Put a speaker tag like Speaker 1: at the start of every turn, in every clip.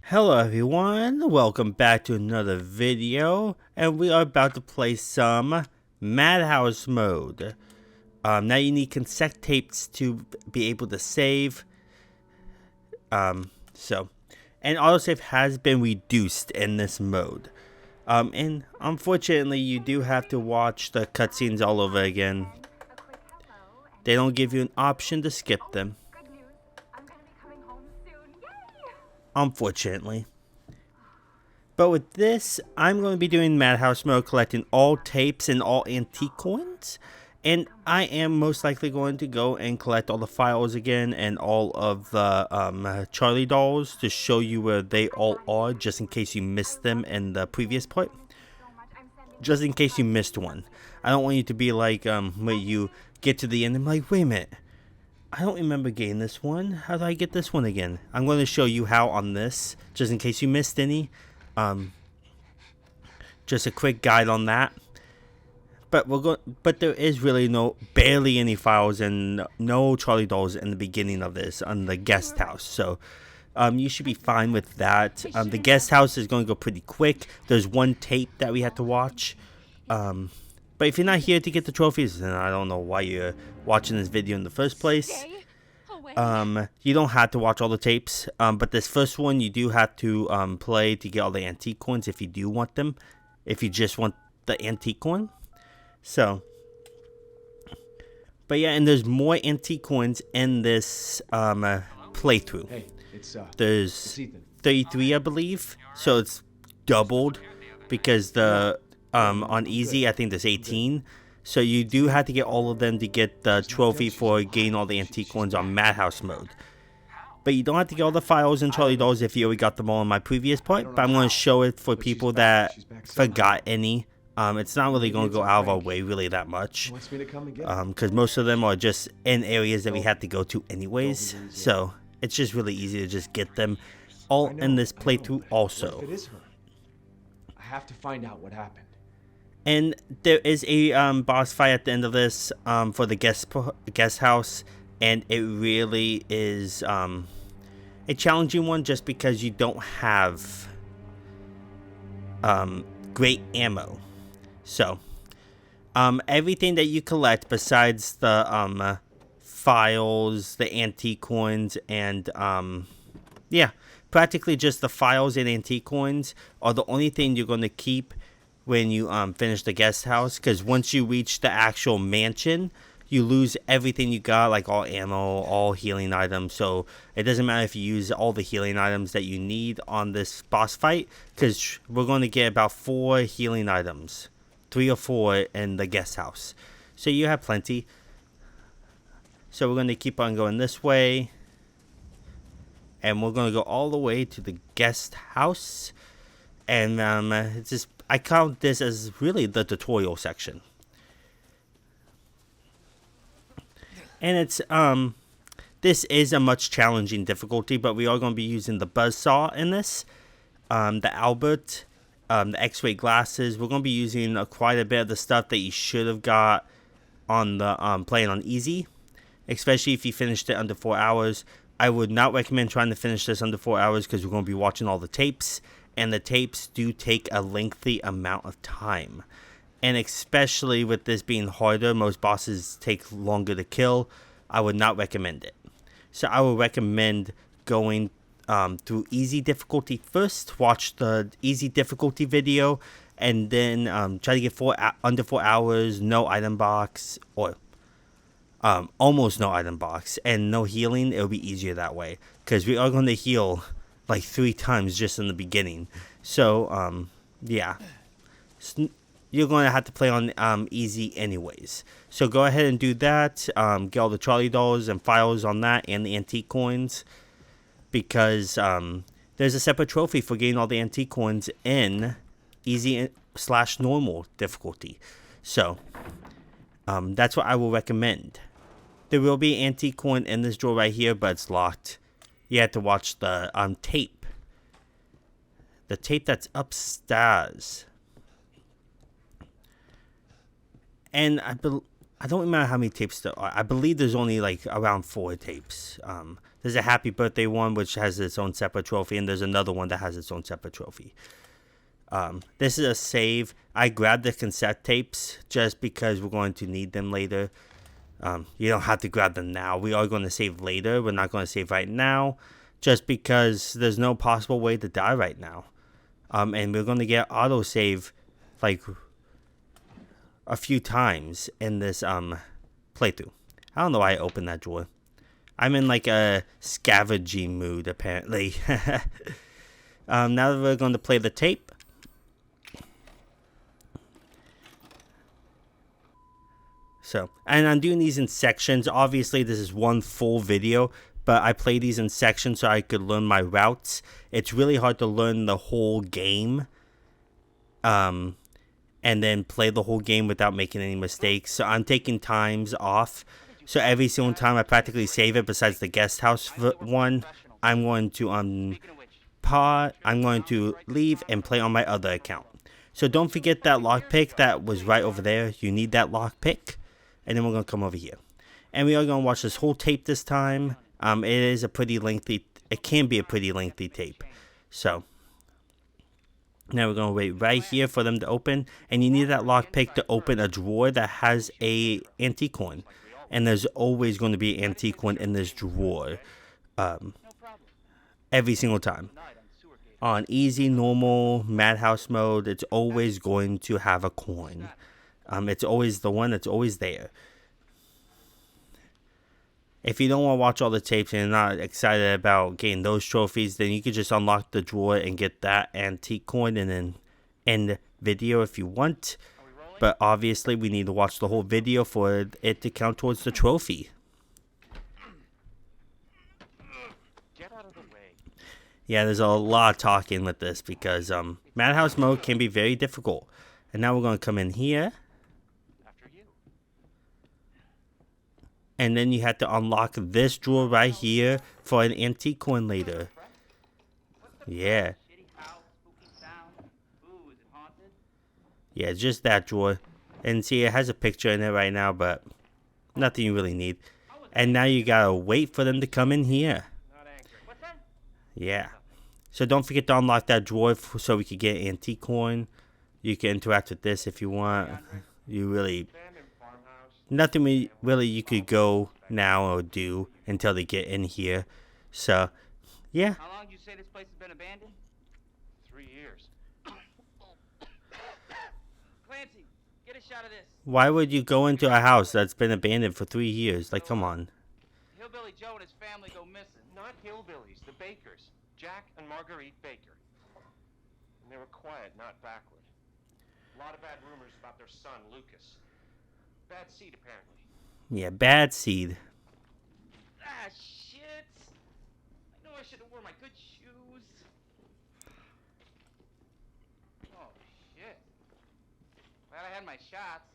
Speaker 1: Hello everyone, welcome back to another video, and we are about to play some Madhouse mode. Now you need cassette tapes to be able to save. And autosave has been reduced in this mode. And unfortunately you do have to watch the cutscenes all over again. They don't give you an option to skip them. Unfortunately. But with this, I'm going to be doing Madhouse mode, collecting all tapes and all antique coins. And I am most likely going to go and collect all the files again and all of the Charlie dolls to show you where they all are, just in case you missed them in the previous part. Just in case you missed one. I don't want you to be like, where you get to the end and I'm like, wait a minute. I don't remember getting this one. How do I get this one again? I'm going to show you how on this, just in case you missed any. Just a quick guide on that. But there is really barely any files and no Charlie dolls in the beginning of this on the guest house. So you should be fine with that. The guest house is going to go pretty quick. There's one tape that we have to watch. But if you're not here to get the trophies, then I don't know why you're watching this video in the first place. You don't have to watch all the tapes, but this first one you do have to play to get all the antique coins if you do want them. If you just want the antique coin. So, but yeah, and there's more antique coins in this playthrough.
Speaker 2: Hey,
Speaker 1: there's 33, I believe, so it's doubled because the on easy I think there's 18. So you do have to get all of them to get the trophy for getting all the antique coins on Madhouse mode. But you don't have to get all the files and Charlie dolls if you already got them all in my previous part. But I'm going to show it for people that forgot any. It's not really going to go out of our way really that much. Because most of them are just in areas that we have to go to anyways. So it's just really easy to just get them all in this playthrough also.
Speaker 2: I have to find out what happened.
Speaker 1: And there is a boss fight at the end of this for the guest house, and it really is a challenging one just because you don't have great ammo. So everything that you collect besides the files, the antique coins, and yeah, practically just the files and antique coins are the only thing you're going to keep when you finish the guest house, because once you reach the actual mansion, you lose everything you got, like all ammo, all healing items. So it doesn't matter if you use all the healing items that you need on this boss fight, because we're going to get about 4 healing items, 3 or 4 in the guest house. So you have plenty. So we're going to keep on going this way, and we're going to go all the way to the guest house. And it's just, I count this as really the tutorial section. And it's this is a much challenging difficulty, but we are going to be using the buzzsaw in this, the Albert, the X-ray glasses. We're going to be using quite a bit of the stuff that you should have got on the playing on easy, especially if you finished it under 4 hours. I would not recommend trying to finish this under 4 hours because we're going to be watching all the tapes, and the tapes do take a lengthy amount of time. And especially with this being harder, most bosses take longer to kill. I would not recommend it. So I would recommend going through easy difficulty first. Watch the easy difficulty video, and then try to get under 4 hours, no item box, or almost no item box, and no healing. It'll be easier that way, because we are going to heal like 3 times just in the beginning. So yeah. You're going to have to play on easy anyways. So go ahead and do that. Get all the Charlie dolls and files on that and the antique coins. Because there's a separate trophy for getting all the antique coins in easy/normal difficulty. So that's what I will recommend. There will be an antique coin in this drawer right here, but it's locked. You have to watch the tape. The tape that's upstairs. And I don't remember how many tapes there are. I believe there's only like around 4 tapes. There's a happy birthday one which has its own separate trophy, and there's another one that has its own separate trophy. This is a save. I grabbed the cassette tapes just because we're going to need them later. You don't have to grab them now. We are going to save later. We're not going to save right now just because there's no possible way to die right now. And we're going to get autosave like a few times in this playthrough. I don't know why I opened that drawer. I'm in like a scavenging mood apparently. Now that we're going to play the tape. So, and I'm doing these in sections. Obviously, this is one full video, but I play these in sections so I could learn my routes. It's really hard to learn the whole game, and then play the whole game without making any mistakes. So I'm taking times off. So every single time I practically save it, besides the guest house one, I'm going to I'm going to leave and play on my other account. So don't forget that lockpick that was right over there. You need that lockpick. And then we're going to come over here. And we are going to watch this whole tape this time. It is a pretty lengthy, it can be a pretty lengthy tape. So, now we're going to wait right here for them to open. And you need that lockpick to open a drawer that has a antique coin. And there's always going to be an antique coin in this drawer. Every single time. On easy, normal, Madhouse mode, it's always going to have a coin. It's always the one that's always there. If you don't want to watch all the tapes and you're not excited about getting those trophies, then you could just unlock the drawer and get that antique coin and then end the video if you want. But obviously we need to watch the whole video for it to count towards the trophy.
Speaker 2: Get out of the way.
Speaker 1: Yeah, there's a lot of talking with this because Madhouse mode can be very difficult. And now we're going to come in here. And then you have to unlock this drawer right here for an antique coin later. Yeah. Yeah, just that drawer. And see, it has a picture in it right now, but nothing you really need. And now you gotta wait for them to come in here. Yeah. So don't forget to unlock that drawer so we can get an antique coin. You can interact with this if you want. You really... Nothing really you could go now or do until they get in here. So, yeah.
Speaker 3: How long did you say this place has been abandoned?
Speaker 2: 3 years.
Speaker 3: Clancy, get a shot of this.
Speaker 1: Why would you go into a house that's been abandoned for 3 years? Like, come on.
Speaker 3: Hillbilly Joe and his family go missing.
Speaker 2: Not hillbillies, the Bakers. Jack and Marguerite Baker. And they were quiet, not backward. A lot of bad rumors about their son, Lucas. Bad seed, apparently.
Speaker 1: Yeah, bad seed.
Speaker 3: Ah, shit. I know I should have worn my good shoes. Oh, shit. Glad I had my shots.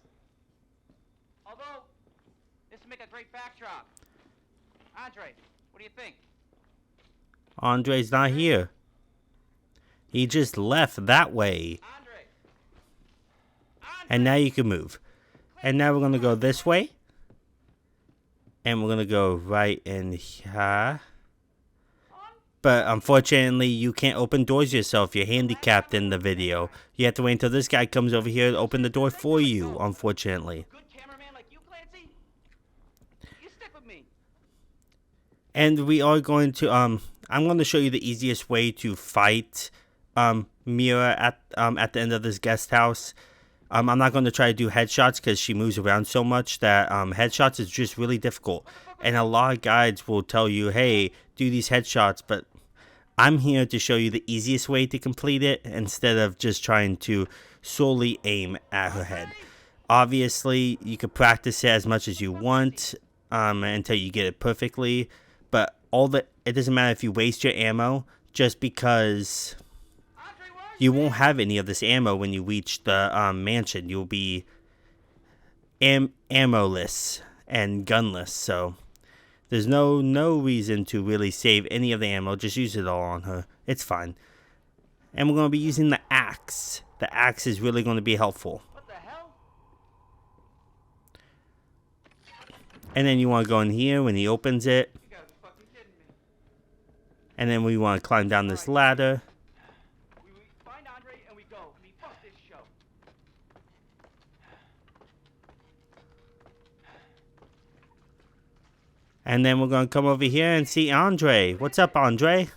Speaker 3: Although, this would make a great backdrop. Andre, what do you think?
Speaker 1: Andre's not here. He just left that way.
Speaker 3: Andre!
Speaker 1: And now you can move. And now we're going to go this way. And we're going to go right in here. But unfortunately, you can't open doors yourself. You're handicapped in the video. You have to wait until this guy comes over here to open the door for you, unfortunately.
Speaker 3: Good cameraman like you, Clancy? You stick with me.
Speaker 1: And we are going to, I'm going to show you the easiest way to fight Mira at the end of this guest house. I'm not going to try to do headshots because she moves around so much that headshots is just really difficult. And a lot of guides will tell you, hey, do these headshots. But I'm here to show you the easiest way to complete it instead of just trying to solely aim at her head. Obviously, you can practice it as much as you want until you get it perfectly. But it doesn't matter if you waste your ammo just because... You won't have any of this ammo when you reach the mansion. You'll be ammo-less and gunless. So there's no reason to really save any of the ammo. Just use it all on her. It's fine. And we're going to be using the axe. The axe is really going to be helpful.
Speaker 3: What the hell?
Speaker 1: And then you want to go in here when he opens it.
Speaker 3: You gotta be fucking kidding me.
Speaker 1: And then we want to climb down this ladder.
Speaker 3: We find Andre and we go. I mean, fuck this show.
Speaker 1: And then we're going to come over here and see Andre. What's up, Andre?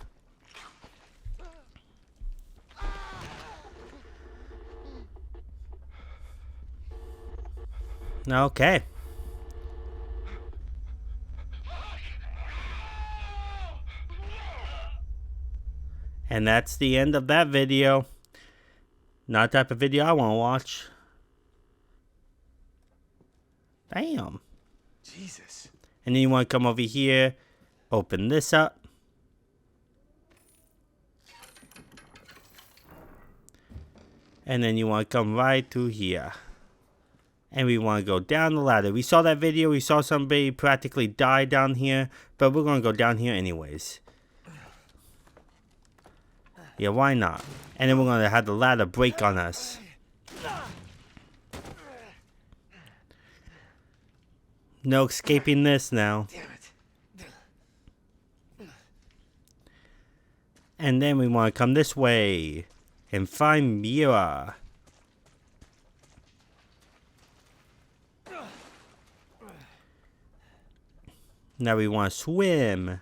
Speaker 1: Okay. And that's the end of that video. Not the type of video I want to watch. Damn.
Speaker 4: Jesus.
Speaker 1: And then you want to come over here, open this up. And then you want to come right through here. And we want to go down the ladder. We saw that video. We saw somebody practically die down here. But we're going to go down here anyways. Yeah, why not? And then we're going to have the ladder break on us. No escaping this now.
Speaker 4: Damn it.
Speaker 1: And then we want to come this way. And find Mira. Now we want to swim.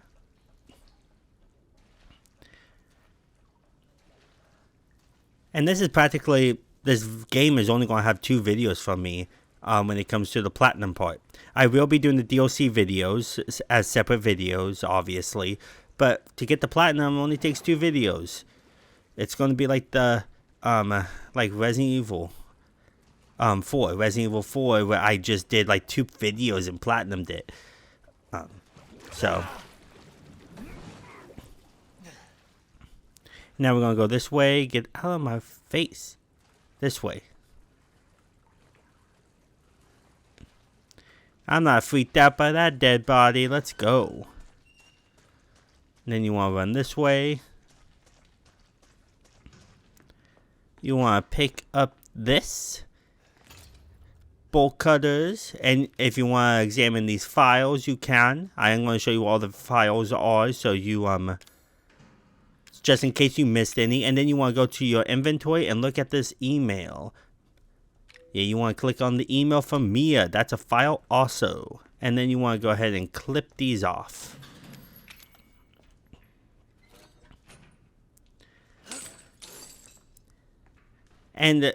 Speaker 1: And this is practically, this game is only going to have 2 videos from me when it comes to the platinum part. I will be doing the DLC videos as separate videos, obviously. But to get the platinum, it only takes 2 videos. It's going to be like the, like Resident Evil 4. Resident Evil 4, where I just did like 2 videos and platinumed it. So now we're gonna go this way. Get out of my face. This way. I'm not freaked out by that dead body. Let's go. And then you want to run this way. You want to pick up this. Bolt cutters, and if you want to examine these files, you can. I am going to show you all the files are, so you just in case you missed any. And then you want to go to your inventory and look at this email. Yeah, you want to click on the email from Mia. That's a file also. And then you want to go ahead and clip these off. And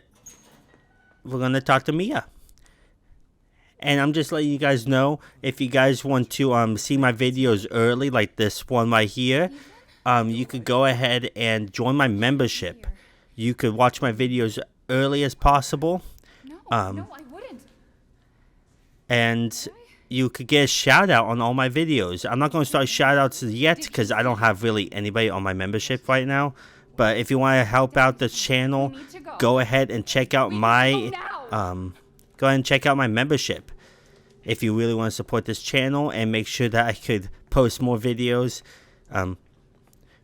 Speaker 1: we're going to talk to Mia. And I'm just letting you guys know, if you guys want to see my videos early, like this one right here, you could go ahead and join my membership. You could watch my videos early as possible.
Speaker 5: No, I wouldn't.
Speaker 1: And you could get a shout out on all my videos. I'm not going to start shout outs yet because I don't have really anybody on my membership right now. But if you want to help out the channel, go ahead and check out my go ahead and check out my membership if you really want to support this channel and make sure that I could post more videos.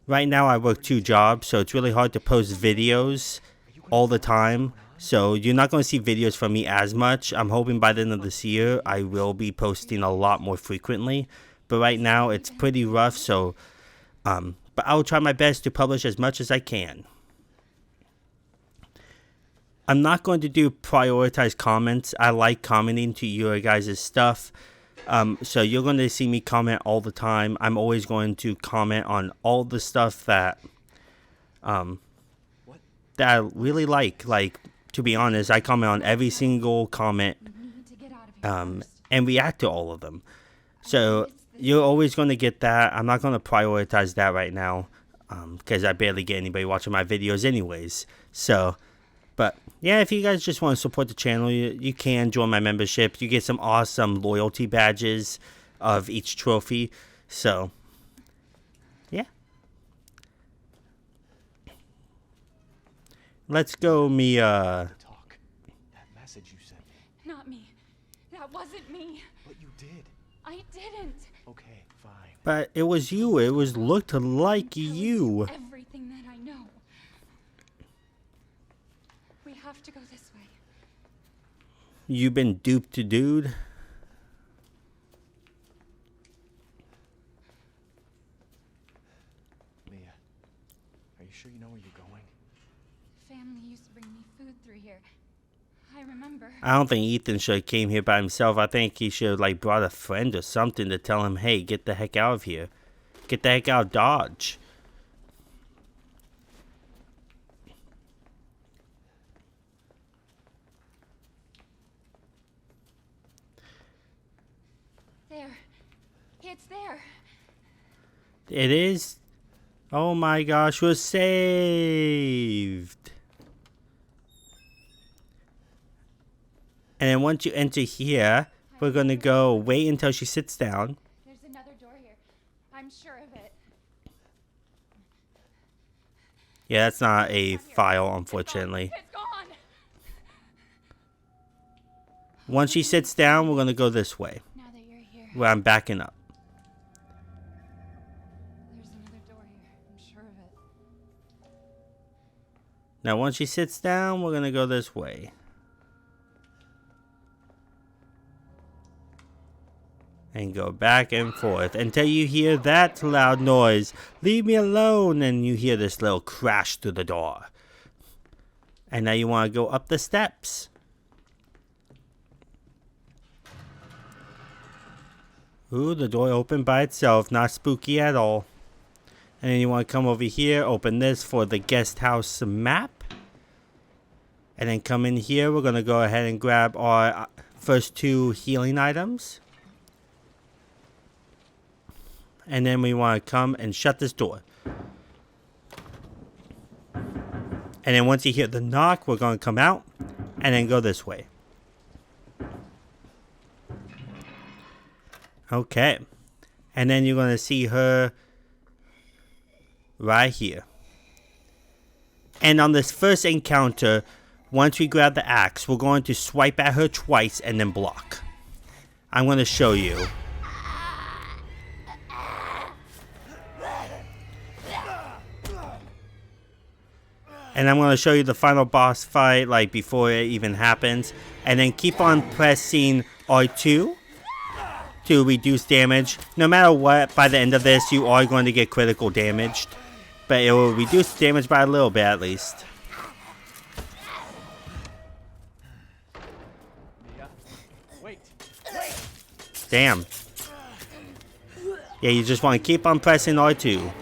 Speaker 1: Right now I work 2 jobs, so it's really hard to post videos all the time. So you're not going to see videos from me as much. I'm hoping by the end of this year I will be posting a lot more frequently. But right now it's pretty rough, so but I will try my best to publish as much as I can. I'm not going to do prioritized comments. I like commenting to your guys' stuff. So you're going to see me comment all the time. I'm always going to comment on all the stuff that that I really like. Like, to be honest, I comment on every single comment and react to all of them. So you're always going to get that. I'm not going to prioritize that right now because I barely get anybody watching my videos anyways. So, but yeah, if you guys just want to support the channel, you can join my membership. You get some awesome loyalty badges of each trophy. So, yeah. Let's go, Mia.
Speaker 4: Talk. That message you sent me.
Speaker 5: Not me. That wasn't me.
Speaker 4: But you did.
Speaker 5: I didn't.
Speaker 4: Okay, fine.
Speaker 1: But it was you. It was looked like you.
Speaker 5: Everything that I know. We have to go this way.
Speaker 1: You've been duped, dude.
Speaker 5: I remember.
Speaker 1: I don't think Ethan should have came here by himself. I think he should have like brought a friend or something to tell him, hey, get the heck out of here. Get the heck out of Dodge.
Speaker 5: There. It's there.
Speaker 1: It is. Oh my gosh, we're saved. And then once you enter here, we're going to go wait until she sits down.
Speaker 5: There's another door here. I'm sure of it.
Speaker 1: Yeah, that's not a file, unfortunately.
Speaker 5: It's gone.
Speaker 1: Once she sits down, we're going to go this way,
Speaker 5: Now that you're here,
Speaker 1: where I'm backing up.
Speaker 5: there's another door here. I'm sure of it.
Speaker 1: Now, once she sits down, we're going to go this way. And go back and forth until you hear that loud noise. Leave me alone. And you hear this little crash through the door. And now you want to go up the steps. Ooh, the door opened by itself. Not spooky at all. And then you want to come over here. Open this for the guest house map. And then come in here. We're going to go ahead and grab our first 2 healing items. And then we want to come and shut this door. And then once you hear the knock, we're going to come out and then go this way. Okay. And then you're going to see her right here. And on this first encounter, once we grab the axe, we're going to swipe at her twice and then block. I'm going to show you. And I'm going to show you the final boss fight, like before it even happens. And then keep on pressing R2 to reduce damage. No matter what, by the end of this, you are going to get critical damage. But it will reduce damage by a little bit at least.
Speaker 4: Mia. Wait.
Speaker 1: Damn. Yeah, you just want to keep on pressing R2.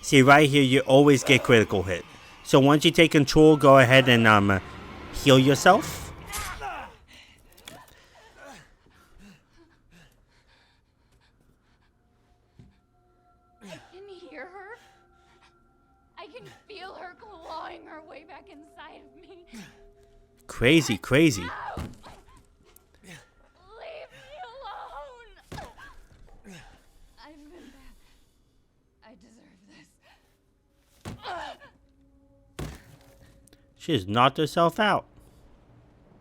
Speaker 1: See, right here, you always get critical hit. So once you take control, go ahead and heal yourself.
Speaker 5: I can hear her. I can feel her clawing her way back inside of me.
Speaker 1: Crazy, crazy.
Speaker 5: Leave me alone. I've been bad. I deserve this.
Speaker 1: She has knocked herself out.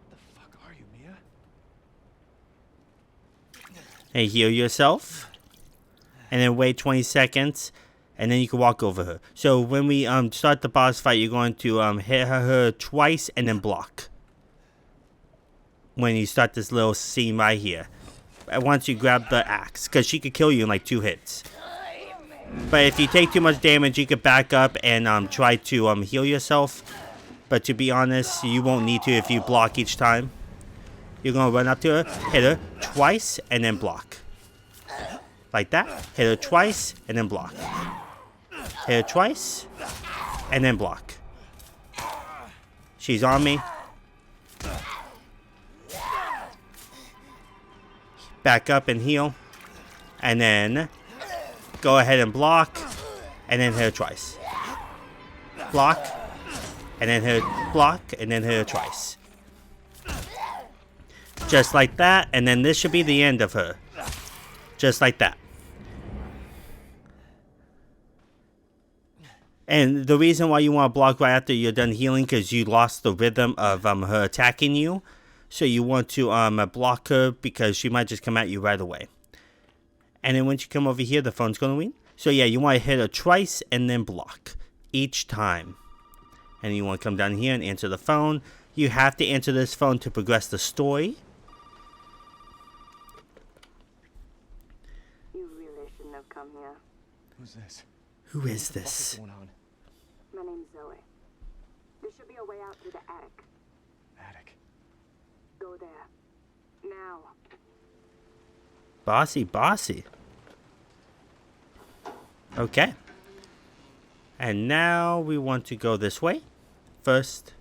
Speaker 4: The fuck are you, Mia?
Speaker 1: And heal yourself. And then wait 20 seconds. And then you can walk over her. So when we start the boss fight, you're going to hit her twice and then block. When you start this little scene right here. Once you grab the axe. Because she could kill you in like 2 hits. But if you take too much damage, you could back up and try to heal yourself. But to be honest, you won't need to if you block each time. You're going to run up to her, hit her twice, and then block. Like that. Hit her twice, and then block. Hit her twice, and then block. She's on me. Back up and heal. And then go ahead and block, and then hit her twice. Block, and then hit her, block, and then hit her twice. Just like that, and then this should be the end of her. Just like that. And the reason why you want to block right after you're done healing, because you lost the rhythm of her attacking you. So you want to block her because she might just come at you right away. And then once you come over here, the phone's going to ring. So yeah, you want to hit her twice and then block each time. And you want to come down here and answer the phone. You have to answer this phone to progress the story.
Speaker 6: You really shouldn't have come here.
Speaker 4: Who's this?
Speaker 1: Who is
Speaker 4: What's
Speaker 1: this?
Speaker 4: going on?
Speaker 6: My name's Zoe. The a way out through the attic.
Speaker 4: Attic.
Speaker 6: Go there. Now.
Speaker 1: Bossy, bossy. Okay. And now we want to go this way. First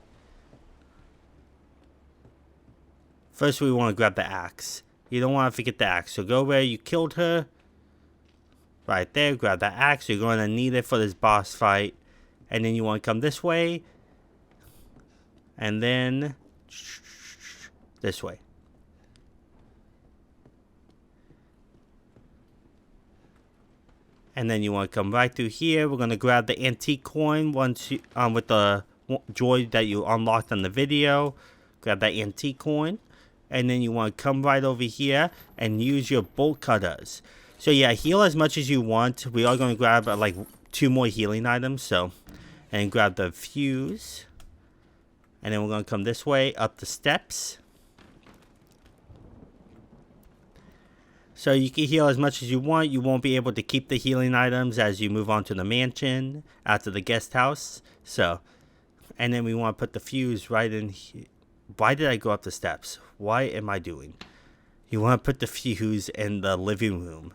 Speaker 1: we want to grab the axe. You don't want to forget the axe. So go where you killed her. Right there, grab that axe. You're going to need it for this boss fight. And then you want to come this way. And then this way. And then you want to come right through here. We're going to grab the antique coin once you, with the droid that you unlocked on the video. Grab that antique coin. And then you want to come right over here and use your bolt cutters. So yeah, heal as much as you want. We are going to grab like 2 more healing items. So, and grab the fuse. And then we're going to come this way up the steps. So you can heal as much as you want. You won't be able to keep the healing items as you move on to the mansion after the guest house. So, and then we want to put the fuse right in here. Why did I go up the steps? Why am I doing? You want to put the fuse in the living room.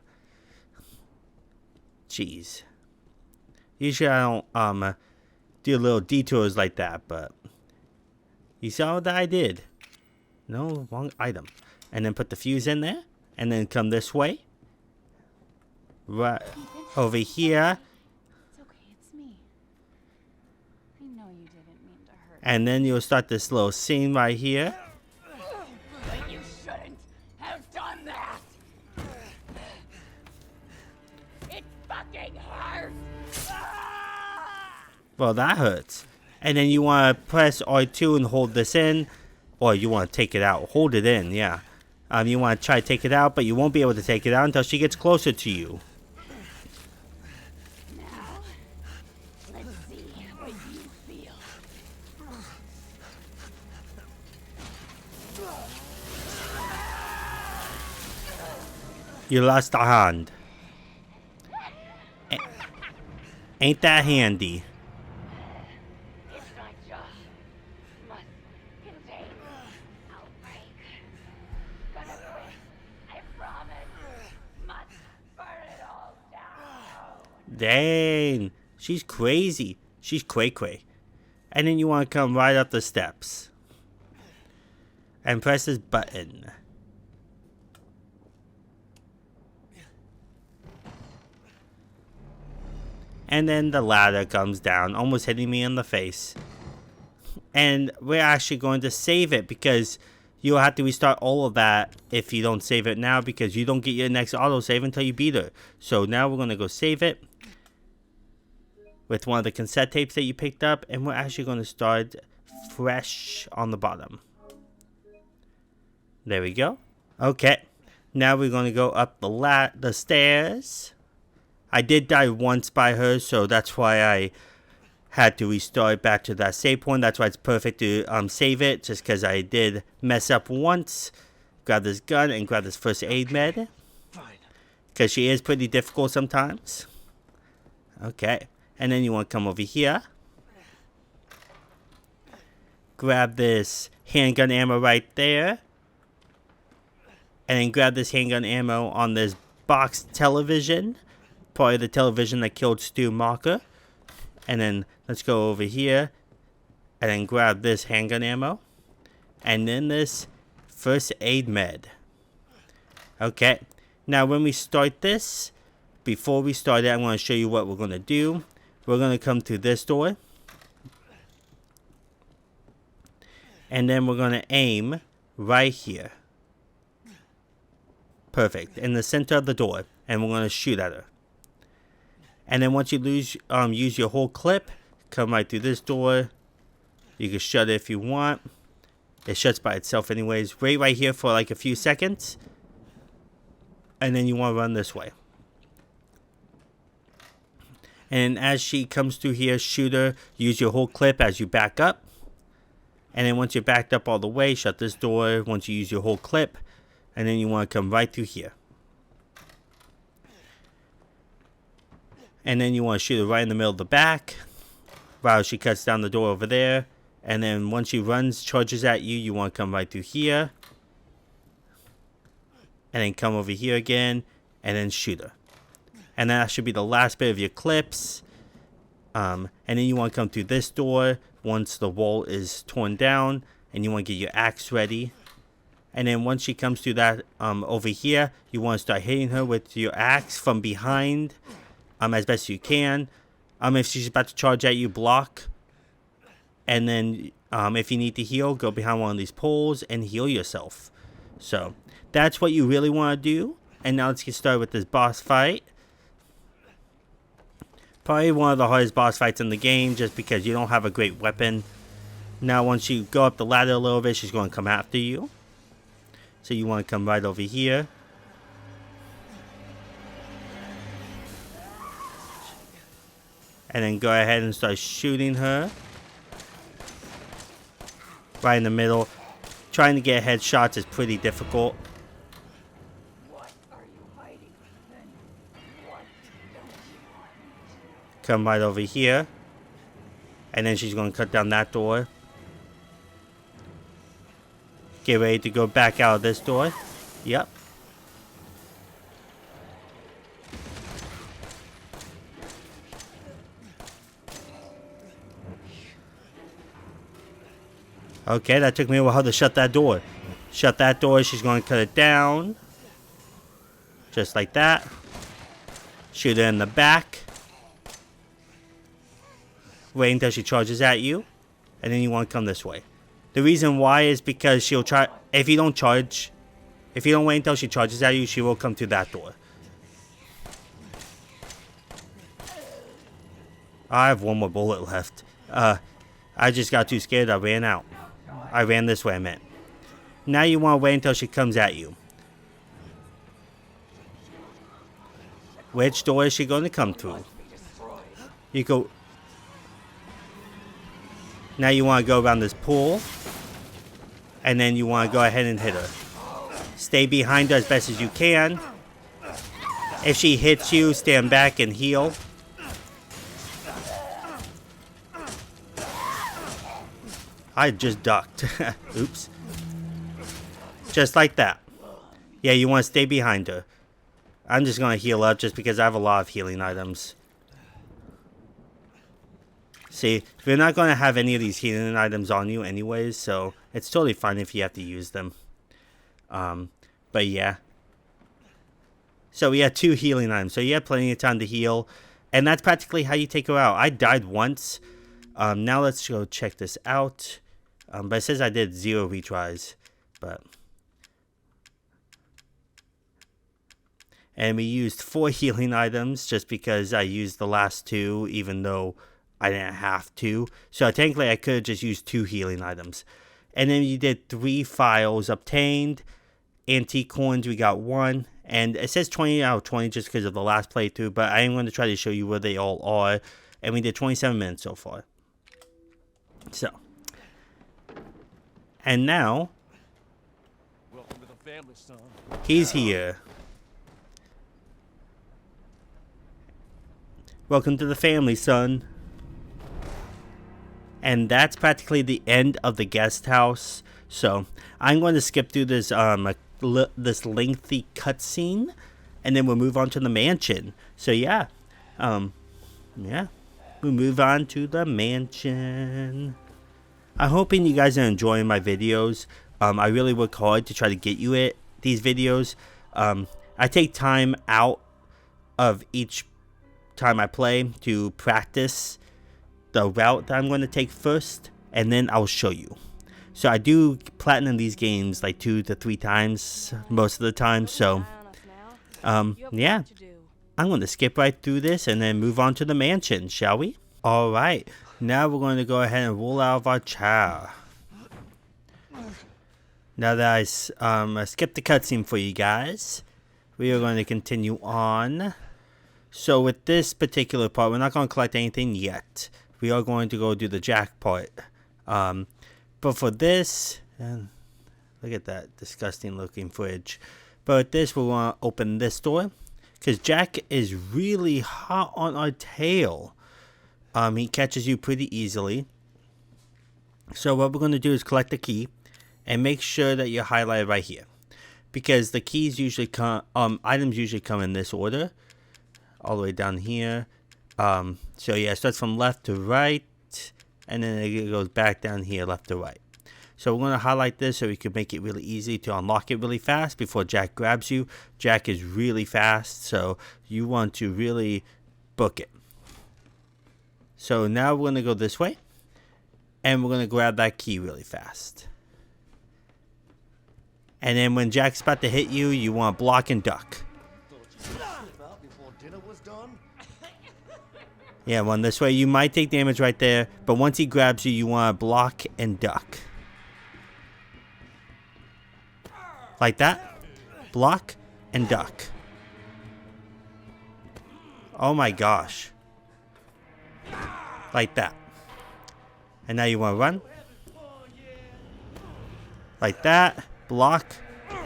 Speaker 1: Jeez. Usually I don't do little detours like that, but you saw what I did. No, wrong item. And then put the fuse in there. And then come this way. Right over here.
Speaker 5: It's okay, it's me. I know you didn't mean to hurt.
Speaker 1: And then you'll start this little scene right here.
Speaker 5: But you shouldn't have done that. It fucking hurts.
Speaker 1: Well, that hurts. And then you want to press R2 and hold this in. Or you want to take it out. Hold it in, yeah. You want to try to take it out, but you won't be able to take it out until she gets closer to you.
Speaker 5: Now, let's see what you feel.
Speaker 1: You lost a hand. Ain't that handy?
Speaker 5: This nightjar must contain outbreak. Gonna quit, I promise. Must burn it all down.
Speaker 1: Dang. She's crazy. She's cray-cray. And then you want to come right up the steps. And press this button. And then the ladder comes down, almost hitting me in the face. And we're actually going to save it because you'll have to restart all of that if you don't save it now, because you don't get your next autosave until you beat her. So now we're going to go save it with one of the cassette tapes that you picked up, and we're actually going to start fresh on the bottom. There we go. Okay, now we're going to go up the stairs. I did die once by her, so that's why I had to restart back to that save point. That's why it's perfect to save it, just because I did mess up once. Grab this gun and grab this first aid med.
Speaker 4: Fine.
Speaker 1: Because she is pretty difficult sometimes. Okay, and then you want to come over here. Grab this handgun ammo right there. And then grab this handgun ammo on this box television. Probably the television that killed Stu Marker. And then let's go over here. And then grab this handgun ammo. And then this first aid med. Okay. Now when we start this, before we start it, I'm going to show you what we're going to do. We're going to come to this door. And then we're going to aim right here. Perfect. In the center of the door. And we're going to shoot at her. And then once you use your whole clip, come right through this door. You can shut it if you want. It shuts by itself anyways. Wait right here for like a few seconds. And then you want to run this way. And as she comes through here, shoot her. Use your whole clip as you back up. And then once you're backed up all the way, shut this door once you use your whole clip. And then you want to come right through here. And then you want to shoot her right in the middle of the back while she cuts down the door over there. And then once she runs, charges at you, you want to come right through here. And then come over here again, and then shoot her. And that should be the last bit of your clips. And then you want to come through this door once the wall is torn down, and you want to get your axe ready. And then once she comes through that over here, you want to start hitting her with your axe from behind as best you can. If she's about to charge at you, block. And then if you need to heal, go behind one of these poles and heal yourself. So that's what you really want to do. And now let's get started with this boss fight. Probably one of the hardest boss fights in the game, just because you don't have a great weapon. Now once you go up the ladder a little bit, she's going to come after you. So you want to come right over here. And then go ahead and start shooting her. Right in the middle. Trying to get headshots is pretty difficult. Come right over here. And then she's going to cut down that door. Get ready to go back out of this door. Yep. Okay, that took me a while to shut that door. Shut that door. She's going to cut it down. Just like that. Shoot her in the back. Wait until she charges at you. And then you want to come this way. The reason why is because she'll try... If you don't charge... If you don't wait until she charges at you, she will come through that door. I have one more bullet left. I just got too scared. I ran out. I ran this way, I meant. Now you want to wait until she comes at you. Which door is she going to come through? You go... Now you want to go around this pool. And then you want to go ahead and hit her. Stay behind her as best as you can. If she hits you, stand back and heal. I just ducked. Oops. Just like that. Yeah, you want to stay behind her. I'm just going to heal up just because I have a lot of healing items. See, you're not going to have any of these healing items on you anyways, so it's totally fine if you have to use them. But yeah. So we had 2 healing items, so you have plenty of time to heal. And that's practically how you take her out. I died once. Now let's go check this out. But it says I did 0 retries. But... And we used 4 healing items just because I used the last 2, even though I didn't have to. So technically I could have just used 2 healing items. And then you did 3 files obtained. Antique coins, we got 1. And it says 20 out of 20 just because of the last playthrough. But I am going to try to show you where they all are. And we did 27 minutes so far. So. And now.
Speaker 4: Welcome to the family, son.
Speaker 1: He's here. Welcome to the family, son. And that's practically the end of the guest house. So I'm going to skip through this this lengthy cutscene, and then we'll move on to the mansion. So yeah, we'll move on to the mansion. I'm hoping you guys are enjoying my videos. I really work hard to try to get you these videos. I take time out of each time I play to practice the route that I'm going to take first, and then I'll show you. So I do platinum these games like 2 to 3 times most of the time. So yeah, I'm going to skip right through this and then move on to the mansion, shall we? All right, now we're going to go ahead and roll out of our chair. Now that I skipped the cutscene for you guys, we are going to continue on. So with this particular part, we're not going to collect anything yet. We are going to go do the Jack part. But for this, look at that disgusting looking fridge. But with this, we're going to open this door. Because Jack is really hot on our tail. He catches you pretty easily. So what we're going to do is collect the key and make sure that you're highlighted right here, because the keys usually come, items usually come in this order, all the way down here. So yeah, it starts from left to right, and then it goes back down here, left to right. So we're going to highlight this so we can make it really easy to unlock it really fast before Jack grabs you. Jack is really fast, so you want to really book it. So now we're going to go this way, and we're going to grab that key really fast. And then when Jack's about to hit you, you want to block and duck. Yeah, one this way. You might take damage right there, but once he grabs you, you want to block and duck. Like that. Block and duck. Oh my gosh. Like that. And now you want to run. Like that. Block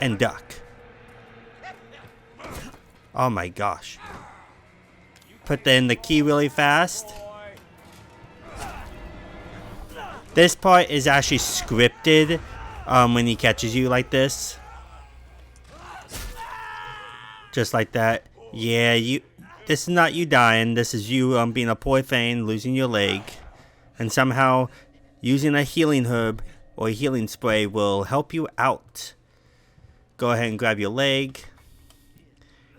Speaker 1: and duck. Oh my gosh. Put in the key really fast. This part is actually scripted when he catches you like this. Just like that. Yeah, this is not you dying. This is you being a poor thing, losing your leg. And somehow using a healing herb or a healing spray will help you out. Go ahead and grab your leg.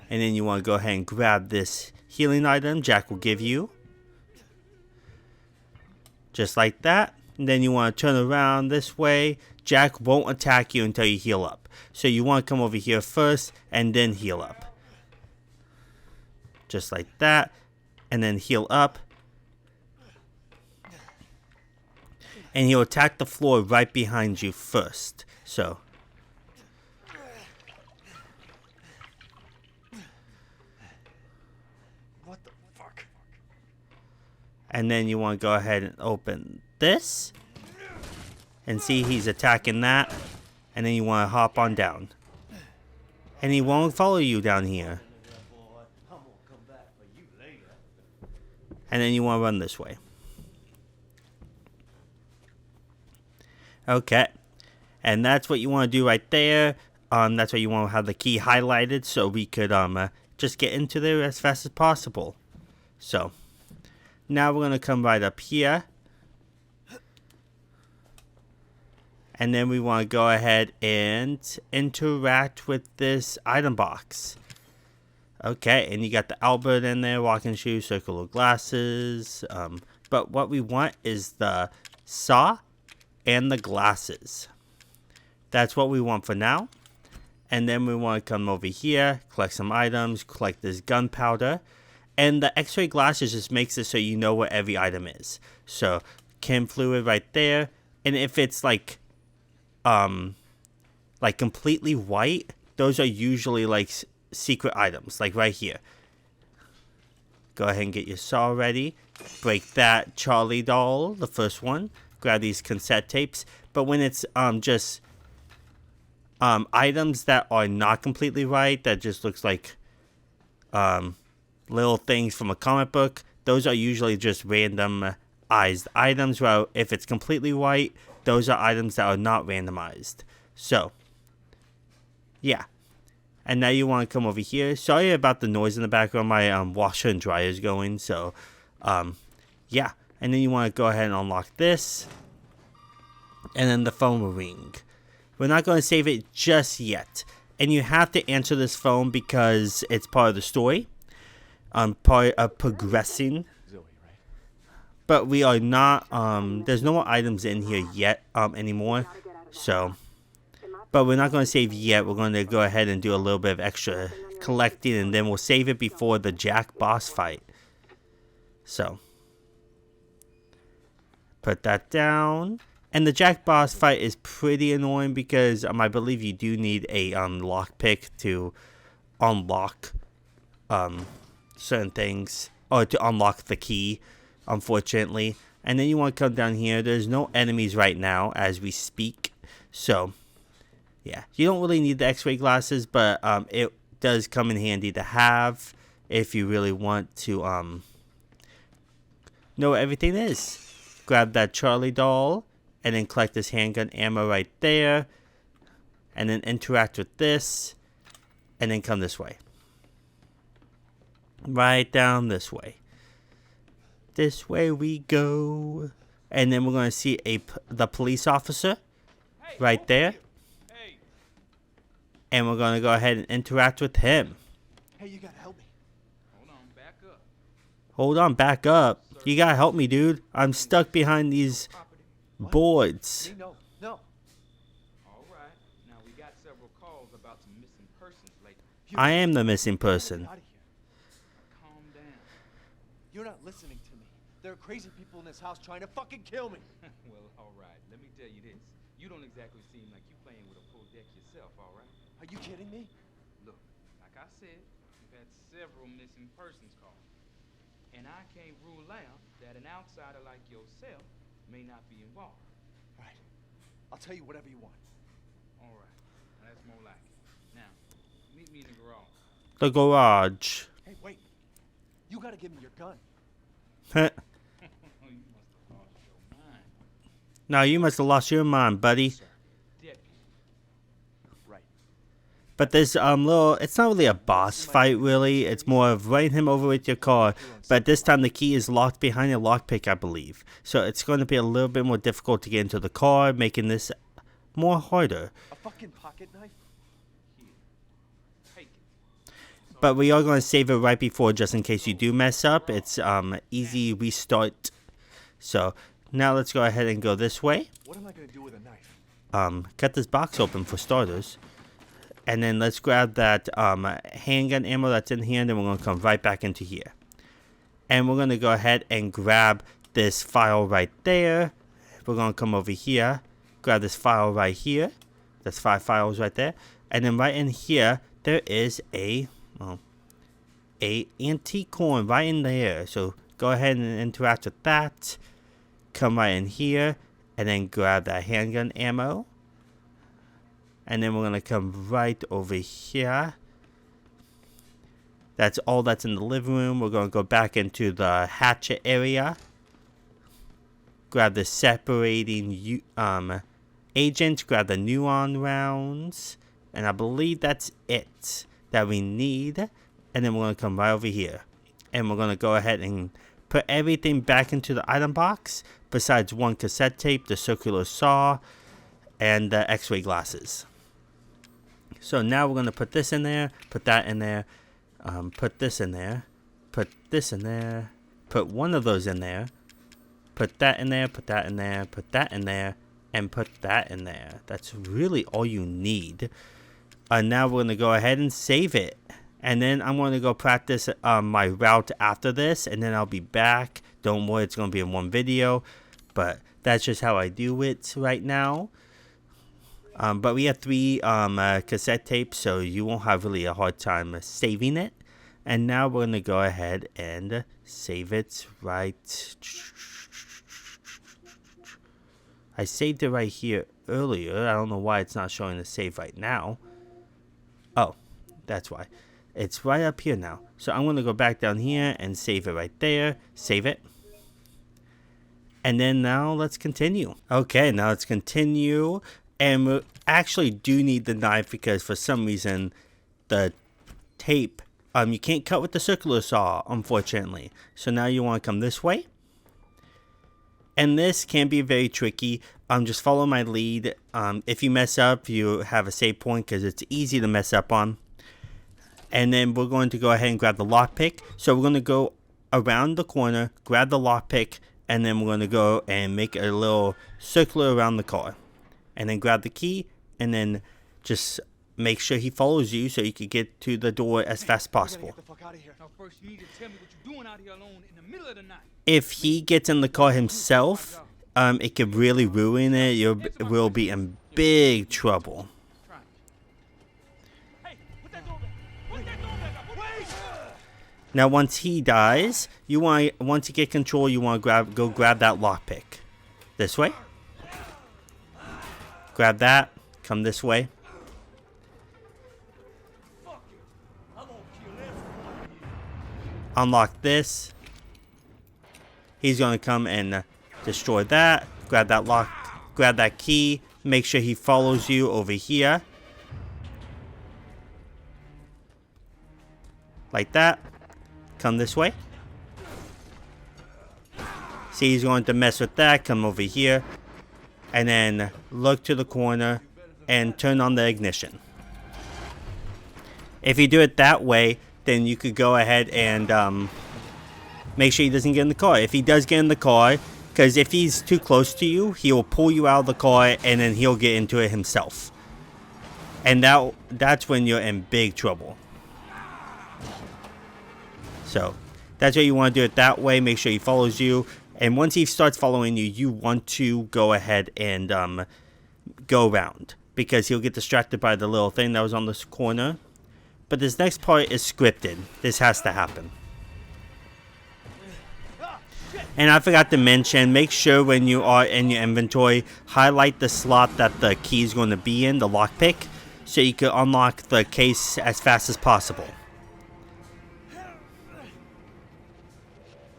Speaker 1: And then you want to go ahead and grab this healing item Jack will give you. Just like that. And then you want to turn around this way. Jack won't attack you until you heal up. So you want to come over here first and then heal up. Just like that. And then heal up. And he'll attack the floor right behind you first. So.
Speaker 4: What the fuck?
Speaker 1: And then you want to go ahead and open this. And see he's attacking that. And then you want to hop on down. And he won't follow you down here. And then you want to run this way. Okay. And that's what you want to do right there. That's why you want to have the key highlighted so we could just get into there as fast as possible. So, now we're going to come right up here. And then we want to go ahead and interact with this item box. Okay, and you got the Albert in there, walking shoes, circular glasses. But what we want is the saw and the glasses. That's what we want for now. And then we want to come over here, collect some items, collect this gunpowder. And the x-ray glasses just makes it so you know where every item is. So, chem fluid right there. And if it's like completely white, those are usually like secret items, like right here. Go ahead and get your saw ready. Break that Charlie doll, the first one. Grab these cassette tapes. But when it's just items that are not completely right, that just looks like little things from a comic book, those are usually just randomized items. Well, if it's completely white, those are items that are not randomized. So, yeah. And now you want to come over here. Sorry about the noise in the background. My washer and dryer is going. So, yeah. And then you want to go ahead and unlock this. And then the phone will ring. We're not going to save it just yet. And you have to answer this phone because it's part of the story. Part of progressing. But we are not, there's no more items in here yet anymore. So, but we're not going to save yet. We're going to go ahead and do a little bit of extra collecting. And then we'll save it before the Jack boss fight. So, put that down. And the Jack boss fight is pretty annoying because I believe you do need a lockpick to unlock certain things. Or to unlock the key, unfortunately. And then you want to come down here. There's no enemies right now as we speak. So, yeah. You don't really need the x-ray glasses, but it does come in handy to have if you really want to know what everything is. Grab that Charlie doll. and then collect this handgun ammo right there, and then interact with this, and then come this way. Right down this way. This way we go. And then we're going to see the police officer right there.
Speaker 4: Hey.
Speaker 1: And we're going to go ahead and interact with him.
Speaker 7: Hey, you gotta help me.
Speaker 4: Hold on, back up.
Speaker 1: Hold on, back up. You gotta help me, dude. I'm stuck behind these boards.
Speaker 7: Me, no, no.
Speaker 4: All right. Now we got several calls about some missing persons lately.
Speaker 1: I am the missing person.
Speaker 7: Get out of here.
Speaker 4: Calm down.
Speaker 7: You're not listening to me. There are crazy people in this house trying to fucking kill me.
Speaker 4: Well, all right. Let me tell you this. You don't exactly seem like you playing with a full deck yourself, all right?
Speaker 7: Are you kidding me?
Speaker 4: Look, like I said, we've had several missing persons calls. And I can't rule out that an outsider like yourself may not be involved.
Speaker 7: Right. I'll tell you whatever you want.
Speaker 4: All right. Now, that's more like it. Now, meet me in the garage.
Speaker 1: The garage.
Speaker 7: Hey, wait. You gotta give me your gun.
Speaker 4: Oh, you must have lost your mind.
Speaker 1: Now you must have lost your mind, buddy.
Speaker 4: Deputy.
Speaker 7: Right.
Speaker 1: But there's it's not really a boss fight, really. It's more of running him over with your car. But this time the key is locked behind a lockpick, I believe. So it's going to be a little bit more difficult to get into the car, making this more harder.
Speaker 7: A fucking pocket knife?
Speaker 4: Here. Take it.
Speaker 1: But we are going to save it right before, just in case you do mess up. It's easy restart. So now let's go ahead and go this way.
Speaker 7: What am I gonna do with a knife?
Speaker 1: Cut this box open for starters. And then let's grab that handgun ammo that's in here, and then we're going to come right back into here. And we're going to go ahead and grab this file right there. We're going to come over here, grab this file right here. That's 5 files right there. And then right in here, there is a antique coin right in there. So go ahead and interact with that. Come right in here, and then grab that handgun ammo. And then we're going to come right over here. That's all that's in the living room. We're going to go back into the hatchet area. Grab the separating agents. Grab the neon rounds. And I believe that's it that we need. And then we're going to come right over here. And we're going to go ahead and put everything back into the item box. Besides one cassette tape, the circular saw, and the x-ray glasses. So now we're going to put this in there, put that in there, put this in there, put this in there, put one of those in there, put that in there, put that in there, put that in there, and put that in there. That's really all you need. Now we're going to go ahead and save it. And then I'm going to go practice my route after this, and then I'll be back. Don't worry, it's going to be in one video, but that's just how I do it right now. But we have 3 cassette tapes, so you won't have really a hard time saving it. And now we're going to go ahead and save it right. I saved it right here earlier. I don't know why it's not showing the save right now. Oh, that's why. It's right up here now. So I'm going to go back down here and save it right there. Save it. And then now let's continue. Okay, now let's continue. And we actually do need the knife because for some reason the tape, you can't cut with the circular saw, unfortunately. So now you want to come this way. And this can be very tricky. Just follow my lead. If you mess up, you have a save point because it's easy to mess up on. And then we're going to go ahead and grab the lockpick. So we're going to go around the corner, grab the lockpick, and then we're going to go and make a little circular around the car. And then grab the key, and then just make sure he follows you so you can get to the door as fast as possible.
Speaker 7: Get the fuck out of here.
Speaker 4: Now, first, you need to tell me what you're doing out here alone in the middle of the night.
Speaker 1: If he gets in the car himself, it could really ruin it. You will be in big trouble.
Speaker 4: Hey, put that door back. Put that door back. Wait!
Speaker 1: Now, once he dies, once you get control, you want to go grab that lockpick. This way. Grab that. Come this way. Unlock this. He's going to come and destroy that. Grab that grab that key. Make sure he follows you over here. Like that. Come this way. See, he's going to mess with that. Come over here. And then look to the corner and turn on the ignition. If you do it that way, then you could go ahead and make sure he doesn't get in the car. If he does get in the car, because if he's too close to you, he will pull you out of the car and then he'll get into it himself. And that's when you're in big trouble. So that's why you want to do it that way. Make sure he follows you. And once he starts following you, you want to go ahead and go around. Because he'll get distracted by the little thing that was on this corner. But this next part is scripted. This has to happen. And I forgot to mention, make sure when you are in your inventory, highlight the slot that the key is going to be in, the lockpick, so you can unlock the case as fast as possible.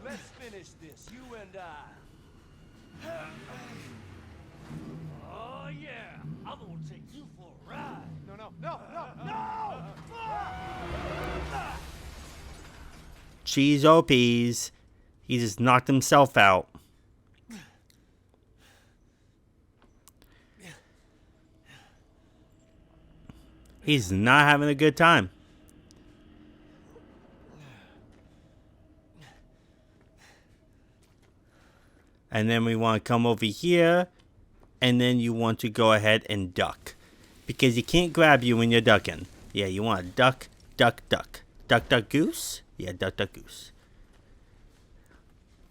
Speaker 7: Let's finish this, you and I. Oh yeah, I'm gonna take you for a ride. No!
Speaker 1: Cheese OPs. He just knocked himself out. He's not having a good time. And then we want to come over here. And then you want to go ahead and duck. Because he can't grab you when you're ducking. Yeah, you want to duck, duck, duck. Duck, duck, goose? Yeah, duck, duck, goose.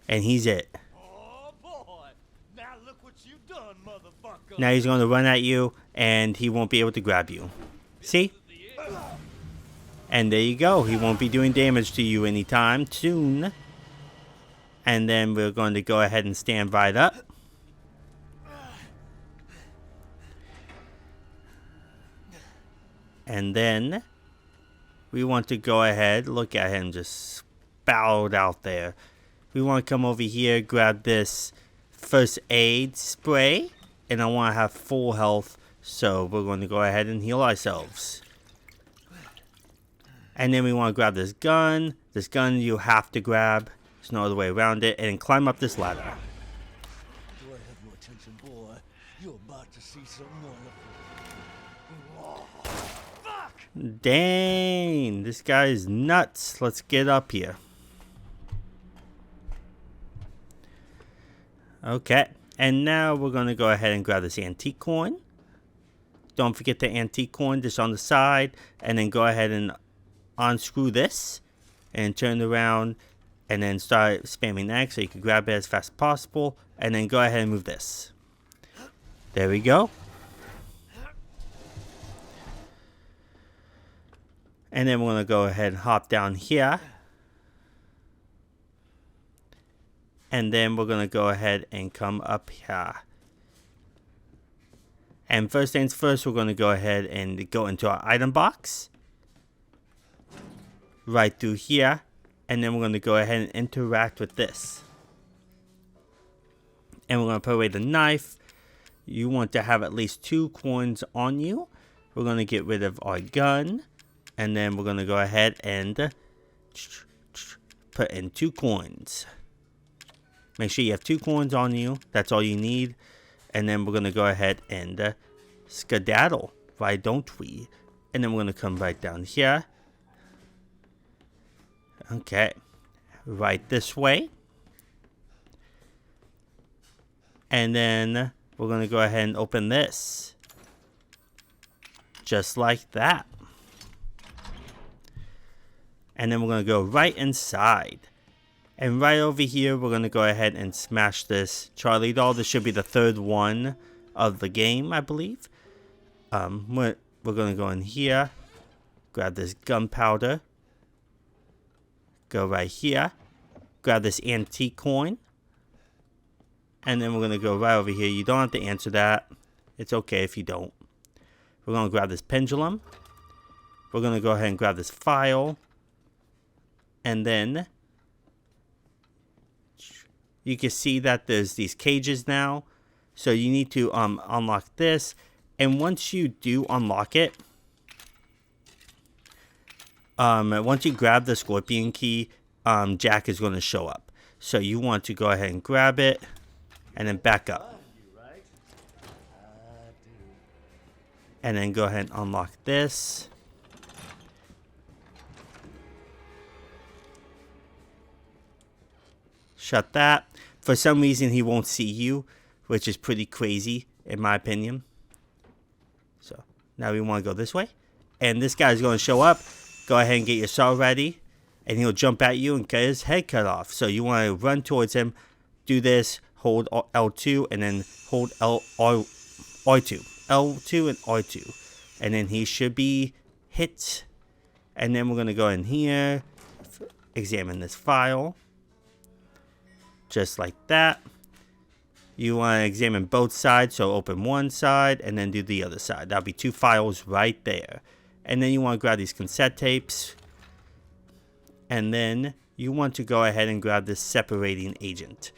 Speaker 1: And he's it.
Speaker 7: Oh boy, now look what you done, motherfucker.
Speaker 1: Now he's going to run at you, and he won't be able to grab you. See? And there you go. He won't be doing damage to you anytime soon. And then we're going to go ahead and stand right up. And then we want to go ahead, look at him just spouted out there. We want to come over here, grab this first aid spray. And I want to have full health. So we're going to go ahead and heal ourselves. And then we want to grab this gun. This gun you have to grab. There's no other way around it. And climb up this ladder.
Speaker 7: Do I have your attention, boy? You're about to see something wonderful. Oh, fuck!
Speaker 1: Dang, this guy is nuts. Let's get up here. Okay, and now we're going to go ahead and grab this antique coin. Don't forget the antique coin just on the side. And then go ahead and unscrew this. And turn it around. And then start spamming X so you can grab it as fast as possible. And then go ahead and move this. There we go. And then we're going to go ahead and hop down here. And then we're going to go ahead and come up here. And first things first, we're going to go ahead and go into our item box. Right through here. And then we're going to go ahead and interact with this. And we're going to put away the knife. You want to have at least 2 coins on you. We're going to get rid of our gun. And then we're going to go ahead and put in 2 coins. Make sure you have 2 coins on you. That's all you need. And then we're going to go ahead and skedaddle. Why don't we? And then we're going to come right down here. Okay. Right this way. And then we're going to go ahead and open this. Just like that. And then we're going to go right inside. And right over here, we're going to go ahead and smash this Charlie doll. This should be the 3rd one of the game, I believe. We're going to go in here. Grab this gunpowder. Go right here. Grab this antique coin. And then we're going to go right over here. You don't have to answer that. It's okay if you don't. We're going to grab this pendulum. We're going to go ahead and grab this file. And then you can see that there's these cages now. So you need to unlock this, and once you do unlock it, once you grab the scorpion key, Jack is going to show up. So you want to go ahead and grab it, and then back up. And then go ahead and unlock this. Shut that. For some reason, he won't see you, which is pretty crazy, in my opinion. So, now we want to go this way. And this guy's going to show up. Go ahead and get your saw ready. And he'll jump at you and get his head cut off. So, you want to run towards him. Do this. Hold L2 and then hold R2. L2 and R2. And then he should be hit. And then we're going to go in here. Examine this file. Just like that. You want to examine both sides, so open one side and then do the other side. That'll be 2 files right there. And then you want to grab these cassette tapes. And then you want to go ahead and grab this separating agent.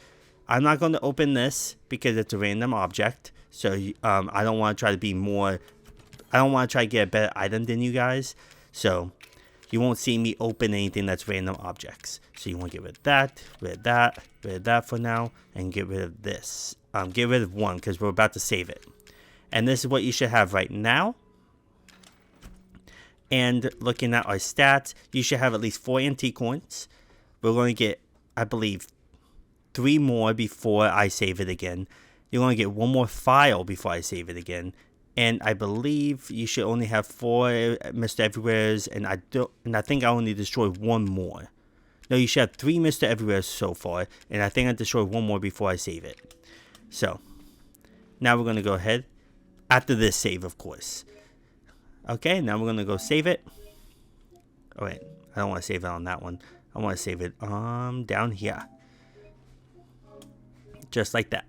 Speaker 1: I'm not going to open this because it's a random object. So I don't want to try to be more... I don't want to try to get a better item than you guys. So you won't see me open anything that's random objects. So you want to get rid of that, rid of that, rid of that for now, and get rid of this. Get rid of one because we're about to save it. And this is what you should have right now. And looking at our stats, you should have at least 4 antique coins. We're going to get, I believe, 3 more before I save it again. You're going to get 1 more file before I save it again. And I believe you should only have 4 Mr. Everywheres, and I think I only destroyed 1 more. No, you should have 3 Mr. Everywheres so far, and I think I destroyed 1 more before I save it. So, now we're going to go ahead, after this save, of course. Okay, now we're going to go save it. Oh wait, I don't want to save it on that one. I want to save it down here. Just like that.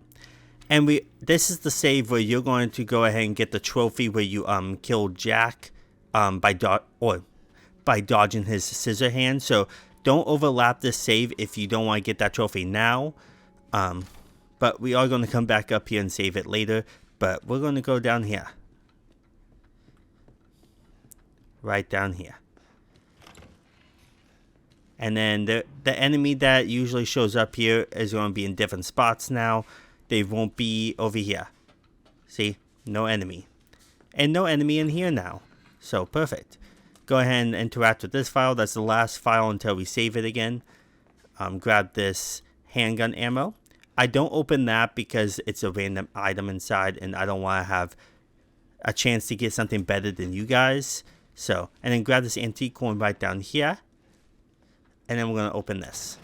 Speaker 1: And this is the save where you're going to go ahead and get the trophy where you killed Jack by dodging his scissor hand. So don't overlap this save if you don't want to get that trophy now. But we are going to come back up here and save it later. But we're going to go down here. Right down here. And then the enemy that usually shows up here is going to be in different spots now. They won't be over here. See? No enemy. And no enemy in here now. So, perfect. Go ahead and interact with this file. That's the last file until we save it again. Grab this handgun ammo. I don't open that because it's a random item inside. And I don't want to have a chance to get something better than you guys. So, and then grab this antique coin right down here. And then we're going to open this.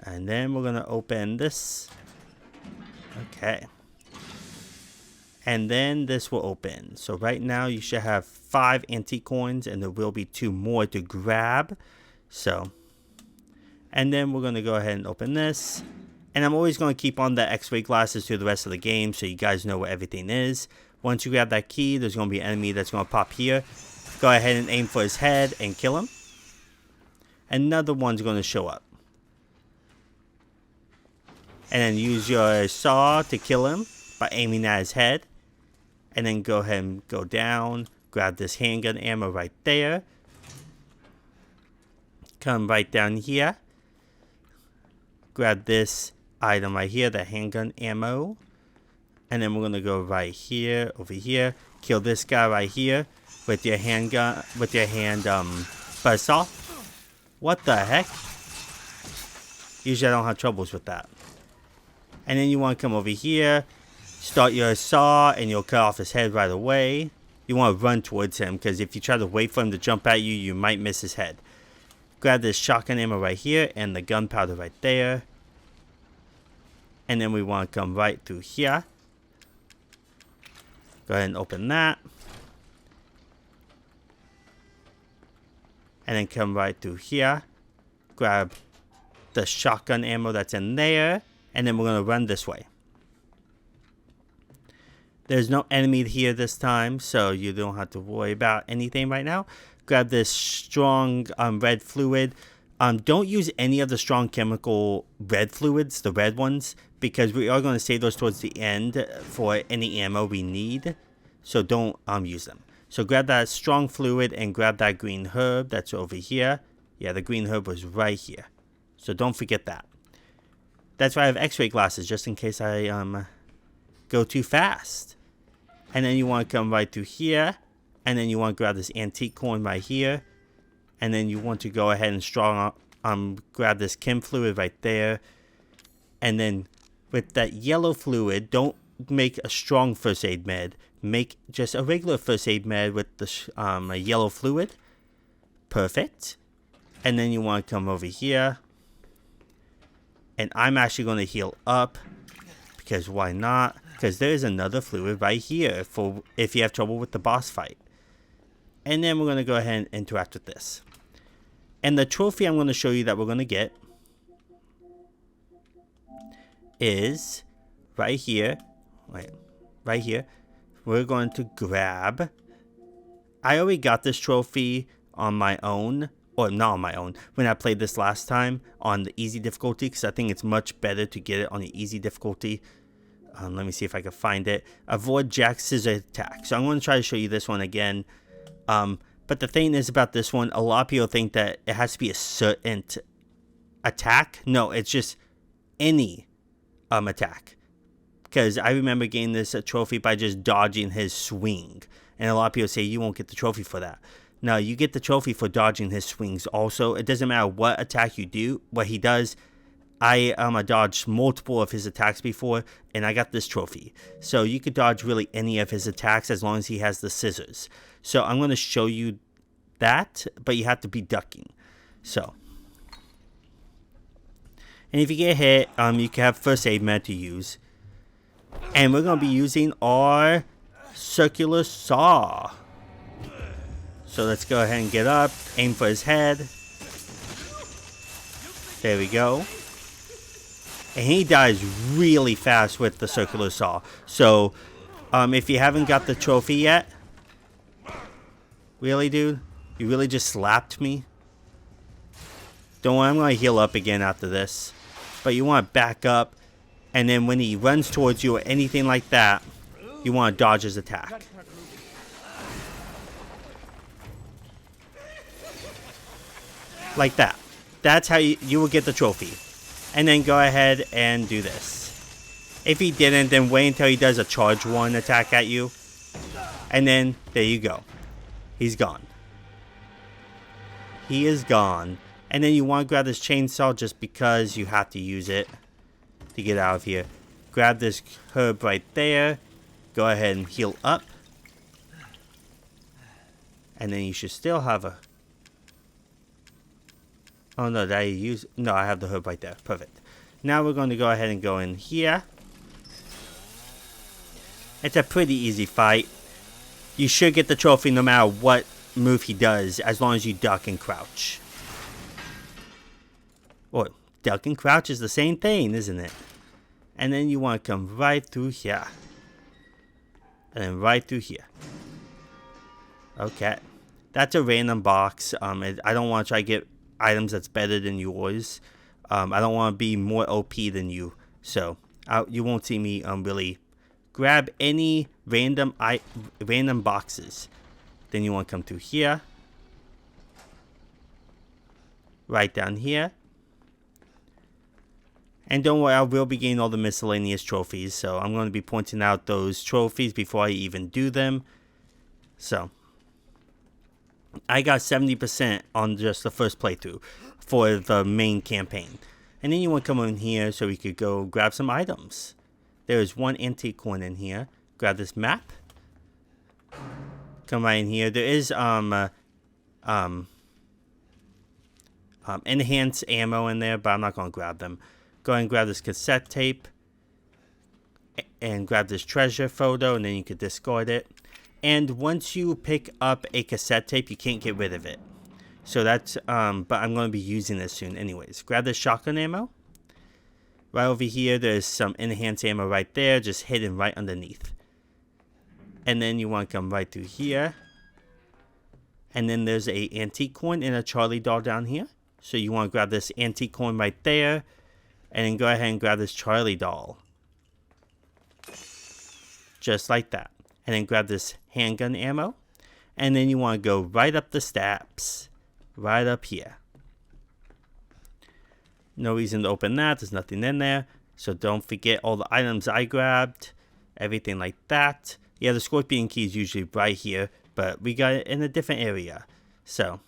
Speaker 1: And then we're going to open this. Okay. And then this will open. So right now you should have 5 antique coins. And there will be 2 more to grab. So. And then we're going to go ahead and open this. And I'm always going to keep on the x-ray glasses through the rest of the game. So you guys know where everything is. Once you grab that key, there's going to be an enemy that's going to pop here. Go ahead and aim for his head and kill him. Another one's going to show up. And then use your saw to kill him by aiming at his head. And then go ahead and go down. Grab this handgun ammo right there. Come right down here. Grab this item right here, the handgun ammo. And then we're going to go right here, over here. Kill this guy right here with your handgun, with your hand buzzsaw. What the heck? Usually I don't have troubles with that. And then you want to come over here, start your saw, and you'll cut off his head right away. You want to run towards him, because if you try to wait for him to jump at you, you might miss his head. Grab this shotgun ammo right here, and the gunpowder right there. And then we want to come right through here. Go ahead and open that. And then come right through here. Grab the shotgun ammo that's in there. And then we're going to run this way. There's no enemy here this time, so you don't have to worry about anything right now. Grab this strong red fluid. Don't use any of the strong chemical red fluids, the red ones, because we are going to save those towards the end for any ammo we need. So don't use them. So grab that strong fluid and grab that green herb that's over here. Yeah, the green herb was right here. So don't forget that. That's why I have x-ray glasses, just in case I go too fast. And then you want to come right through here. And then you want to grab this antique coin right here. And then you want to go ahead and grab this chem fluid right there. And then with that yellow fluid, don't make a strong first aid med. Make just a regular first aid med with the yellow fluid. Perfect. And then you want to come over here. And I'm actually going to heal up. Because why not? Because there is another fluid right here for if you have trouble with the boss fight. And then we're going to go ahead and interact with this. And the trophy I'm going to show you that we're going to get is right here. Wait, right here. We're going to grab. I already got this trophy on my own. Or not on my own. When I played this last time on the easy difficulty. Because I think it's much better to get it on the easy difficulty. Let me see if I can find it. Avoid Jack's scissor attack. So I'm going to try to show you this one again. But the thing is about this one. A lot of people think that it has to be a certain attack. No, it's just any attack. Because I remember getting this trophy by just dodging his swing. And a lot of people say you won't get the trophy for that. No, you get the trophy for dodging his swings also. It doesn't matter what attack you do, what he does. I dodged multiple of his attacks before, and I got this trophy. So you could dodge really any of his attacks as long as he has the scissors. So I'm going to show you that, but you have to be ducking. So. And if you get hit, you can have first aid med to use. And we're going to be using our circular saw. So let's go ahead and get up, aim for his head. There we go. And he dies really fast with the circular saw. So, if you haven't got the trophy yet. Really, dude? You really just slapped me? Don't worry, I'm going to heal up again after this. But you want to back up. And then when he runs towards you or anything like that, you want to dodge his attack. Like that. That's how you will get the trophy. And then go ahead and do this. If he didn't, then wait until he does a charge 1 attack at you. And then, there you go. He's gone. He is gone. And then you want to grab this chainsaw just because you have to use it to get out of here. Grab this herb right there. Go ahead and heal up. And then you should still have a... Oh no, did I use... No, I have the herb right there. Perfect. Now we're going to go ahead and go in here. It's a pretty easy fight. You should get the trophy no matter what move he does, as long as you duck and crouch. Or, duck and crouch is the same thing, isn't it? And then you want to come right through here. And then right through here. Okay. That's a random box. I don't want to try to get items that's better than yours. I don't want to be more OP than you. So, you won't see me really grab any random boxes. Then you want to come through here. Right down here. And don't worry, I will be getting all the miscellaneous trophies. So, I'm going to be pointing out those trophies before I even do them. So, I got 70% on just the first playthrough for the main campaign. And then you want to come in here so we could go grab some items. There's one antique coin in here. Grab this map. Come right in here. There is enhanced ammo in there, but I'm not going to grab them. Go ahead and grab this cassette tape. And grab this treasure photo, and then you can discard it. And once you pick up a cassette tape, you can't get rid of it. So that's, but I'm going to be using this soon anyways. Grab the shotgun ammo. Right over here, there's some enhanced ammo right there, just hidden right underneath. And then you want to come right through here. And then there's a antique coin and a Charlie doll down here. So you want to grab this antique coin right there. And then go ahead and grab this Charlie doll. Just like that. And then grab this handgun ammo. And then you want to go right up the steps. Right up here. No reason to open that. There's nothing in there. So don't forget all the items I grabbed. Everything like that. Yeah, the scorpion key is usually right here. But we got it in a different area. So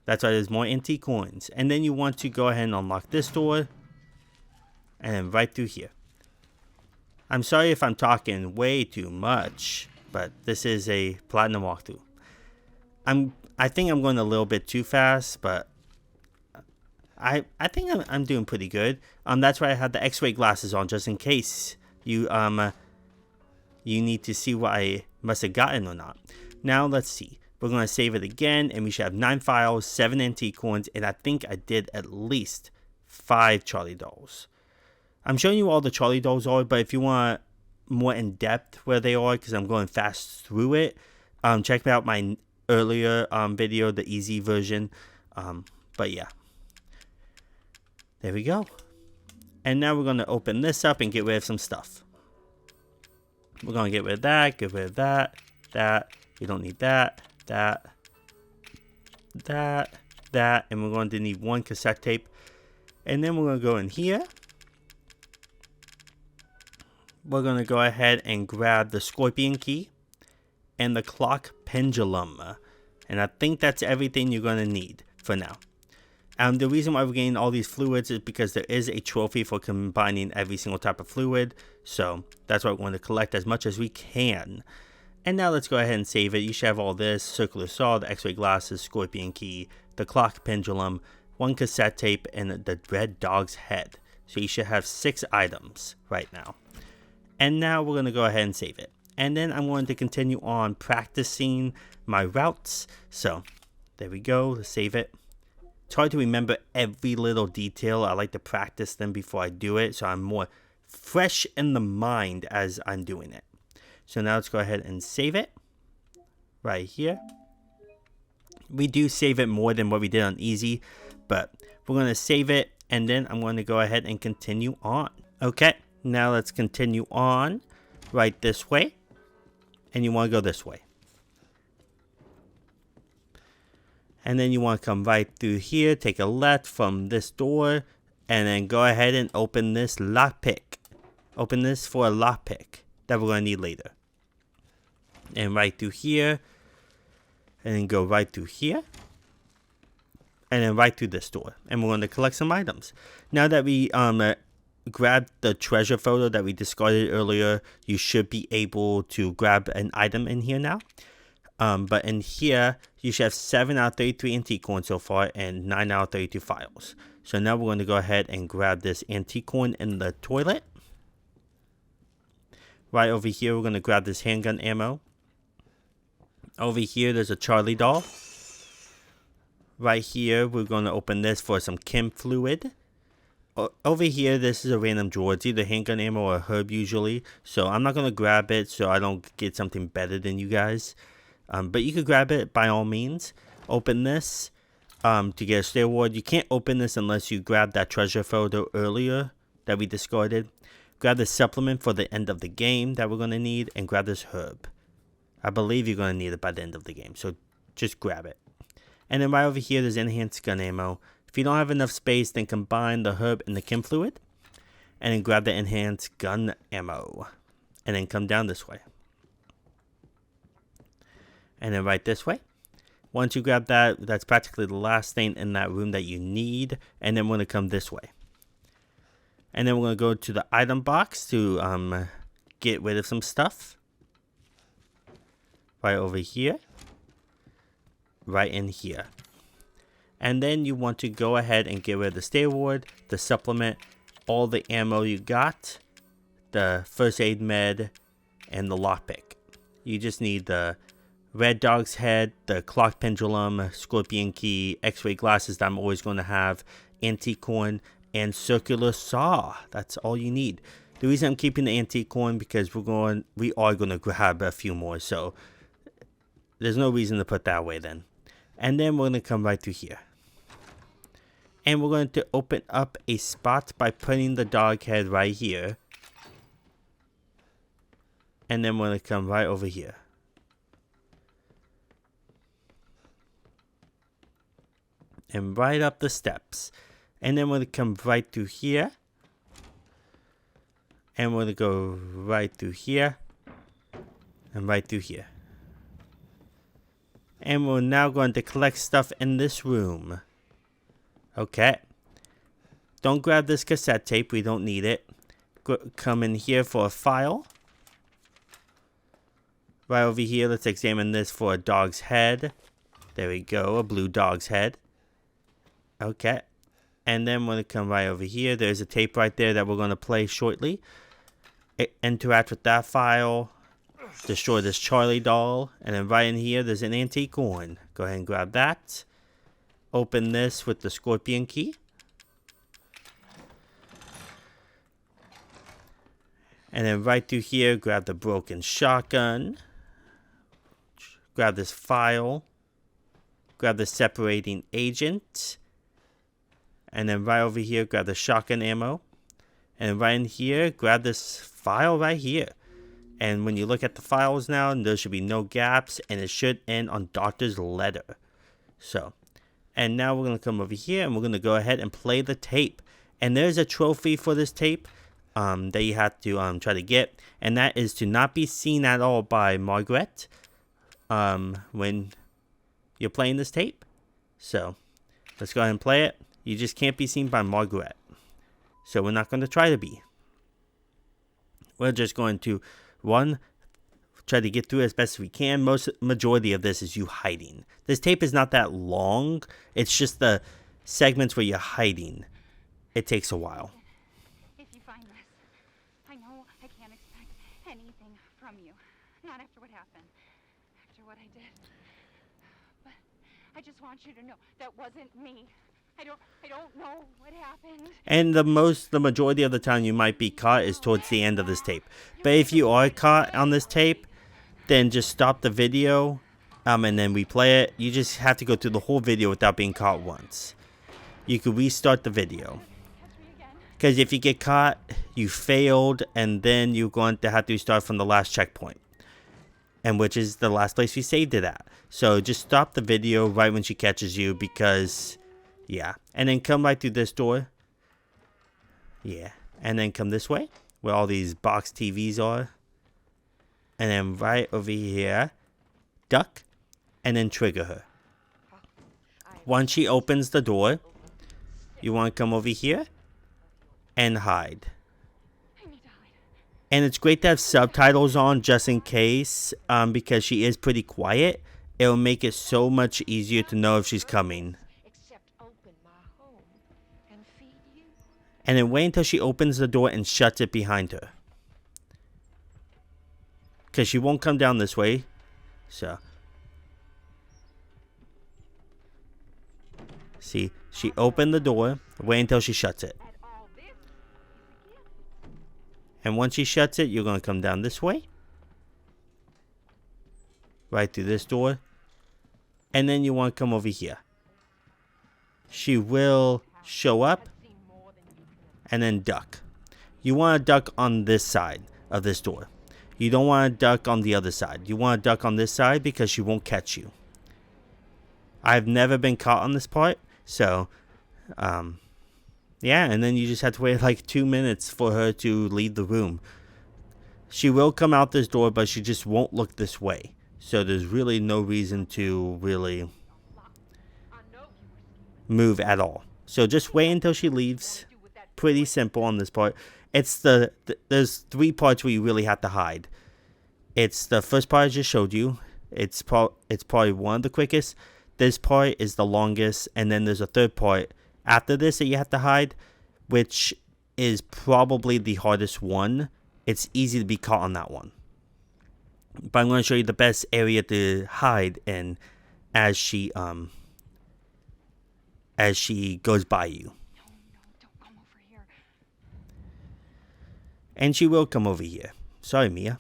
Speaker 1: that's why there's more antique coins. And then you want to go ahead and unlock this door. And then right through here. I'm sorry if I'm talking way too much. But this is a platinum walkthrough. I think I'm going a little bit too fast. But I think I'm doing pretty good. That's why I had the X-ray glasses on, just in case you need to see what I must have gotten or not. Now let's see. We're going to save it again, and we should have 9 files, 7 antique coins, and I think I did at least 5 Charlie dolls. I'm showing you all the Charlie dolls are, but if you want more in depth where they are, because I'm going fast through it, check out my earlier video, the easy version. But yeah. There we go. And now we're going to open this up and get rid of some stuff. We're going to get rid of that, get rid of that, that. We don't need that, that, that. And we're going to need 1 cassette tape. And then we're going to go in here. We're going to go ahead and grab the scorpion key and the clock pendulum. And I think that's everything you're going to need for now. The reason why we're getting all these fluids is because there is a trophy for combining every single type of fluid. So that's why we want to collect as much as we can. And now let's go ahead and save it. You should have all this: circular saw, the X-ray glasses, scorpion key, the clock pendulum, 1 cassette tape, and the red dog's head. So you should have 6 items right now. And now we're going to go ahead and save it. And then I'm going to continue on practicing my routes. So there we go. Let's save it. It's hard to remember every little detail. I like to practice them before I do it, so I'm more fresh in the mind as I'm doing it. So now let's go ahead and save it right here. We do save it more than what we did on easy, but we're going to save it, and then I'm going to go ahead and continue on. Okay, now let's continue on right this way, and you want to go this way. And then you want to come right through here, take a left from this door, and then go ahead and open this lockpick. Open this for a lockpick that we're going to need later. And right through here, and then go right through here, and then right through this door. And we're going to collect some items. Now that we grabbed the treasure photo that we discarded earlier, you should be able to grab an item in here now. But in here, you should have 7 out of 33 antique coins so far and 9 out of 32 files. So now we're going to go ahead and grab this antique coin in the toilet. Right over here, we're going to grab this handgun ammo. Over here, there's a Charlie doll. Right here, we're going to open this for some chem fluid. Over here, this is a random drawer. It's either handgun ammo or a herb usually. So I'm not going to grab it so I don't get something better than you guys. But you could grab it by all means. Open this to get a stay award. You can't open this unless you grab that treasure photo earlier that we discarded. Grab the supplement for the end of the game that we're going to need. And grab this herb. I believe you're going to need it by the end of the game. So just grab it. And then right over here, there's enhanced gun ammo. If you don't have enough space, then combine the herb and the chem fluid. And then grab the enhanced gun ammo. And then come down this way. And then right this way. Once you grab that, that's practically the last thing in that room that you need. And then we're going to come this way. And then we're going to go to the item box to get rid of some stuff. Right over here. Right in here. And then you want to go ahead and get rid of the stay award, the supplement, all the ammo you got, the first aid med, and the lockpick. You just need the red dog's head, the clock pendulum, scorpion key, x-ray glasses that I'm always going to have, antique coin, and circular saw. That's all you need. The reason I'm keeping the antique coin because we are going to grab a few more, so there's no reason to put that away then. And then we're going to come right through here. And we're going to open up a spot by putting the dog head right here. And then we're going to come right over here. And right up the steps. And then we're going to come right through here. And we're going to go right through here. And right through here. And we're now going to collect stuff in this room. Okay. Don't grab this cassette tape. We don't need it. Come in here for a file. Right over here, let's examine this for a dog's head. There we go, a blue dog's head. Okay. And then we're going to come right over here. There's a tape right there that we're going to play shortly. Interact with that file. Destroy this Charlie doll. And then right in here, there's an antique coin. Go ahead and grab that. Open this with the scorpion key. And then right through here, grab the broken shotgun. Grab this file. Grab the separating agent. And then right over here, grab the shotgun ammo. And right in here, grab this file right here. And when you look at the files now, there should be no gaps. And it should end on Doctor's letter. So, and now we're going to come over here and we're going to go ahead and play the tape. And there's a trophy for this tape that you have to try to get. And that is to not be seen at all by Margaret when you're playing this tape. So, let's go ahead and play it. You just can't be seen by Margaret. So, we're not going to try to be. We're just going to, try to get through as best as we can. Majority of this is you hiding. This tape is not that long. It's just the segments where you're hiding. It takes a while.
Speaker 5: If you find this, I know I can't expect anything from you. Not after what happened. After what I did. But I just want you to know that wasn't me. I don't know what happened.
Speaker 1: And the majority of the time you might be caught is towards the end of this tape. But if you are caught on this tape, then just stop the video, and then replay it. You just have to go through the whole video without being caught once. You can restart the video. Because if you get caught, you failed, and then you're going to have to start from the last checkpoint. And which is the last place you saved it at. So just stop the video right when she catches you, because... yeah, and then come right through this door. Yeah, and then come this way, where all these box TVs are. And then right over here, duck, and then trigger her. Once she opens the door, you want to come over here and hide. And it's great to have subtitles on just in case, because she is pretty quiet. It'll make it so much easier to know if she's coming. And then wait until she opens the door and shuts it behind her. Because she won't come down this way. So. See, she opened the door. Wait until she shuts it. And once she shuts it, you're going to come down this way. Right through this door. And then you want to come over here. She will show up. And then duck. You want to duck on this side of this door. You don't want to duck on the other side. You want to duck on this side because she won't catch you. I've never been caught on this part. So, yeah. And then you just have to wait like 2 minutes for her to leave the room. She will come out this door, but she just won't look this way. So there's really no reason to really move at all. So just wait until she leaves. Pretty simple on this part. It's there's 3 parts where you really have to hide. It's the first part I just showed you. It's probably one of the quickest. This part is the longest, and then there's a third part after this that you have to hide, which is probably the hardest one. It's easy to be caught on that one. But I'm going to show you the best area to hide in as she goes by you. And she will come over here. Sorry, Mia.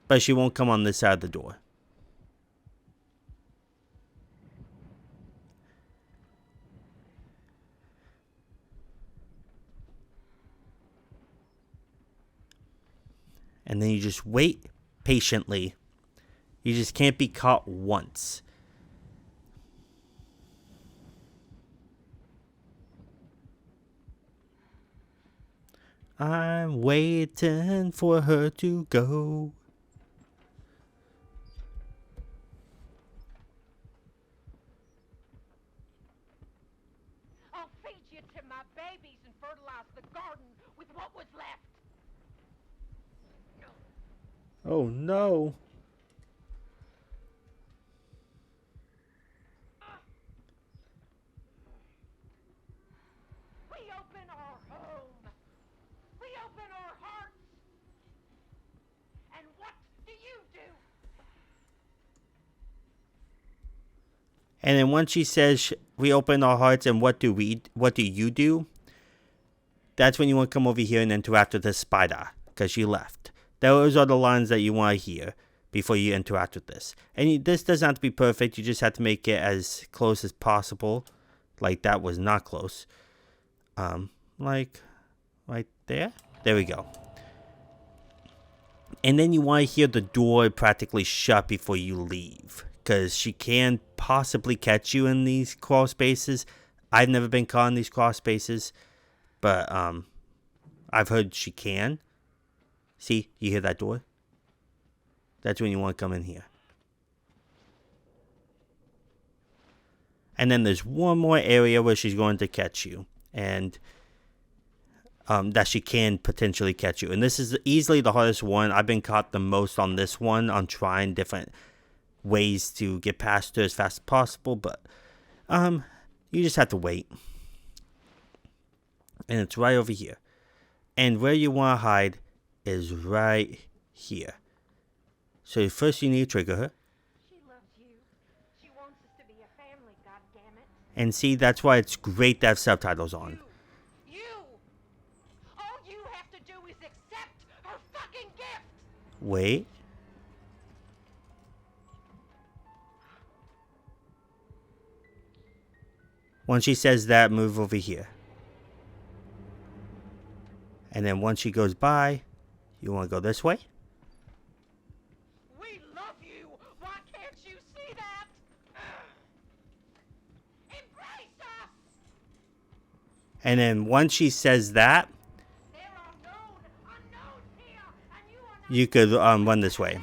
Speaker 1: But she won't come on this side of the door. And then you just wait patiently. You just can't be caught once. I'm waiting for her to go.
Speaker 8: I'll feed you to my babies and fertilize the garden with what was left.
Speaker 1: Oh no.
Speaker 8: We open our home. We open our hearts. And what do you do?
Speaker 1: And then once she says, we open our hearts, and what do you do? That's when you want to come over here and interact with the spider, because she left. Those are the lines that you want to hear before you interact with this. And this doesn't have to be perfect. You just have to make it as close as possible. Like that was not close. Like right there. There we go. And then you want to hear the door practically shut before you leave, because she can possibly catch you in these crawl spaces. I've never been caught in these crawl spaces, but I've heard she can. See, you hear that door? That's when you want to come in here. And then there's one more area where she's going to catch you, and that she can potentially catch you. And this is easily the hardest one. I've been caught the most on this one. I'm trying different ways to get past her as fast as possible, but you just have to wait. And it's right over here. And where you want to hide is right here. So first you need to trigger her.
Speaker 8: She loves you. She wants us to be a family, goddammit.
Speaker 1: And see, that's why it's great to have subtitles on.
Speaker 8: You! All you have to do is accept her fucking gift!
Speaker 1: Wait. Once she says that, move over here. And then once she goes by, you want to go this way.
Speaker 8: We love you! Why can't you see that? Embrace us!
Speaker 1: And then once she says that,
Speaker 8: There are known unknowns here, and you are not
Speaker 1: you could run this way.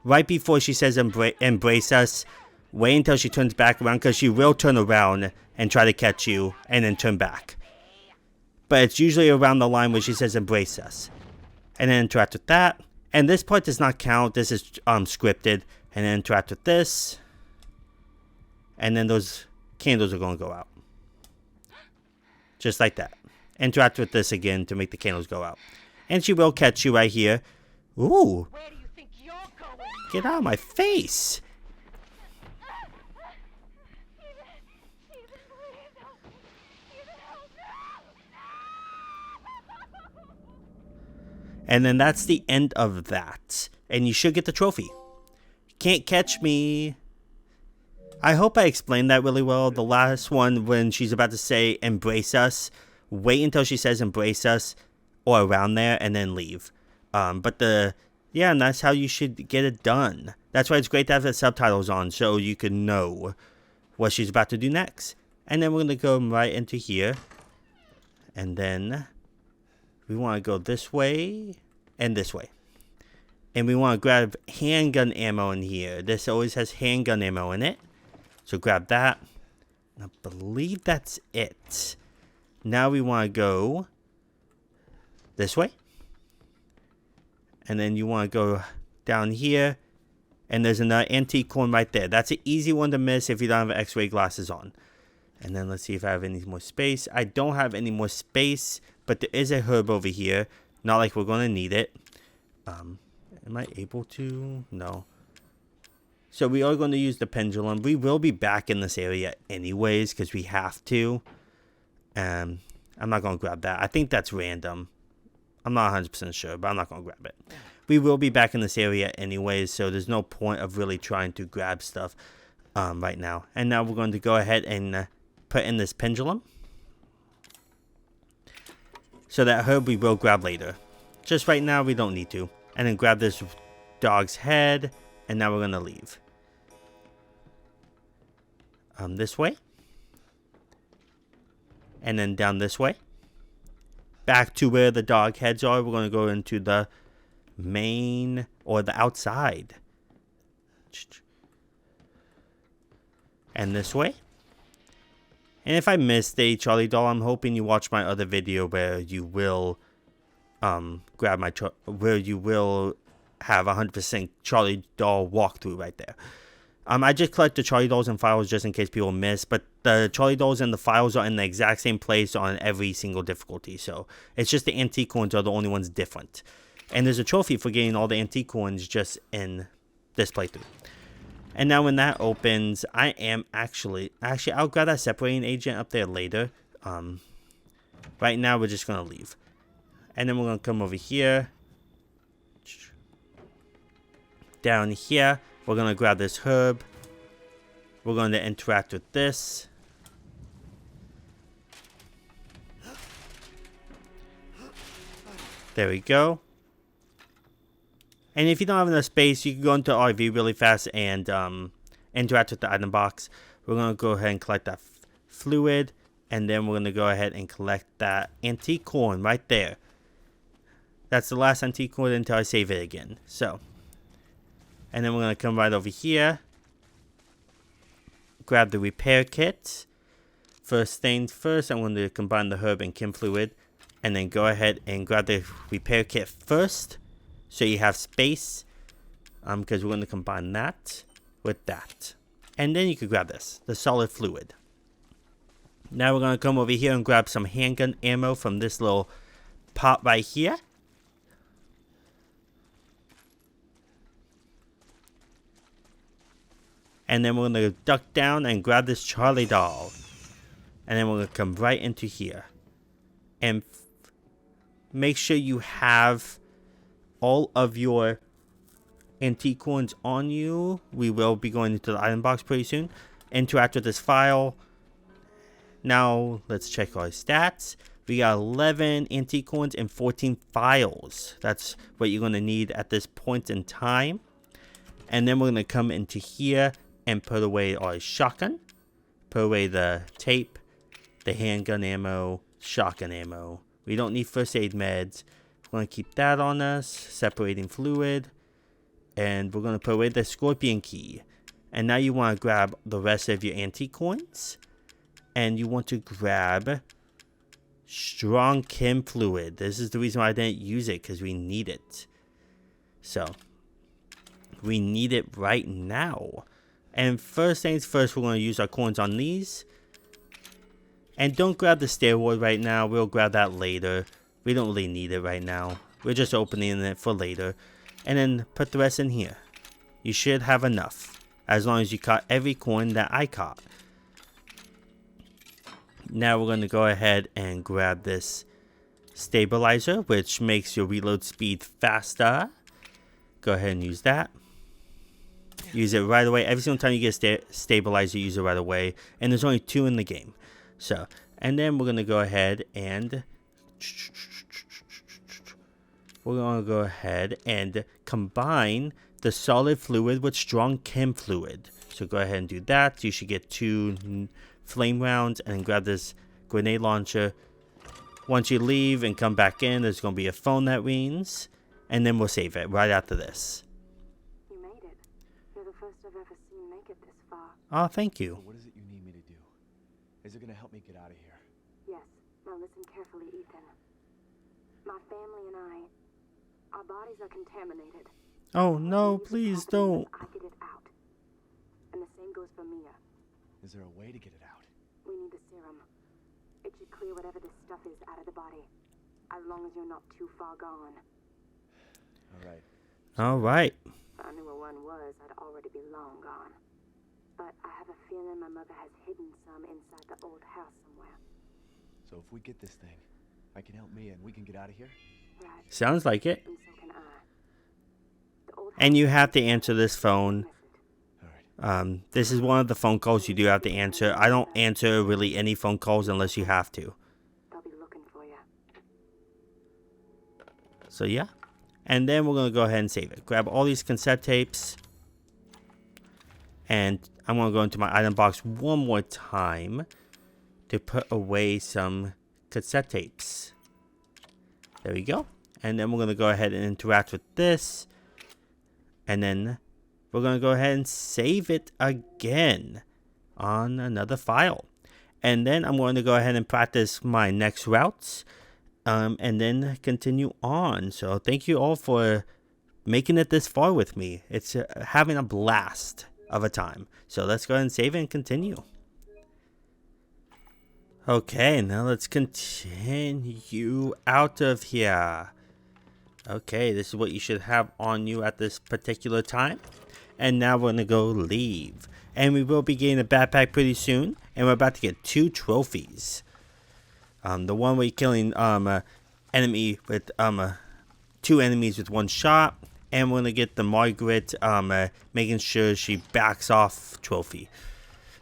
Speaker 1: Right before she says embrace us, wait until she turns back around, because she will turn around and try to catch you and then turn back. But it's usually around the line where she says embrace us. And then interact with that. And this part does not count. This is scripted. And then interact with this. And then those candles are going to go out. Just like that. Interact with this again to make the candles go out. And she will catch you right here. Ooh.
Speaker 8: Where do you think you're going?
Speaker 1: Get out of my face. And then that's the end of that. And you should get the trophy. Can't catch me. I hope I explained that really well. The last one, when she's about to say embrace us, wait until she says embrace us or around there and then leave. And that's how you should get it done. That's why it's great to have the subtitles on so you can know what she's about to do next. And then we're going to go right into here. And then we want to go this way and this way. And we want to grab handgun ammo in here. This always has handgun ammo in it. So grab that. I believe that's it. Now we want to go this way. And then you want to go down here. And there's another antique coin right there. That's an easy one to miss if you don't have X-ray glasses on. And then let's see if I have any more space. I don't have any more space. But there is a herb over here. Not like we're going to need it. Am I able to? No. So we are going to use the pendulum. We will be back in this area anyways, because we have to. I'm not going to grab that. I think that's random. I'm not 100% sure, but I'm not going to grab it. We will be back in this area anyways, so there's no point of really trying to grab stuff right now. And now we're going to go ahead and put in this pendulum. So that herb we will grab later. Just right now, we don't need to. And then grab this dog's head. And now we're going to leave. This way. And then down this way. Back to where the dog heads are. We're going to go into the main or the outside. And this way. And if I missed a Charlie doll, I'm hoping you watch my other video where you will grab my where you will have 100% Charlie doll walkthrough right there. I just collect the Charlie dolls and files just in case people miss, but the Charlie dolls and the files are in the exact same place on every single difficulty. So it's just the antique coins are the only ones different. And there's a trophy for getting all the antique coins just in this playthrough. And now when that opens, I am actually I'll grab that separating agent up there later. Right now we're just gonna leave. And then we're gonna come over here. Down here, we're gonna grab this herb. We're going to interact with this. There we go. And if you don't have enough space, you can go into RV really fast and interact with the item box. We're going to go ahead and collect that fluid. And then we're going to go ahead and collect that antique coin right there. That's the last antique coin until I save it again. So. And then we're going to come right over here. Grab the repair kit. First things first, I'm going to combine the herb and chem fluid. And then go ahead and grab the repair kit first. So you have space, because we're going to combine that with that. And then you can grab this, the solid fluid. Now we're going to come over here and grab some handgun ammo from this little pot right here. And then we're going to duck down and grab this Charlie doll. And then we're going to come right into here. And make sure you have all of your antique coins on you. We will be going into the item box pretty soon. Interact with this file. Now let's check our stats. We got 11 antique coins and 14 files. That's what you're going to need at this point in time. And then we're going to come into here and put away our shotgun. Put away the tape, the handgun ammo, shotgun ammo. We don't need first aid meds. We're going to keep that on us. Separating fluid. And we're going to put away the scorpion key. And now you want to grab the rest of your antique coins. And you want to grab strong chem fluid. This is the reason why I didn't use it, because we need it. So, we need it right now. And first things first, we're going to use our coins on these. And don't grab the steroid right now. We'll grab that later. We don't really need it right now. We're just opening it for later. And then put the rest in here. You should have enough. As long as you caught every coin that I caught. Now we're going to go ahead and grab this stabilizer, which makes your reload speed faster. Go ahead and use that. Use it right away. Every single time you get a stabilizer, use it right away. And there's only 2 in the game. So, and then we're going to go ahead and combine the solid fluid with strong chem fluid. So go ahead and do that. You should get 2 flame rounds and grab this grenade launcher. Once you leave and come back in, there's going to be a phone that rings. And then we'll save it right after this.
Speaker 6: You made it. You're the first I've ever seen make it this far.
Speaker 1: Oh, thank you.
Speaker 7: So what is it you need me to do? Is it gonna help me get out of here?
Speaker 6: Yes. Now listen carefully, Ethan. My family and our bodies are contaminated.
Speaker 1: Oh no, please don't.
Speaker 6: I get it out. And the same goes for Mia.
Speaker 7: Is there a way to get it out?
Speaker 6: We need the serum. It should clear whatever this stuff is out of the body. As long as you're not too far gone.
Speaker 7: Alright.
Speaker 1: Alright.
Speaker 6: If I knew where one was, I'd already be long gone. But I have a feeling my mother has hidden some inside the old house somewhere.
Speaker 7: So if we get this thing, I can help Mia and we can get out of here?
Speaker 6: Right.
Speaker 1: Sounds like it.
Speaker 6: And so can I. The old
Speaker 1: And
Speaker 6: house
Speaker 1: you have to answer this phone.
Speaker 7: Alright.
Speaker 1: This is one of the phone calls you do have to answer. I don't answer really any phone calls unless you have to.
Speaker 6: They'll be looking for you.
Speaker 1: So yeah. And then we're going to go ahead and save it. Grab all these cassette tapes. And I'm going to go into my item box one more time to put away some cassette tapes. There we go. And then we're going to go ahead and interact with this. And then we're going to go ahead and save it again on another file. And then I'm going to go ahead and practice my next routes. And then continue on. So thank you all for making it this far with me. It's having a blast of a time. So let's go ahead and save it and continue. Okay, now let's continue out of here. Okay, this is what you should have on you at this particular time. And now we're going to go leave. And we will be getting a backpack pretty soon. And we're about to get 2 trophies. The one where you're killing enemy with 2 enemies with 1 shot. And we're going to get the Margaret making sure she backs off trophy.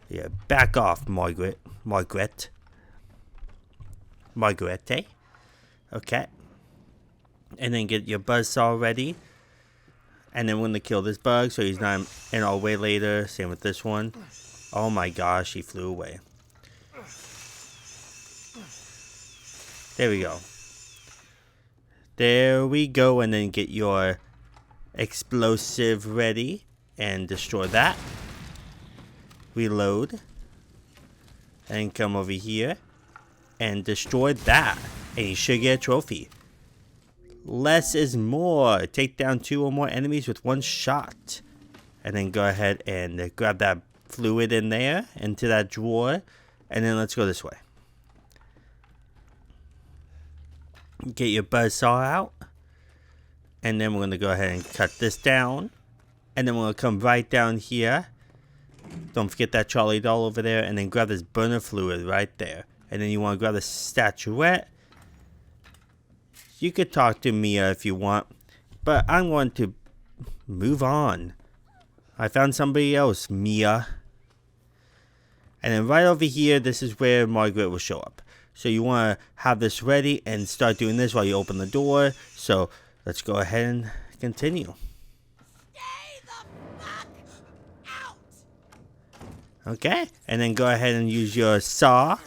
Speaker 1: Yeah, back off, Margaret. Margarete. Okay. And then get your buzzsaw ready. And then we're going to kill this bug so he's not in our way later. Same with this one. Oh my gosh, he flew away. There we go. There we go. And then get your explosive ready. And destroy that. Reload. And come over here. And destroy that. And you should get a trophy. Less is more. Take down 2 or more enemies with 1 shot. And then go ahead and grab that fluid in there. Into that drawer. And then let's go this way. Get your buzzsaw out. And then we're going to go ahead and cut this down. And then we're going to come right down here. Don't forget that Charlie doll over there. And then grab this burner fluid right there. And then you want to grab the statuette. You could talk to Mia if you want. But I'm going to move on. I found somebody else, Mia. And then right over here, this is where Margaret will show up. So you want to have this ready and start doing this while you open the door. So let's go ahead and continue.
Speaker 8: Stay the fuck out!
Speaker 1: Okay. And then go ahead and use your saw.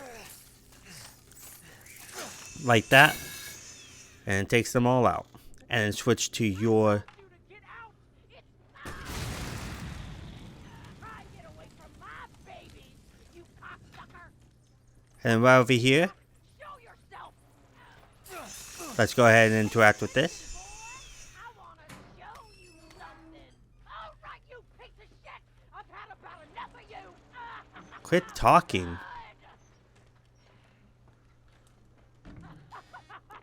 Speaker 1: Like that. And it takes them all out. And then switch to your...
Speaker 8: Get out! It's try get away from my baby, you cocksucker!
Speaker 1: And right over here,
Speaker 8: Show yourself!
Speaker 1: let's go ahead and interact with this.
Speaker 8: I wanna show you something! Alright, you piece of shit! I've had about enough of you!
Speaker 1: Quit talking.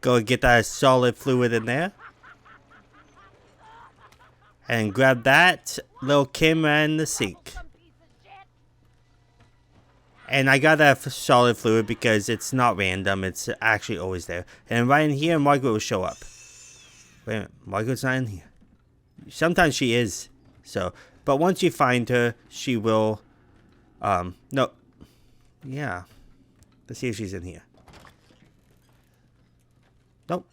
Speaker 1: Go get that solid fluid in there. And grab that little camera in the sink.
Speaker 8: Some piece of shit!
Speaker 1: And I got that solid fluid because it's not random. It's actually always there. And right in here, Margaret will show up. Wait a minute. Margaret's not in here. Sometimes she is. So, but once you find her, she will... no. Yeah. Let's see if she's in here. Nope.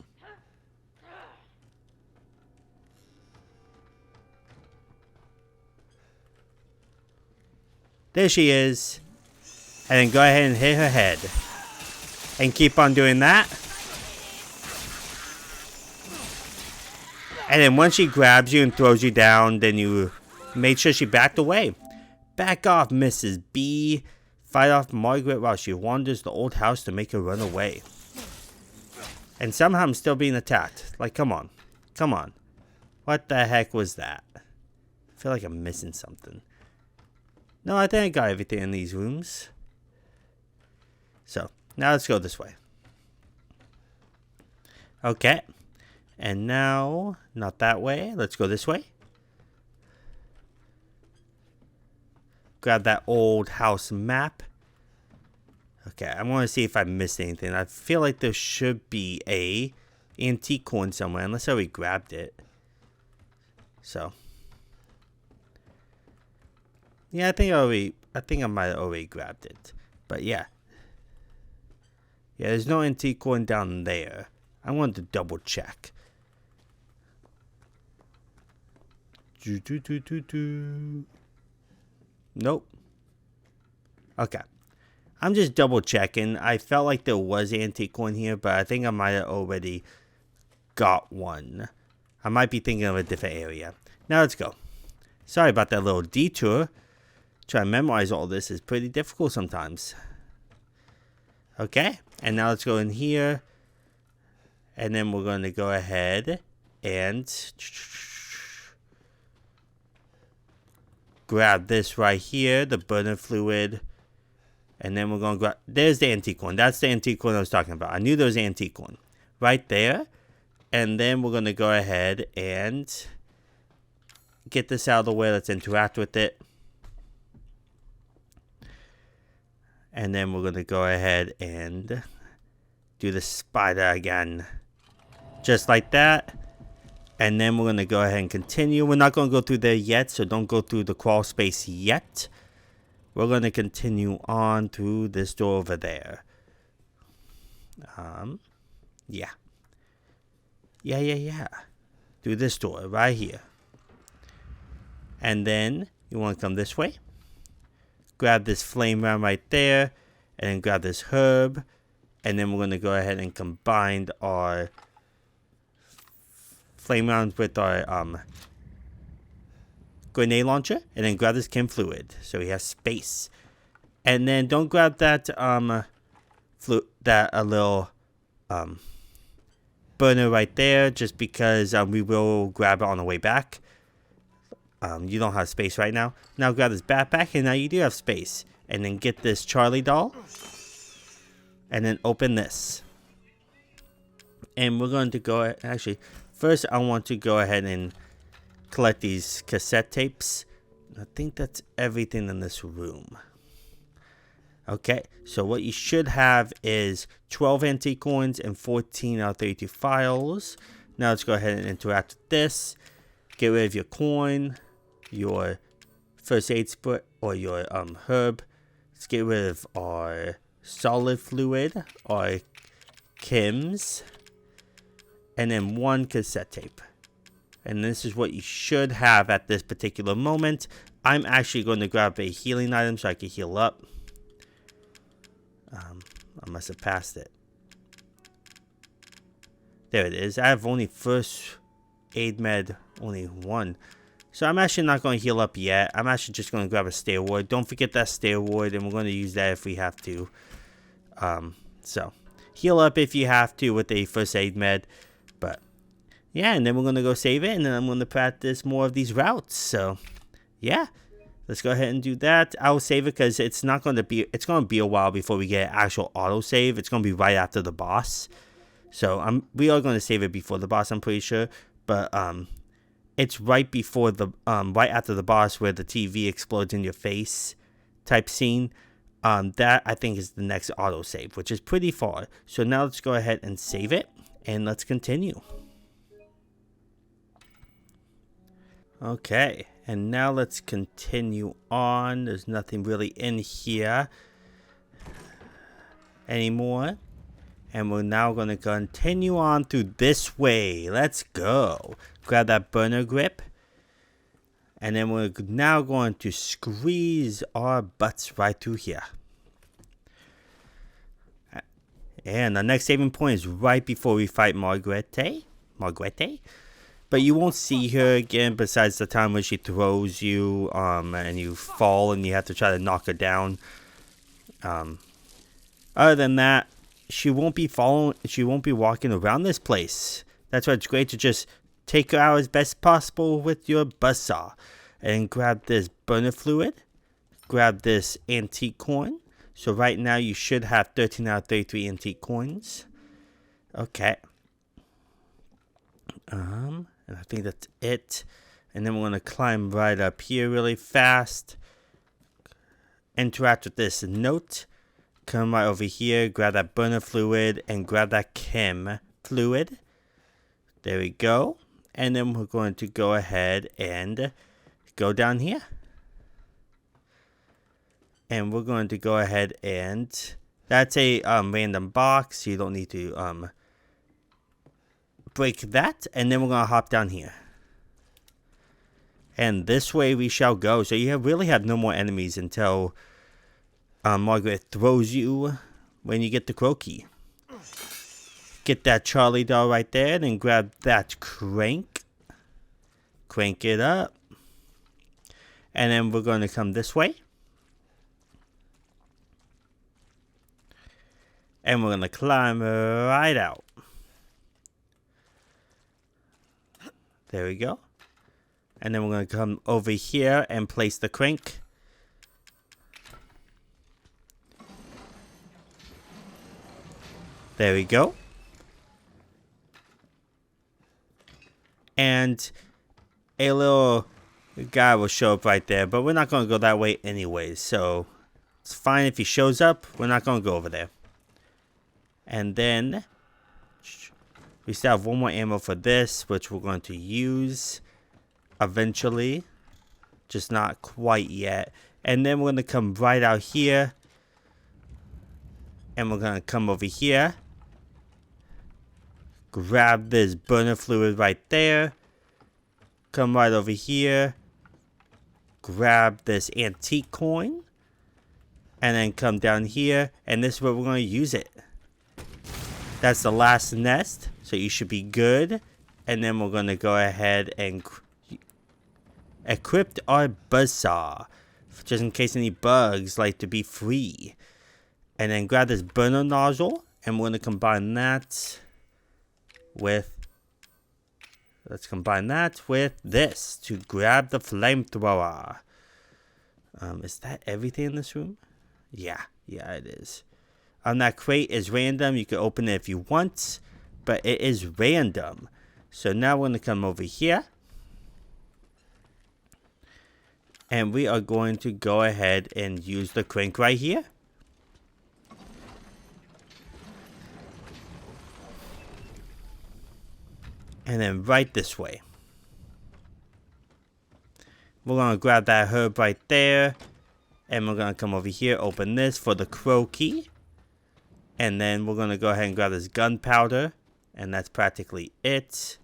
Speaker 1: There she is. And then go ahead and hit her head. And keep on doing that. And then once she grabs you and throws you down, then you make sure she backed away. Back off, Mrs. B. Fight off Margaret while she wanders the old house to make her run away. And somehow I'm still being attacked. Like, come on. Come on. What the heck was that? I feel like I'm missing something. No, I think I got everything in these rooms. So, now let's go this way. Okay. And now, not that way. Let's go this way. Grab that old house map. Okay, I want to see if I missed anything. I feel like there should be a antique coin somewhere, unless I already grabbed it. So, yeah, I think I might have already grabbed it. But yeah, there's no antique coin down there. I wanted to double check. Nope. Okay. I'm just double checking. I felt like there was an antique coin here, but I think I might have already got one. I might be thinking of a different area. Now let's go. Sorry about that little detour. Trying to memorize all this is pretty difficult sometimes. Okay, and now let's go in here. And then we're going to go ahead and grab this right here, the burner fluid. And then we're going to grab, there's the antique one. That's the antique one I was talking about. I knew there was an antique one right there. And then we're going to go ahead and get this out of the way. Let's interact with it. And then we're going to go ahead and do the spider again. Just like that. And then we're going to go ahead and continue. We're not going to go through there yet, so don't go through the crawl space yet. We're going to continue on through this door over there. Yeah. Yeah. Through this door right here. And then you want to come this way. Grab this flame round right there. And then grab this herb. And then we're going to go ahead and combine our flame rounds with our grenade launcher. And then grab this chem fluid. So we have space. And then don't grab that little burner right there. Just because we will grab it on the way back. You don't have space right now. Now grab this backpack, and now you do have space. And then get this Charlie doll. And then open this. And we're going to go, actually, first I want to go ahead and collect these cassette tapes. I think that's everything in this room. Okay, so what you should have is 12 antique coins and 14 out of 32 files. Now let's go ahead and interact with this. Get rid of your coin, your first aid spray, or your herb. Let's get rid of our solid fluid, our chems, and then one cassette tape. And this is what you should have at this particular moment. I'm actually going to grab a healing item so I can heal up. I must have passed it. There it is. I have only first aid med, only one. So I'm actually not going to heal up yet. I'm actually just going to grab a stair ward. Don't forget that stair ward, and we're going to use that if we have to. So heal up if you have to with a first aid med. But yeah, and then we're going to go save it, and then I'm going to practice more of these routes. So yeah, let's go ahead and do that. I'll save it because it's going to be a while before we get actual auto save. It's going to be right after the boss. So we are going to save it before the boss, I'm pretty sure. But it's right before right after the boss where the TV explodes in your face type scene. That I think is the next auto save, which is pretty far. So now let's go ahead and save it, and let's continue. Okay, and now let's continue on. There's nothing really in here anymore. And we're now going to continue on through this way. Let's go. Grab that burner grip. And then we're now going to squeeze our butts right through here. And the next saving point is right before we fight Marguerite. But you won't see her again besides the time when she throws you and you fall and you have to try to knock her down. Other than that, she won't be walking around this place. That's why it's great to just take her out as best possible with your buzzsaw. And grab this burner fluid. Grab this antique coin. So right now you should have 13 out of 33 antique coins. Okay. And I think that's it. And then we're going to climb right up here really fast. Interact with this note. Come right over here, grab that burner fluid, and grab that chem fluid. There we go. And then we're going to go ahead and go down here. And we're going to go ahead and... That's a random box. You don't need to break that. And then we're going to hop down here. And this way we shall go. So you really have no more enemies until Margaret throws you when you get the crow key. Get that Charlie doll right there, and then grab that crank. Crank it up. And then we're going to come this way. And we're going to climb right out. There we go. And then we're going to come over here and place the crank. There we go. And a little guy will show up right there, but we're not going to go that way anyways. So it's fine if he shows up. We're not going to go over there. And then we still have one more ammo for this, which we're going to use eventually. Just not quite yet. And then we're going to come right out here. And we're going to come over here. Grab this burner fluid right there. Come right over here. Grab this antique coin. And then come down here. And this is where we're going to use it. That's the last nest. So you should be good. And then we're going to go ahead and equip our buzzsaw. Just in case any bugs like to be free. And then grab this burner nozzle. And we're going to combine that with... Let's combine that with this to grab the flamethrower. Is that everything in this room? Yeah, it is. That crate is random. You can open it if you want, but it is random. So now we're going to come over here. And we are going to go ahead and use the crank right here. And then right this way. We're going to grab that herb right there. And we're going to come over here, open this for the crow key. And then we're going to go ahead and grab this gunpowder. And that's practically it.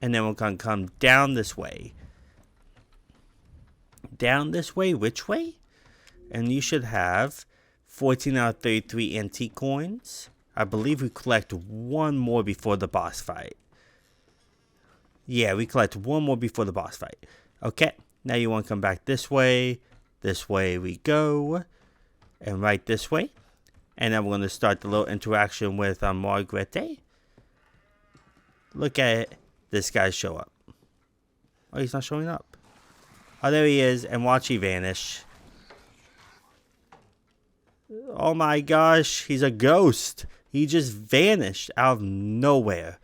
Speaker 1: And then we're going to come down this way. Down this way? Which way? And you should have 14 out of 33 antique coins. I believe we collect one more before the boss fight. Yeah, we collect one more before the boss fight. Okay, now you want to come back this way. This way we go. And right this way. And then we're going to start the little interaction with Margrethe. Look at this guy show up. Oh, he's not showing up. Oh, there he is. And watch he vanish. Oh my gosh, he's a ghost. He just vanished out of nowhere.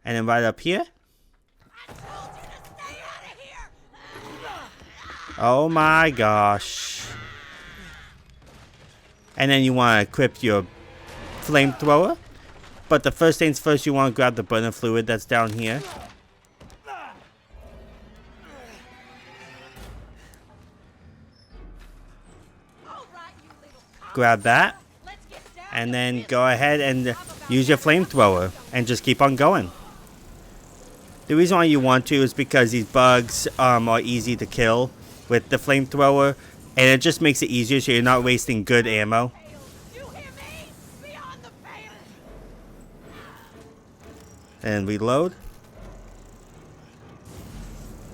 Speaker 1: And then right up here.
Speaker 8: I told you to stay out of here.
Speaker 1: Oh my gosh. And then you want to equip your flamethrower. But the first things first, you want to grab the burner fluid that's down here. Grab that. And then go ahead and use your flamethrower. And just keep on going. The reason why you want to is because these bugs are easy to kill with the flamethrower. And it just makes it easier so you're not wasting good ammo. And reload.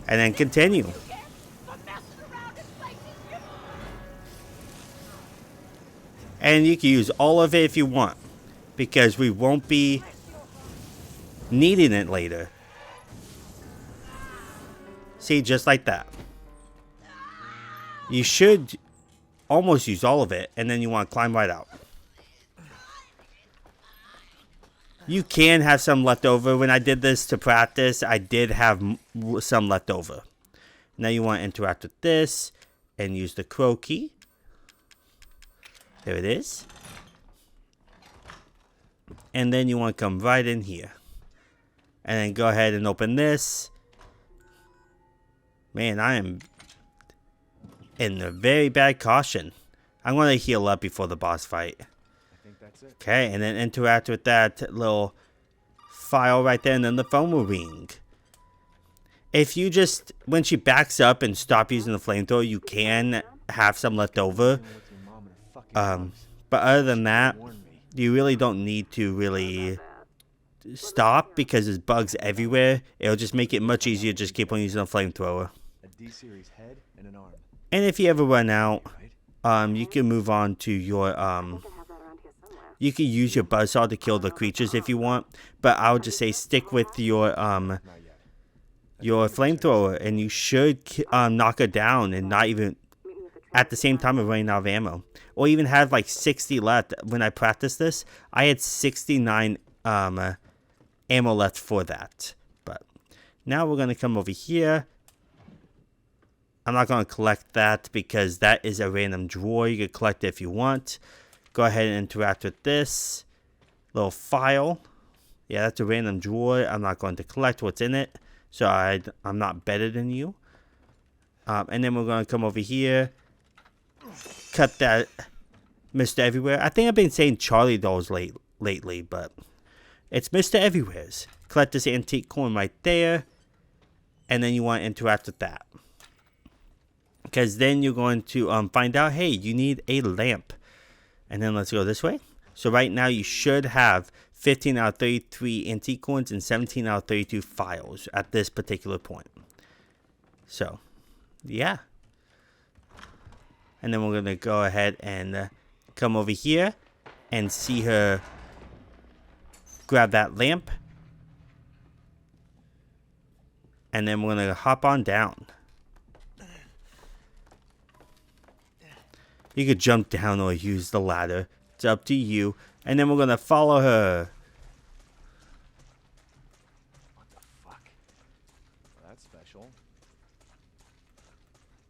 Speaker 1: And then continue. And you can use all of it if you want. Because we won't be needing it later. See, just like that. You should almost use all of it. And then you want to climb right out. You can have some left over. When I did this to practice, I did have some left over. Now you want to interact with this. And use the crow key. There it is. And then you want to come right in here. And then go ahead and open this. Man, I am in a very bad caution. I'm going to heal up before the boss fight.
Speaker 7: I think that's it.
Speaker 1: Okay, and then interact with that little file right there, and then the phone will ring. If you just, when she backs up and stop using the flamethrower, you can have some left over. But other than that, you really don't need to really stop because there's bugs everywhere. It'll just make it much easier to just keep on using a flamethrower.
Speaker 7: A D-series head and an arm.
Speaker 1: And if you ever run out, you can move on to your you can use your buzzsaw to kill the creatures if you want, but I would just say stick with your flamethrower, and you should knock her down and not even at the same time of running out of ammo, or even have like 60 left. When I practiced this, I had 69 ammo left for that. But now we're gonna come over here. I'm not going to collect that because that is a random drawer. You can collect it if you want. Go ahead and interact with this little file. Yeah, that's a random drawer. I'm not going to collect what's in it. So I'm not better than you. And then we're going to come over here. Cut that Mr. Everywhere. I think I've been saying Charlie dolls lately, but it's Mr. Everywhere's. Collect this antique coin right there. And then you want to interact with that. Because then you're going to find out, hey, you need a lamp. And then let's go this way. So right now you should have 15 out of 33 antique coins and 17 out of 32 files at this particular point. So, yeah. And then we're going to go ahead and come over here and see her grab that lamp. And then we're going to hop on down. You could jump down or use the ladder. It's up to you. And then we're going to follow her.
Speaker 7: What the fuck? Well, that's special.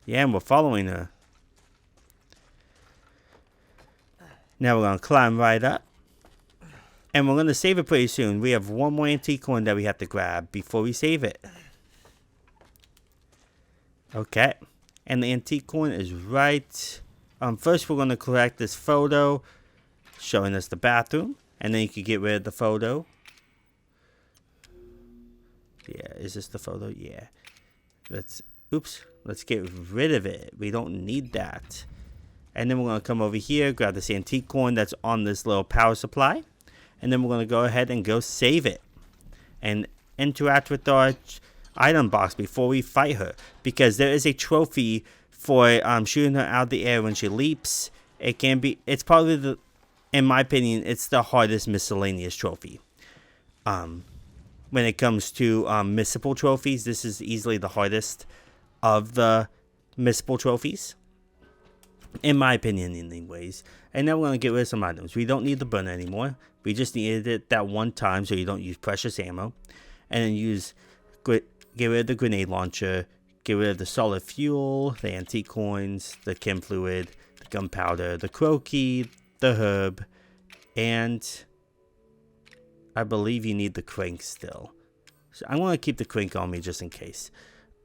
Speaker 1: Yeah, and we're following her. Now we're going to climb right up. And we're going to save it pretty soon. We have one more antique coin that we have to grab before we save it. Okay. And the antique coin is right... first we're going to collect this photo showing us the bathroom, and then you can get rid of the photo. Yeah, is this the photo? Yeah. Let's get rid of it. We don't need that. And then we're going to come over here, grab this antique coin that's on this little power supply, and then we're going to go ahead and go save it and interact with our item box before we fight her, because there is a trophy for shooting her out of the air when she leaps. It's probably in my opinion, it's the hardest miscellaneous trophy. When it comes to missable trophies, this is easily the hardest of the missable trophies. In my opinion, anyways. And now we're going to get rid of some items. We don't need the burner anymore. We just needed it that one time so you don't use precious ammo. And then get rid of the grenade launcher. Get rid of the solid fuel, the antique coins, the chem fluid, the gunpowder, the croquis, the herb, and I believe you need the crank still. So I'm going to keep the crank on me just in case.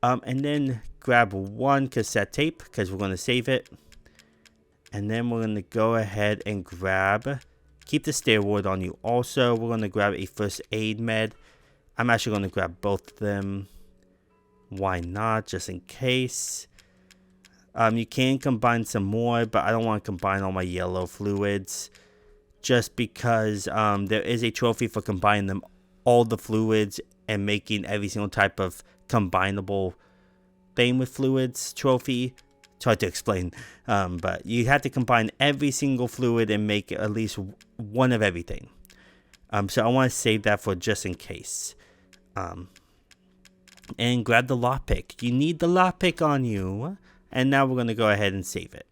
Speaker 1: And then grab one cassette tape because we're going to save it. And then we're going to go ahead and keep the steroid on you also. We're going to grab a first aid med. I'm actually going to grab both of them. Why not, just in case. You can combine some more, but I don't want to combine all my yellow fluids. Just because there is a trophy for combining all the fluids and making every single type of combinable thing with fluids trophy. It's hard to explain. But you have to combine every single fluid and make at least one of everything. So I want to save that for just in case. And grab the lockpick. You need the lockpick on you. And now we're going to go ahead and save it.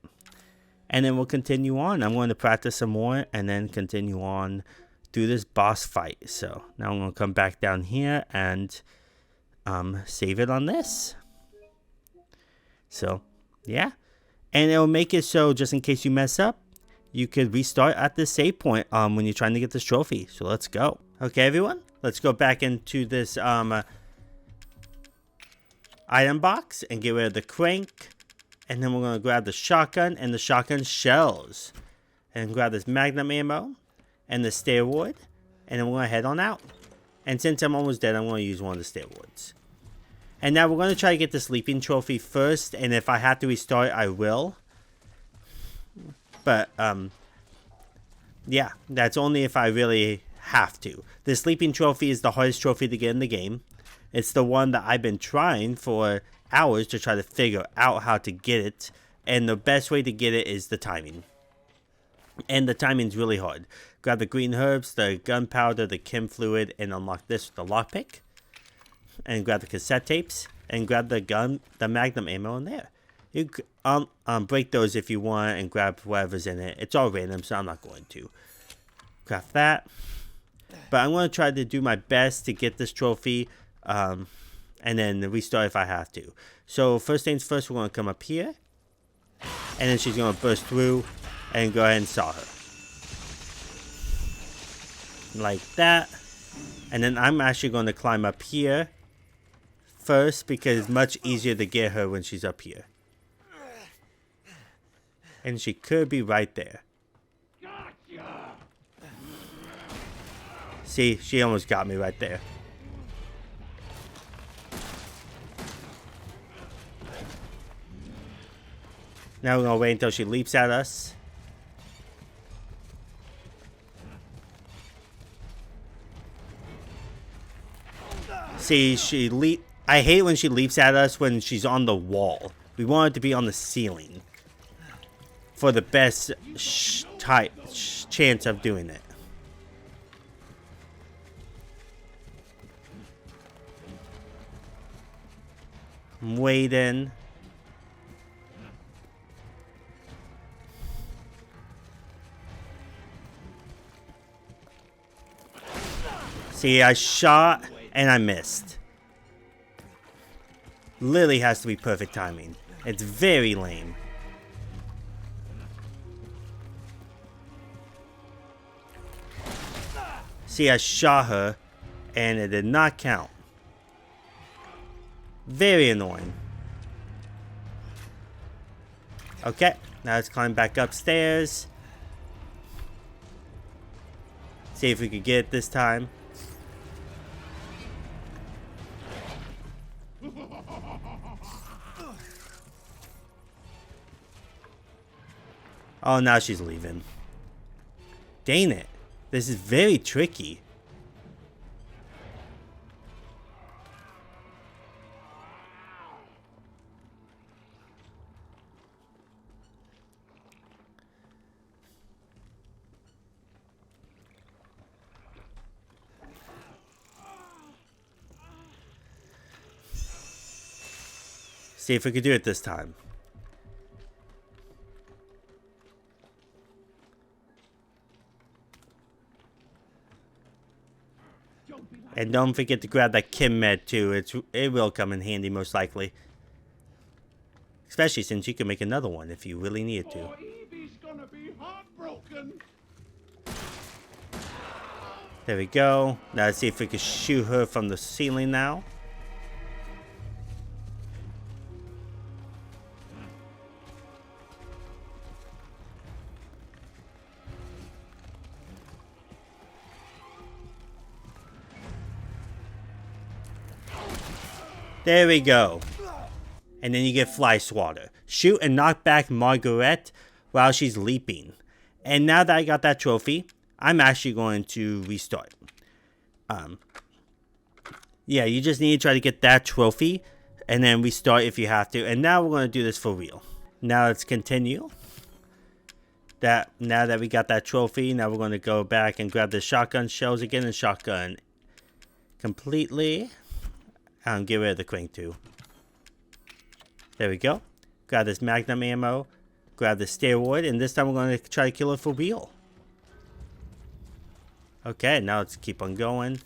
Speaker 1: And then we'll continue on. I'm going to practice some more and then continue on through this boss fight. So now I'm going to come back down here and save it on this. So, yeah. And it'll make it so just in case you mess up, you could restart at this save point when you're trying to get this trophy. So let's go. Okay, everyone. Let's go back into this item box and get rid of the crank. And then we're going to grab the shotgun and the shotgun shells. And grab this magnum ammo and the steroid. And then we're going to head on out. And since I'm almost dead, I'm going to use one of the steroids. And now we're going to try to get the sleeping trophy first, and if I have to restart, I will. But, yeah, that's only if I really have to. The sleeping trophy is the hardest trophy to get in the game. It's the one that I've been trying for hours to try to figure out how to get it, and the best way to get it is the timing. And the timing's really hard. Grab the green herbs, the gunpowder, the chem fluid, and unlock this with the lockpick. And grab the cassette tapes, and grab the magnum ammo in there. You break those if you want, and grab whatever's in it. It's all random, so I'm not going to. Craft that. But I'm going to try to do my best to get this trophy, and then restart if I have to. So first things first, we're going to come up here, and then she's going to burst through, and go ahead and saw her. Like that. And then I'm actually going to climb up here first, because it's much easier to get her when she's up here. And she could be right there. See, she almost got me right there. Now we're going to wait until she leaps at us. See, I hate when she leaps at us when she's on the wall. We want it to be on the ceiling for the best chance of doing it. I'm waiting. See, I shot and I missed. Literally has to be perfect timing. It's very lame. See, I shot her and it did not count. Very annoying. Okay, now let's climb back upstairs. See if we could get it this time. Oh, now she's leaving. Dang it. This is very tricky. See if we could do it this time. And don't forget to grab that chem med too. It will come in handy most likely. Especially since you can make another one if you really needed to.
Speaker 9: Oh, Evie's gonna be heartbroken.
Speaker 1: There we go. Now let's see if we can shoot her from the ceiling now. There we go. And then you get Fly Swatter. Shoot and knock back Margaret while she's leaping. And now that I got that trophy, I'm actually going to restart. Yeah, you just need to try to get that trophy and then restart if you have to. And now we're going to do this for real. Now let's continue. Now that we got that trophy, now we're going to go back and grab the shotgun shells again and shotgun completely. Get rid of the crank too. There we go. Grab this magnum ammo. Grab the steroid. And this time we're going to try to kill it for real. Okay, now let's keep on going.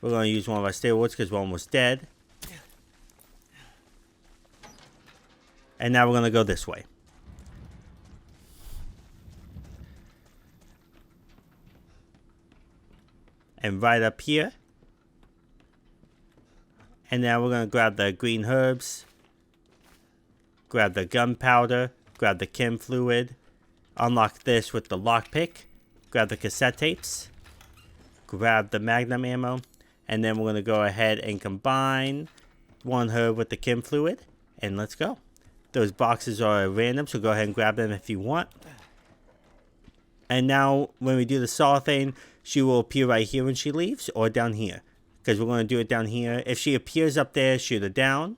Speaker 1: We're going to use one of our steroids because we're almost dead. And now we're going to go this way. And right up here. And now we're going to grab the green herbs, grab the gunpowder, grab the chem fluid, unlock this with the lockpick, grab the cassette tapes, grab the magnum ammo, and then we're going to go ahead and combine one her with the chem fluid, and let's go. Those boxes are random, so go ahead and grab them if you want. And now, when we do the saw thing, she will appear right here when she leaves, or down here. Because we're going to do it down here. If she appears up there, shoot her down.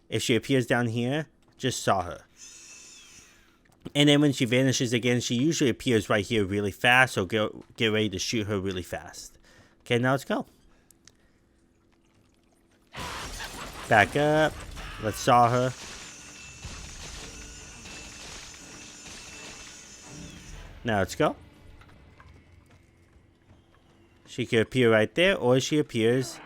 Speaker 1: If she appears down here, just saw her. And then when she vanishes again, she usually appears right here really fast, so get ready to shoot her really fast. Okay, now let's go. Back up. Let's saw her. Now let's go. She could appear right there, or she appears.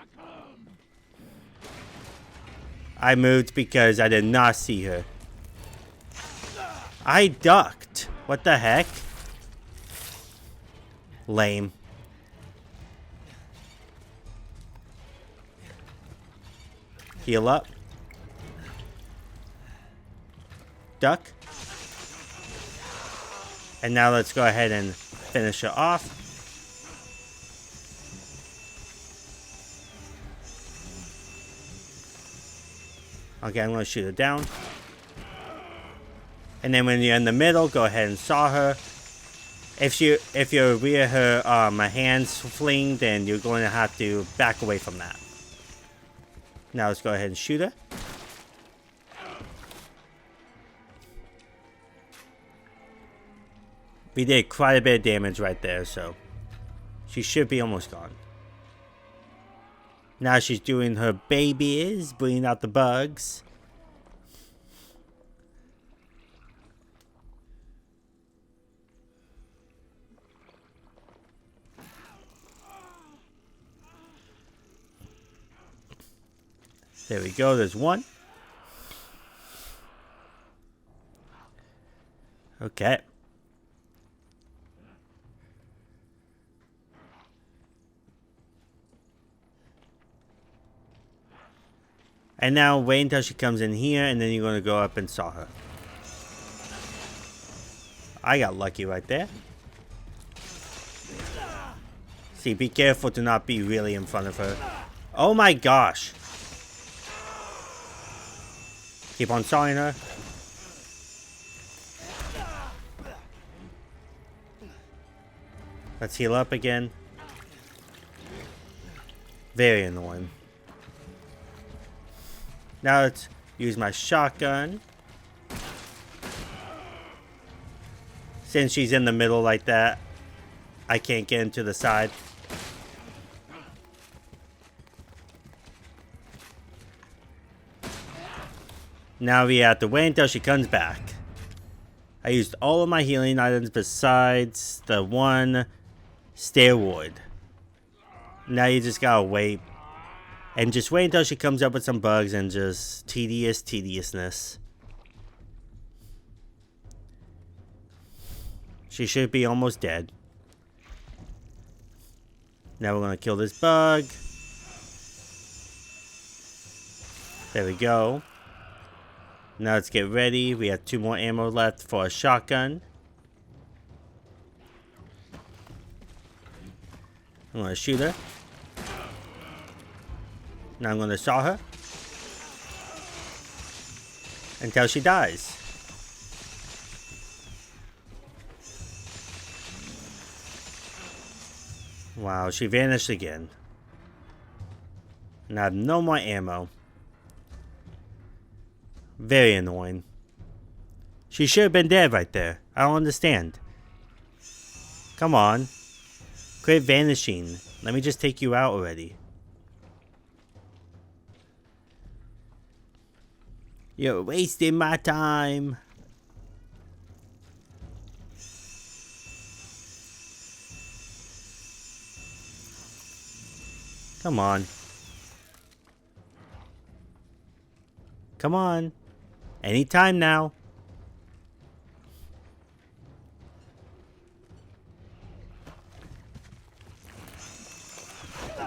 Speaker 1: I moved because I did not see her. I ducked. What the heck? Lame. Heal up. Duck. And now let's go ahead and finish her off. Okay, I'm going to shoot her down. And then when you're in the middle, go ahead and saw her. If you're via her hands fling, then you're going to have to back away from that. Now let's go ahead and shoot her. We did quite a bit of damage right there, so she should be almost gone. Now she's doing her babies, bringing out the bugs. There we go, there's one. Okay. And now wait until she comes in here, and then you're going to go up and saw her. I got lucky right there. See, be careful to not be really in front of her. Oh my gosh. Keep on sawing her. Let's heal up again. Very annoying. Now let's use my shotgun. Since she's in the middle like that, I can't get into the side. Now we have to wait until she comes back. I used all of my healing items besides the one steroid. Now you just gotta wait. And just wait until she comes up with some bugs and just tediousness. She should be almost dead. Now we're going to kill this bug. There we go. Now let's get ready. We have 2 more ammo left for a shotgun. I'm going to shoot her. Now I'm going to saw her until she dies. Wow, she vanished again. And I have no more ammo. Very annoying. She should have been dead right there. I don't understand. Come on. Quit vanishing. Let me just take you out already. You're wasting my time. Come on. Come on. Anytime now.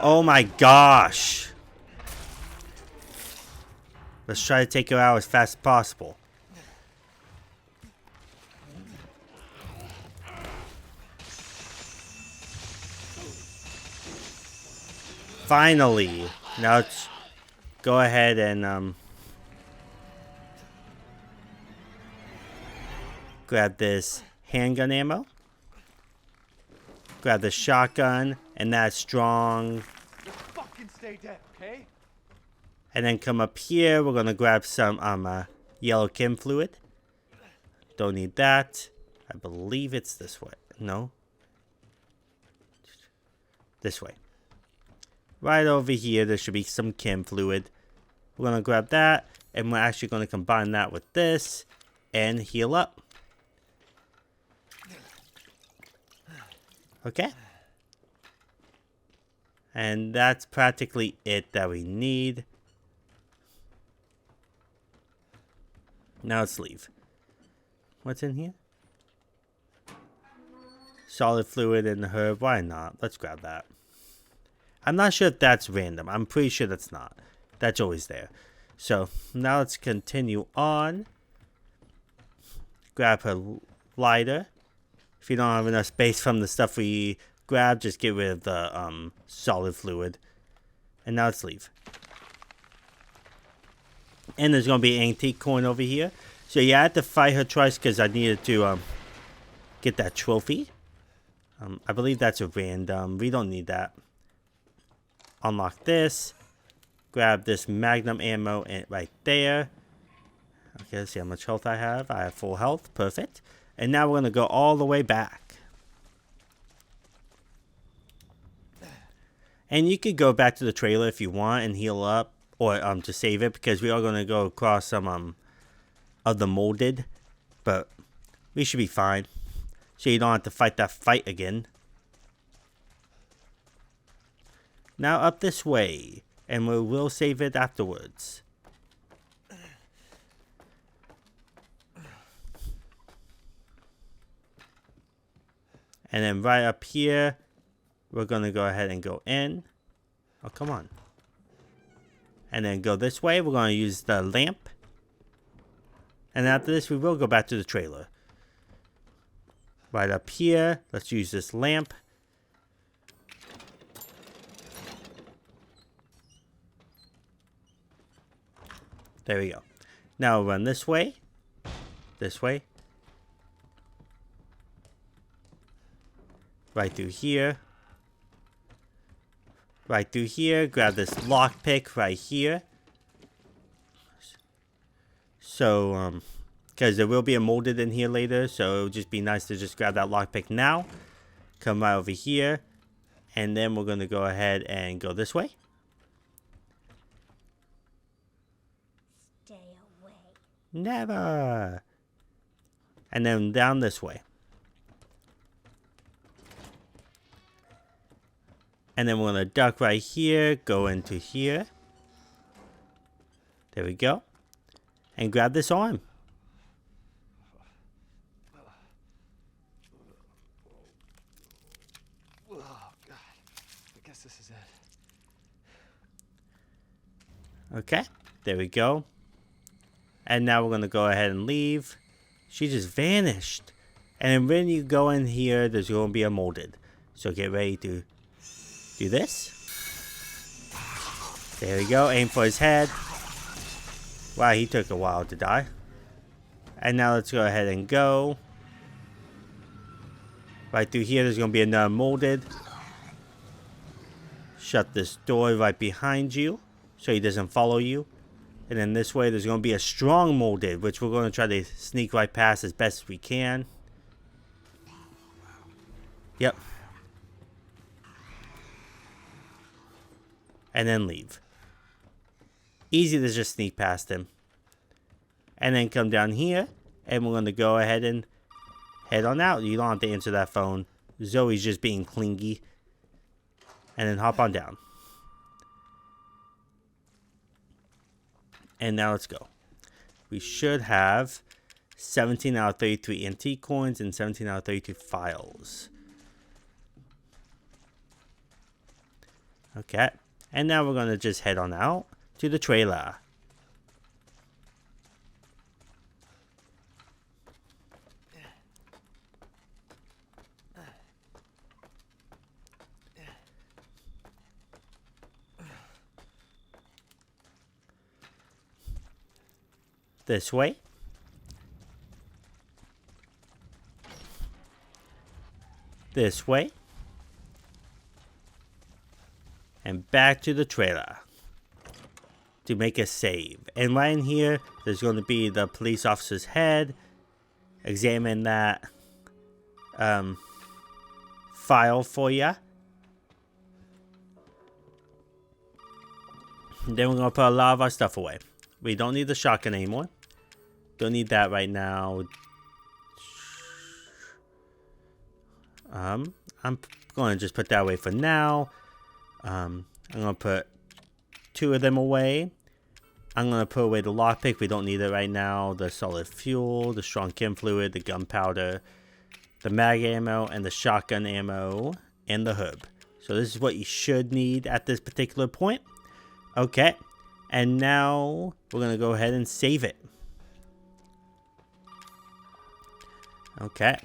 Speaker 1: Oh my gosh. Let's try to take her out as fast as possible. Finally. Now it's go ahead and grab this handgun ammo. Grab the shotgun and that strong.
Speaker 7: Just fucking stay dead, okay?
Speaker 1: And then come up here. We're gonna grab some yellow chem fluid. Don't need that. I believe it's this way. No. This way. Right over here, there should be some chem fluid. We're gonna grab that, and we're actually gonna combine that with this and heal up. Okay. And that's practically it that we need. Now let's leave. What's in here? Solid fluid and herb. Why not? Let's grab that. I'm not sure if that's random. I'm pretty sure that's not. That's always there. So now let's continue on. Grab her lighter. If you don't have enough space from the stuff we grabbed, just get rid of the solid fluid. And now let's leave. And there's going to be an antique coin over here. So yeah, I had to fight her twice because I needed to get that trophy. I believe that's a random. We don't need that. Unlock this. Grab this magnum ammo right there. Okay, let's see how much health I have. I have full health. Perfect. And now we're going to go all the way back. And you could go back to the trailer if you want and heal up. Or to save it, because we are going to go across some of the molded. But we should be fine. So you don't have to fight that fight again. Now up this way. And we will save it afterwards. And then right up here, we're going to go ahead and go in. Oh, come on. And then go this way. We're going to use the lamp. And after this, we will go back to the trailer. Right up here, let's use this lamp. There we go. Now we'll run this way. This way. Right through here. Right through here. Grab this lockpick right here. So, because there will be a molded in here later. So, it would just be nice to just grab that lockpick now. Come right over here. And then we're going to go ahead and go this way.
Speaker 8: Stay away.
Speaker 1: Never. And then down this way. And then we're going to duck right here, go into here. There we go. And grab this arm.
Speaker 7: Oh, God. I guess this is it.
Speaker 1: Okay, there we go. And now we're going to go ahead and leave. She just vanished. And when you go in here, there's going to be a molded. So get ready to do this. There we go. Aim for his head. Wow, he took a while to die. And now let's go ahead and go. Right through here, there's going to be another molded. Shut this door right behind you so he doesn't follow you. And then this way, there's going to be a strong molded, which we're going to try to sneak right past as best as we can. Yep. And then leave. Easy to just sneak past him. And then come down here. And we're going to go ahead and head on out. You don't have to answer that phone. Zoe's just being clingy. And then hop on down. And now let's go. We should have 17 out of 33 antique coins and 17 out of 32 files. Okay. And now we're going to just head on out to the trailer. This way. This way. And back to the trailer to make a save. And right in here, there's going to be the police officer's head. Examine that file for you. Then we're going to put a lot of our stuff away. We don't need the shotgun anymore. Don't need that right now. I'm going to just put that away for now. I'm going to put 2 of them away. I'm going to put away the lockpick. We don't need it right now. The solid fuel, the strong chem fluid, the gunpowder, the mag ammo, and the shotgun ammo, and the herb. So this is what you should need at this particular point. Okay. And now we're going to go ahead and save it. Okay.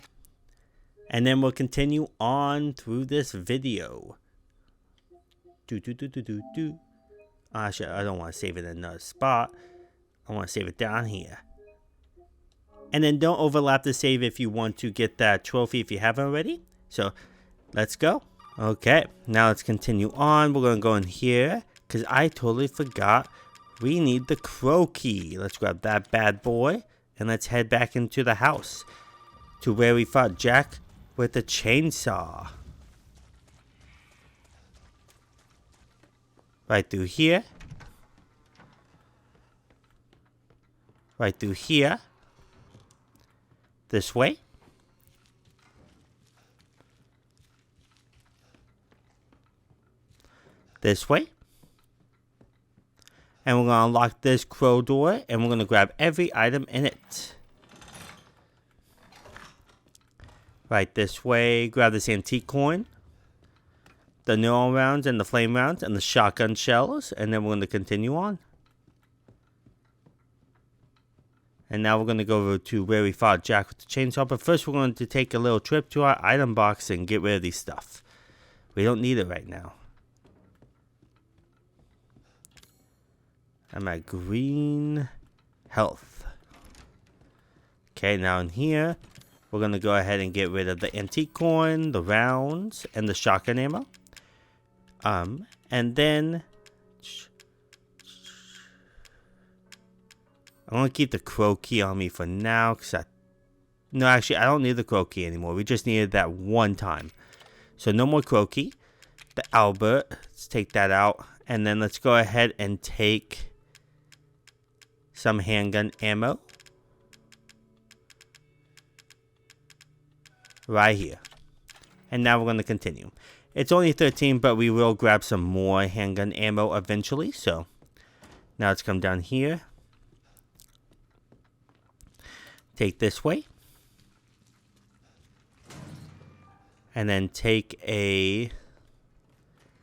Speaker 1: And then we'll continue on through this video. Actually, I don't want to save it in another spot. I want to save it down here. And then don't overlap the save if you want to get that trophy if you haven't already. So, let's go. Okay, now let's continue on. We're going to go in here because I totally forgot we need the crow key. Let's grab that bad boy and let's head back into the house to where we fought Jack with the chainsaw. Right through here. Right through here. This way. This way. And we're going to unlock this crow door. And we're going to grab every item in it. Right this way. Grab this antique coin. The neon rounds and the flame rounds and the shotgun shells, and then we're going to continue on. And now we're going to go over to where we fought Jack with the chainsaw, but first we're going to take a little trip to our item box and get rid of these stuff. We don't need it right now. I'm at green health. Okay, now in here, we're going to go ahead and get rid of the antique coin, the rounds, and the shotgun ammo. And then I'm going to keep the crow key on me for now. No, actually, I don't need the crow key anymore. We just needed that one time. So no more crow key. The Albert, let's take that out. And then let's go ahead and take some handgun ammo. Right here. And now we're going to continue. It's only 13, but we will grab some more handgun ammo eventually. So now let's come down here. Take this way. And then take a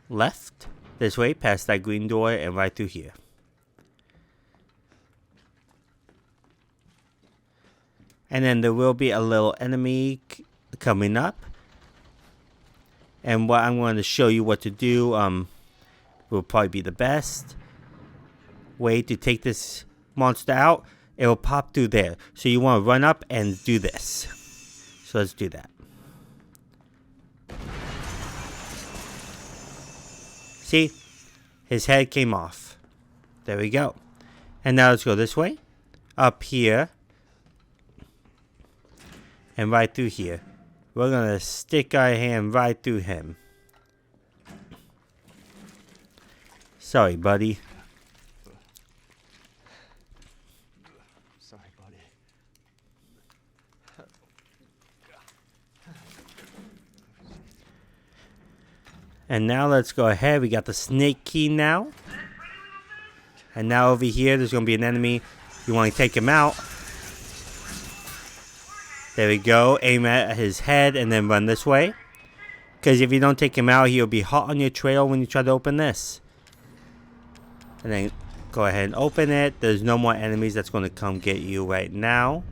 Speaker 1: left this way past that green door and right through here. And then there will be a little enemy coming up. And what I'm going to show you what to do will probably be the best way to take this monster out. It will pop through there. So you want to run up and do this. So let's do that. See? His head came off. There we go. And now let's go this way. Up here. And right through here. We're going to stick our hand right through him. Sorry, buddy.
Speaker 7: Sorry, buddy.
Speaker 1: And now let's go ahead. We got the snake key now. And now over here, there's going to be an enemy. You want to take him out. There we go. Aim at his head and then run this way. Because if you don't take him out, he'll be hot on your trail when you try to open this. And then go ahead and open it. There's no more enemies that's going to come get you right now.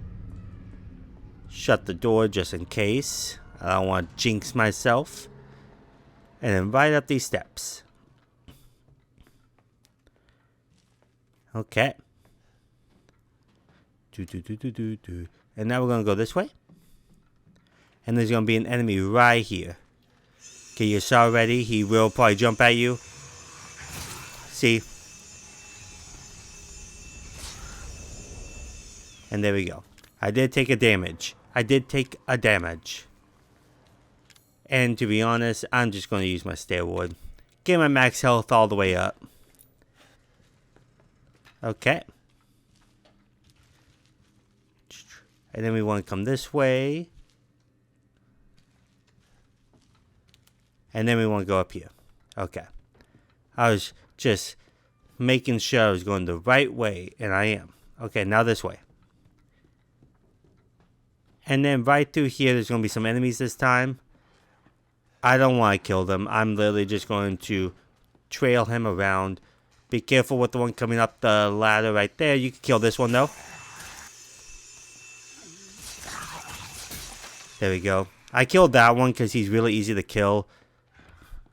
Speaker 1: Shut the door just in case. I don't want to jinx myself. And then right up these steps. Okay. And now we're going to go this way. And there's going to be an enemy right here. Okay, you saw already. He will probably jump at you. See? And there we go. I did take a damage. And to be honest, I'm just going to use my steroid. Get my max health all the way up. Okay. And then we want to come this way. And then we want to go up here. Okay. I was just making sure I was going the right way. And I am. Okay, now this way. And then right through here, there's going to be some enemies this time. I don't want to kill them. I'm literally just going to trail him around. Be careful with the one coming up the ladder right there. You can kill this one, though. There we go. I killed that one because he's really easy to kill.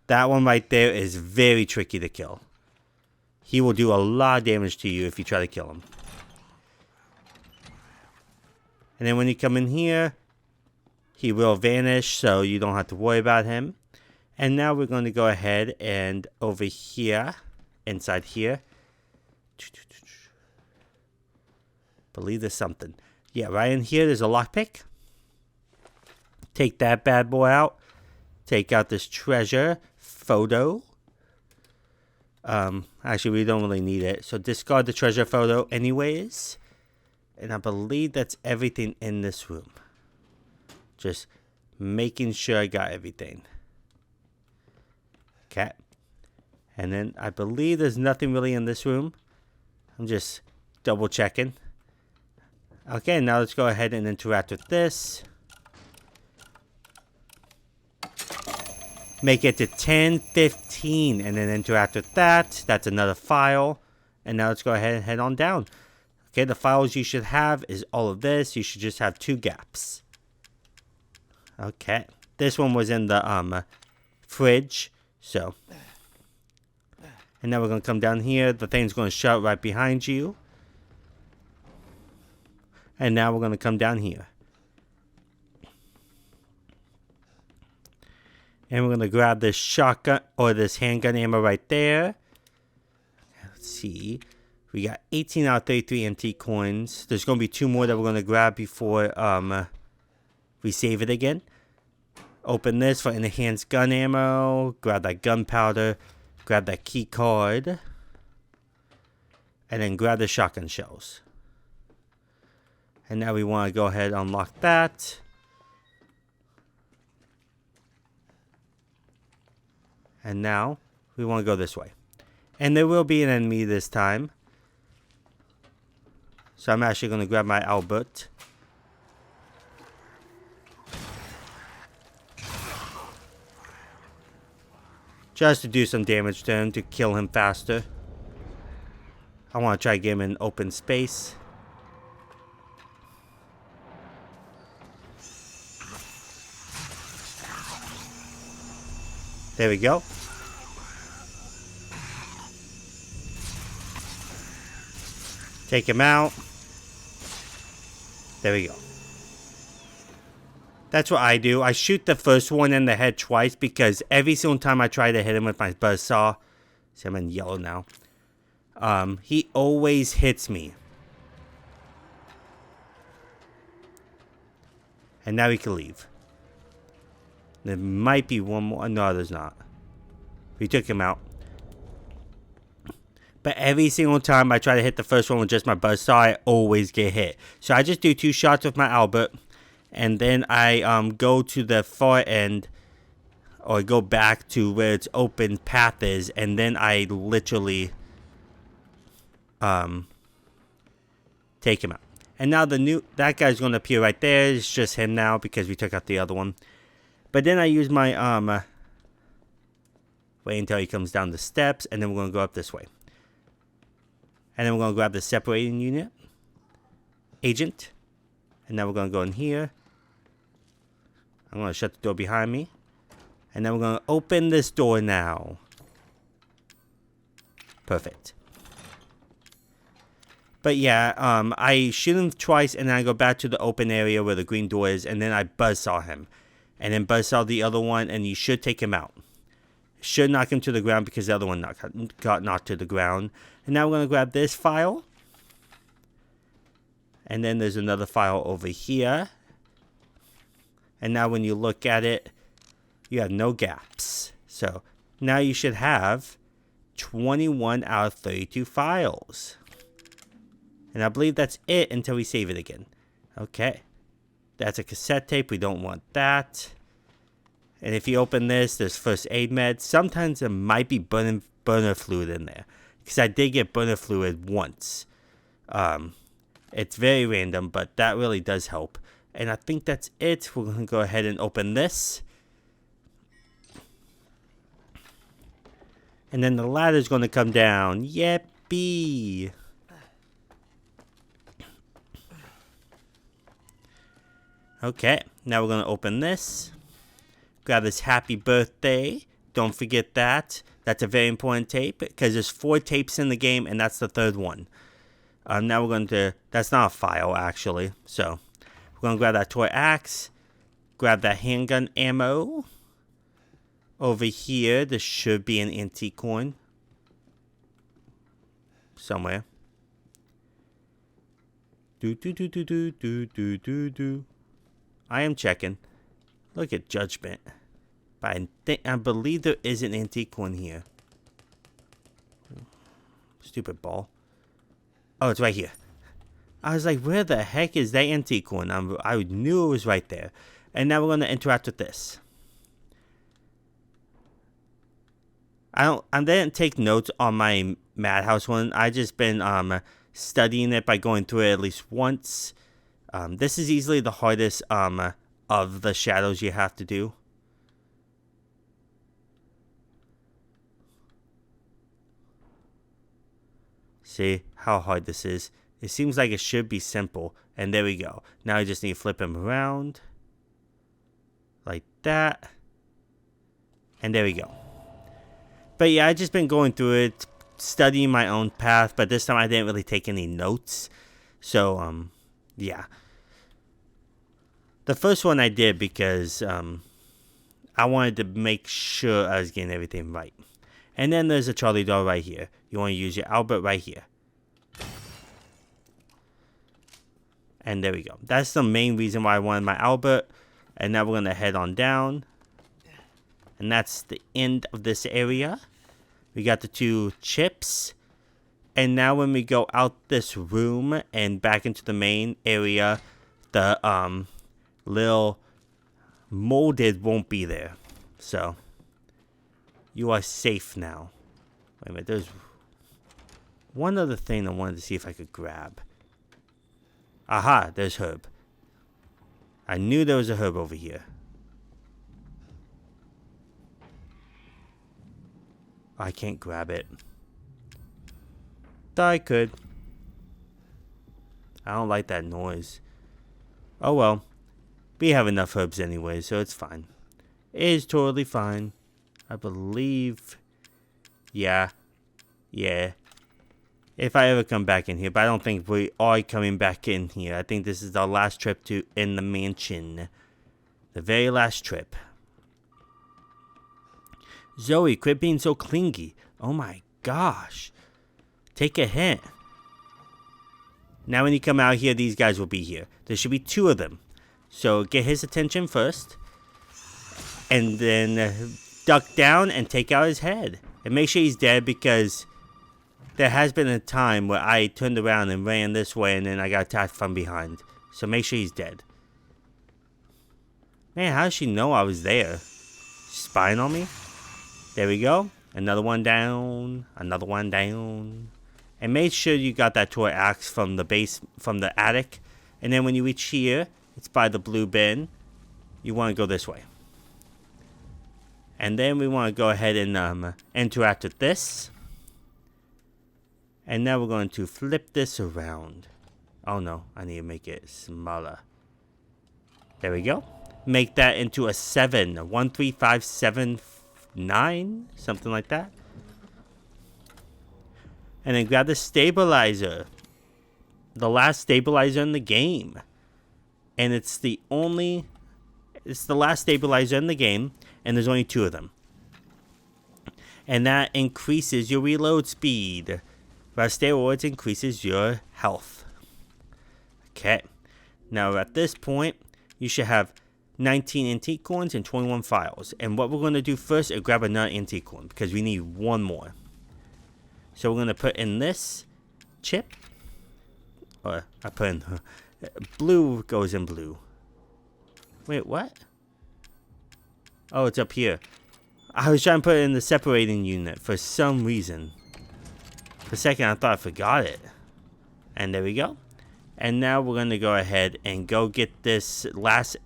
Speaker 1: That one right there is very tricky to kill. He will do a lot of damage to you if you try to kill him. And then when you come in here, he will vanish, so you don't have to worry about him. And now we're going to go ahead and over here, inside here. Believe there's something. Yeah, right in here, there's a lockpick. Take that bad boy out. Take out this treasure photo. Actually, we don't really need it. So discard the treasure photo anyways. And I believe that's everything in this room. Just making sure I got everything. Okay. And then I believe there's nothing really in this room. I'm just double checking. Okay, now let's go ahead and interact with this. Make it to 10:15 and then interact with that. That's another file. And now let's go ahead and head on down. Okay, the files you should have is all of this. You should just have 2 gaps. Okay. This one was in the fridge. So. And now we're going to come down here. The thing's going to shut right behind you. And now we're going to come down here. And we're going to grab this shotgun or this handgun ammo right there. Let's see. We got 18 out of 33 antique coins. There's going to be 2 more that we're going to grab before we save it again. Open this for enhanced gun ammo. Grab that gunpowder. Grab that key card. And then grab the shotgun shells. And now we want to go ahead and unlock that. And now we want to go this way. And there will be an enemy this time. So I'm actually going to grab my Albert. Just to do some damage to him, to kill him faster. I want to try to get him in open space. There we go. Take him out. There we go. That's what I do. I shoot the first one in the head twice because every single time I try to hit him with my buzzsaw, see, I'm in yellow now. He always hits me. And now we can leave. There might be one more. No, there's not. We took him out. But every single time I try to hit the first one with just my buzzsaw, I always get hit. So I just do 2 shots with my Albert. And then I go to the far end. Or go back to where its open path is. And then I literally take him out. And now that guy's going to appear right there. It's just him now because we took out the other one. But then I use my wait until he comes down the steps. And then we're going to go up this way. And then we're going to grab the separating unit. Agent. And now we're going to go in here. I'm going to shut the door behind me. And then we're going to open this door now. Perfect. But yeah, I shoot him twice, and then I go back to the open area where the green door is, and then I buzzsaw him. And then buzzsaw the other one, and you should take him out. Should knock him to the ground because the other one got knocked to the ground. And now we're going to grab this file. And then there's another file over here. And now when you look at it, you have no gaps. So now you should have 21 out of 32 files. And I believe that's it until we save it again. Okay. That's a cassette tape. We don't want that. And if you open this, there's first aid meds. Sometimes there might be burner fluid in there. Because I did get burner fluid once. It's very random, but that really does help. And I think that's it. We're going to go ahead and open this. And then the ladder's going to come down. Yippee! Okay, now we're going to open this. Grab this happy birthday. Don't forget that. That's a very important tape because there's 4 tapes in the game and that's the 3rd one. Now we're going to, that's not a file actually. So we're going to grab that toy axe. Grab that handgun ammo. Over here, there should be an antique coin. Somewhere. Do. I am checking. Look at Judgment. But I believe there is an antique one here. Stupid ball. Oh, it's right here. I was like, where the heck is that antique one? I knew it was right there. And now we're going to interact with this. I didn't take notes on my Madhouse one. I just been studying it by going through it at least once. This is easily the hardest of the shadows you have to do. See how hard this is? It seems like it should be simple. And there we go. Now I just need to flip him around. Like that. And there we go. But yeah, I just been going through it, studying my own path. But this time I didn't really take any notes. So, yeah. The first one I did because I wanted to make sure I was getting everything right. And then there's a Charlie doll right here. You want to use your Albert right here. And there we go. That's the main reason why I wanted my Albert. And now we're going to head on down. And that's the end of this area. We got the 2 chips. And now when we go out this room and back into the main area, the little molded won't be there. So you are safe now. Wait a minute, there's one other thing I wanted to see if I could grab. Aha, there's herb. I knew there was a herb over here. I can't grab it. Thought I could. I don't like that noise. Oh well. We have enough herbs anyway, so it's fine. It is totally fine. I believe. Yeah. If I ever come back in here, but I don't think we are coming back in here. I think this is our last trip to in the mansion. The very last trip. Zoe, quit being so clingy. Oh my gosh. Take a hint. Now when you come out here, these guys will be here. There should be 2 of them. So get his attention first. And then duck down and take out his head. And make sure he's dead because there has been a time where I turned around and ran this way and then I got attacked from behind. So make sure he's dead. Man, how does she know I was there? Spying on me? There we go. Another one down. Another one down. And make sure you got that toy axe from the base, from the attic. And then when you reach here, it's by the blue bin. You want to go this way. And then we want to go ahead and interact with this. And now we're going to flip this around. Oh no, I need to make it smaller. There we go. Make that into a 7. 1, 3, 5, 7, 9. Something like that. And then grab the stabilizer. the last stabilizer in the game. And it's the last stabilizer in the game, and there's only 2 of them. And that increases your reload speed. While steroids increases your health. Okay. Now at this point, you should have 19 antique coins and 21 files. And what we're going to do first is grab another antique coin, because we need 1 more. So we're going to put in this chip. Or I put in blue goes in blue. Wait, what? Oh, it's up here. I was trying to put it in the separating unit for some reason. For a second, I thought I forgot it. And there we go. And now we're going to go ahead and go get this last,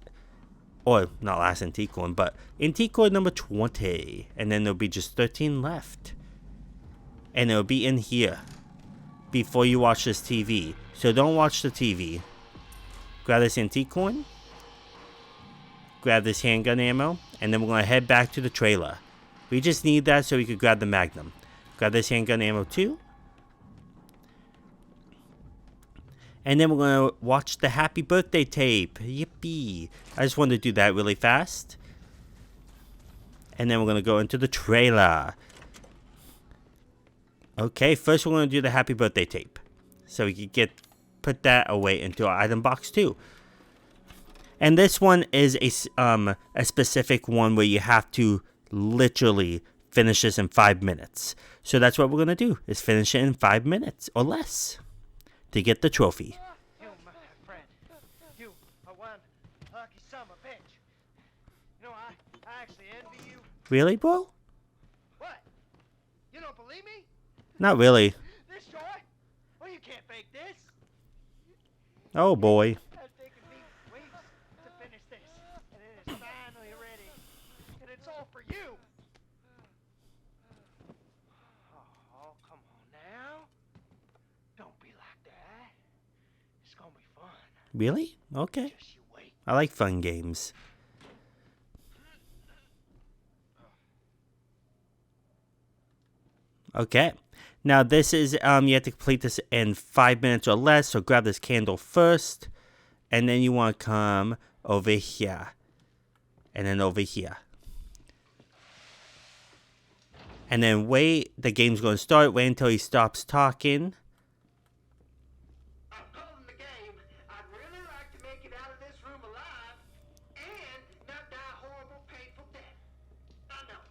Speaker 1: or not last antique coin, but antique coin number 20. And then there'll be just 13 left. And it'll be in here before you watch this TV. So don't watch the TV. Grab this antique coin. Grab this handgun ammo. And then we're going to head back to the trailer. We just need that so we could grab the Magnum. Grab this handgun ammo too. And then we're going to watch the happy birthday tape. Yippee. I just wanted to do that really fast. And then we're going to go into the trailer. Okay, first we're going to do the happy birthday tape. So we can put that away into our item box too. And this one is a specific one where you have to literally finish this in 5 minutes. So that's what we're going to do, is finish it in 5 minutes or less to get the trophy.
Speaker 3: You, my friend, you are one lucky son of a bitch. You know, I actually envy you.
Speaker 1: Really, bro?
Speaker 3: What? You don't believe me?
Speaker 1: Not really.
Speaker 3: This joy? Well, you can't fake this.
Speaker 1: Oh boy.
Speaker 3: It's taken me weeks to finish this, and it is finally ready. And it's all for you. Oh, come on now. Don't be like that. It's gonna be fun.
Speaker 1: Really? Okay.
Speaker 3: Just you wait.
Speaker 1: I like fun games. Okay. Now this is, you have to complete this in 5 minutes or less, so grab this candle first. And then you want to come over here. And then over here. And then wait, the game's going to start. Wait until he stops talking.
Speaker 3: I'm calling the game. I'd really like to make it out of this room alive and not die a horrible, painful death. I know.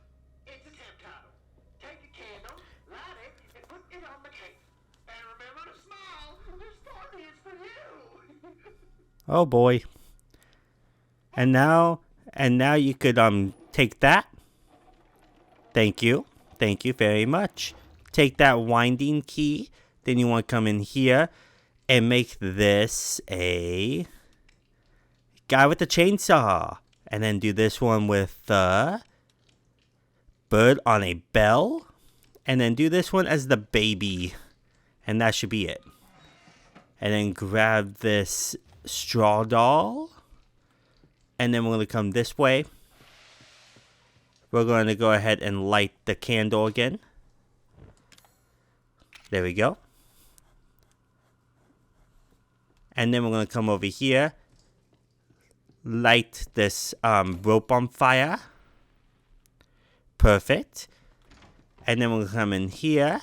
Speaker 3: It's a temp title. Take a candle, light it, and put it on the cake. And remember to smile. This party is for you.
Speaker 1: Oh boy. And now you could take that. Thank you. Thank you very much. Take that winding key. Then you want to come in here and make this a guy with the chainsaw. And then do this one with the bird on a bell. And then do this one as the baby. And that should be it. And then grab this straw doll. And then we're going to come this way. We're going to go ahead and light the candle again. There we go. And then we're going to come over here. Light this rope on fire. Perfect. And then we're going to come in here.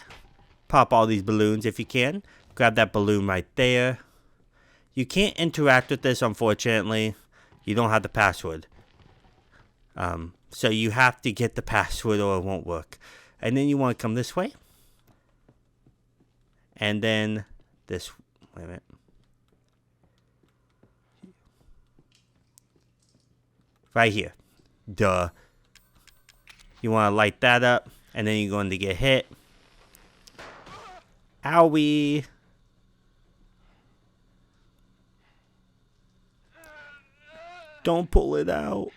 Speaker 1: Pop all these balloons if you can. Grab that balloon right there. You can't interact with this, unfortunately. You don't have the password. So you have to get the password or it won't work. And then you want to come this way. And then this, wait a minute. Right here. Duh. You want to light that up. And then you're going to get hit. Owie. Don't pull it out.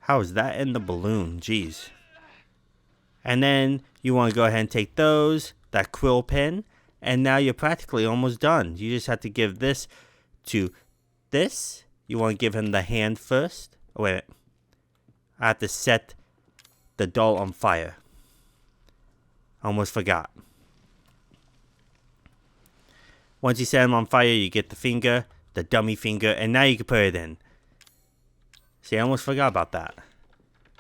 Speaker 1: How is that in the balloon? Jeez. And then you want to go ahead and take those, that quill pen, and now you're practically almost done. You just have to give this to this. You want to give him the hand first. Oh, wait a minute. I have to set the doll on fire. Almost forgot. Once you set them on fire, you get the finger, the dummy finger, and now you can put it in. See, I almost forgot about that.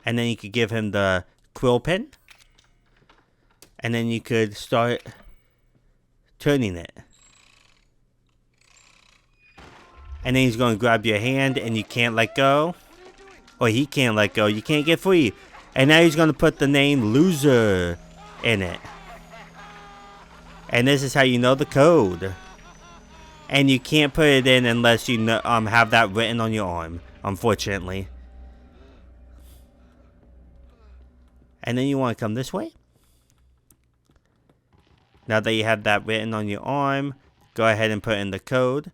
Speaker 1: And then you could give him the quill pen. And then you could start turning it. And then he's going to grab your hand and you can't let go. Or he can't let go. You can't get free. And now he's going to put the name Loser in it. And this is how you know the code. And you can't put it in unless you have that written on your arm, unfortunately. And then you want to come this way. Now that you have that written on your arm, go ahead and put in the code.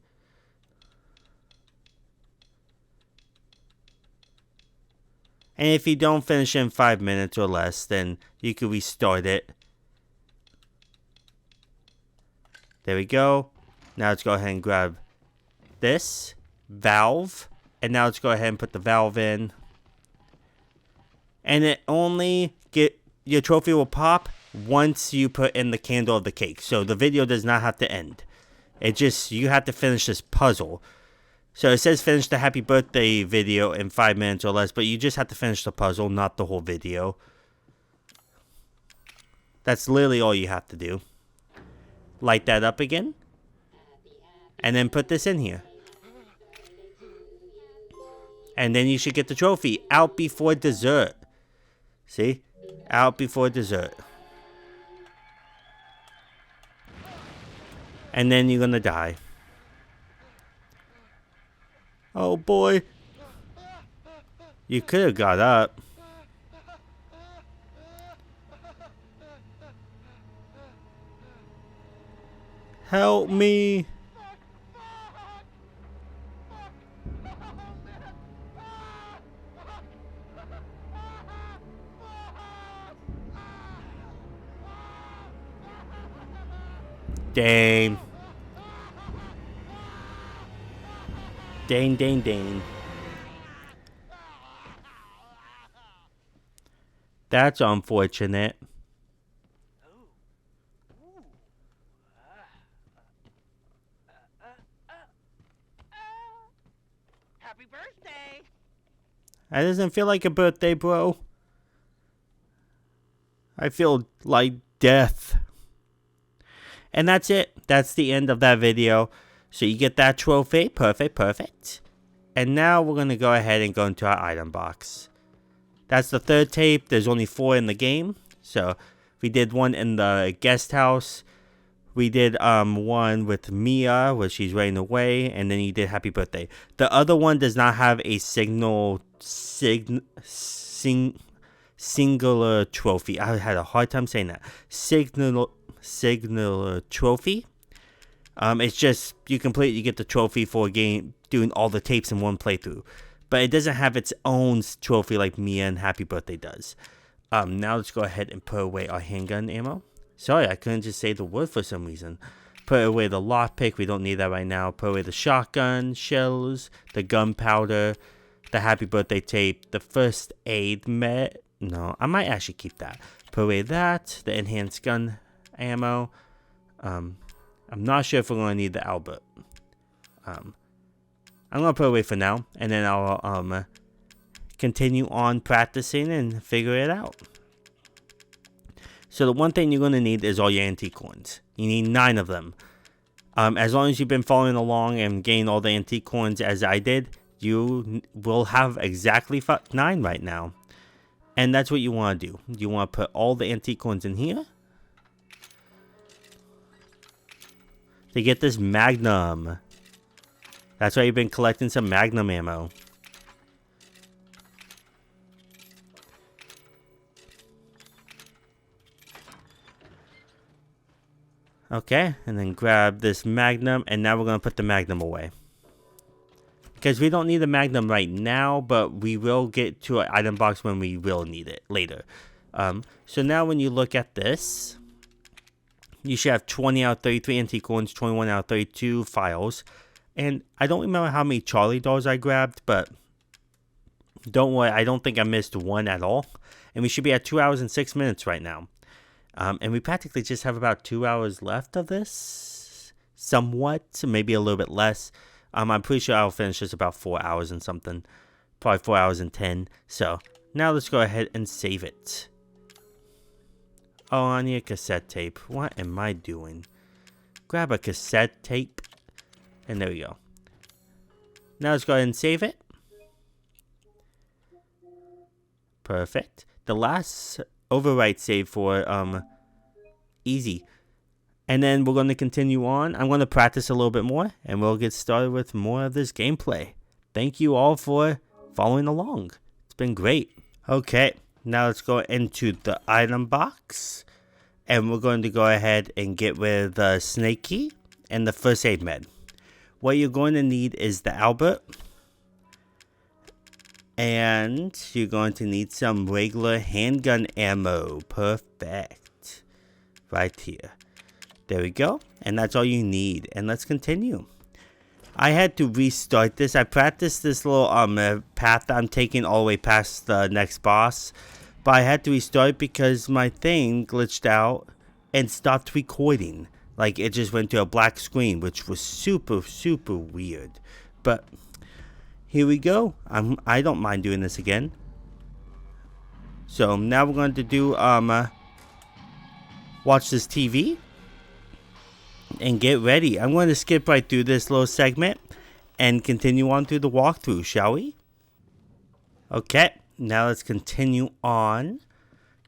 Speaker 1: And if you don't finish in 5 minutes or less, then you can restart it. There we go. Now let's go ahead and grab this valve. And now let's go ahead and put the valve in. And it only your trophy will pop once you put in the candle of the cake. So the video does not have to end. It just, you have to finish this puzzle. So it says finish the happy birthday video in 5 minutes or less, but you just have to finish the puzzle, not the whole video. That's literally all you have to do. Light that up again. And then put this in here. And then you should get the trophy out before dessert. See? Out before dessert. And then you're gonna die. Oh boy. You could have got up. Help me. Dang. Dang, dang, dang. That's unfortunate.
Speaker 8: Happy birthday!
Speaker 1: That doesn't feel like a birthday, bro. I feel like death. And that's it. That's the end of that video. So you get that trophy. Perfect, perfect. And now we're going to go ahead and go into our item box. That's the third tape. There's only 4 in the game. So we did one in the guest house. We did one with Mia where she's running away. And then you did happy birthday. The other one does not have a singular trophy. I had a hard time saying that. Signal trophy. It's just you get the trophy for a game doing all the tapes in one playthrough, but it doesn't have its own trophy like Mia and Happy Birthday does. Now let's go ahead and put away our handgun ammo. Sorry, I couldn't just say the word for some reason. Put away the lockpick, we don't need that right now. Put away the shotgun shells, the gunpowder, the Happy Birthday tape, the first aid met. No, I might actually keep that. Put away that, the enhanced gun ammo. I'm not sure if we're going to need the Albert. I'm going to put it away for now. And then I'll continue on practicing and figure it out. So the one thing you're going to need is all your antique coins. You need 9 of them. As long as you've been following along and getting all the antique coins as I did, you will have exactly 9 right now. And that's what you want to do. You want to put all the antique coins in here. To get this Magnum. That's why you've been collecting some Magnum ammo. Okay, and then grab this Magnum, and now we're going to put the Magnum away. Because we don't need the Magnum right now, but we will get to an item box when we will need it later. So now when you look at this, you should have 20 out of 33 antique coins, 21 out of 32 files. And I don't remember how many Charlie dolls I grabbed, but don't worry, I don't think I missed one at all. And we should be at 2 hours and 6 minutes right now. And we practically just have about 2 hours left of this. somewhat, maybe a little bit less. I'm pretty sure I'll finish this about 4 hours and something. Probably 4 hours and 10. So, now let's go ahead and save it. Oh, I need a cassette tape. What am I doing? Grab a cassette tape. And there we go. Now let's go ahead and save it. Perfect. The last overwrite save for easy. And then we're going to continue on. I'm going to practice a little bit more, and we'll get started with more of this gameplay. Thank you all for following along. It's been great. Okay, now let's go into the item box. And we're going to go ahead and get rid of the snake key and the first aid med. What you're going to need is the Albert. And you're going to need some regular handgun ammo. Perfect. Right here. There we go. And that's all you need. And let's continue. I had to restart this. I practiced this little path that I'm taking all the way past the next boss. But I had to restart because my thing glitched out and stopped recording. Like, it just went to a black screen, which was super, super weird. But here we go. I don't mind doing this again. So now we're going to do watch this TV and get ready. I'm going to skip right through this little segment and continue on through the walkthrough, shall we? Okay, now let's continue on.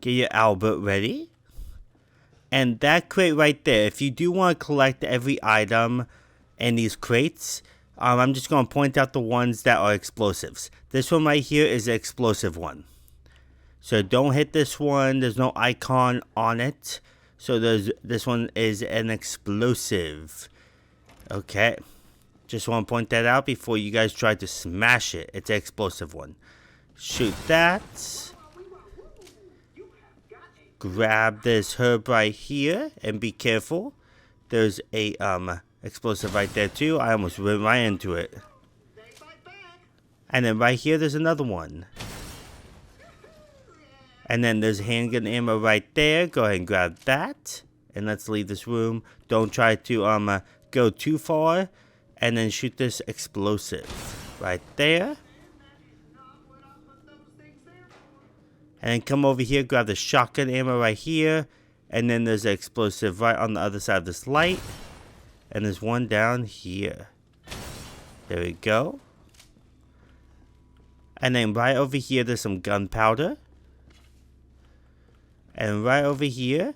Speaker 1: Get your Albert ready. And that crate right there, if you do want to collect every item in these crates, I'm just going to point out the ones that are explosives. This one right here is an explosive one. So don't hit this one. There's no icon on it. So this one is an explosive. Okay. Just want to point that out before you guys try to smash it. It's an explosive one. Shoot that. Grab this herb right here and be careful. There's a explosive right there too. I almost went right into it. And then right here there's another one. And then there's handgun ammo right there. Go ahead and grab that. And let's leave this room. Don't try to go too far. And then shoot this explosive right there. And then come over here, grab the shotgun ammo right here. And then there's an explosive right on the other side of this light. And there's one down here. There we go. And then right over here, there's some gunpowder. And right over here,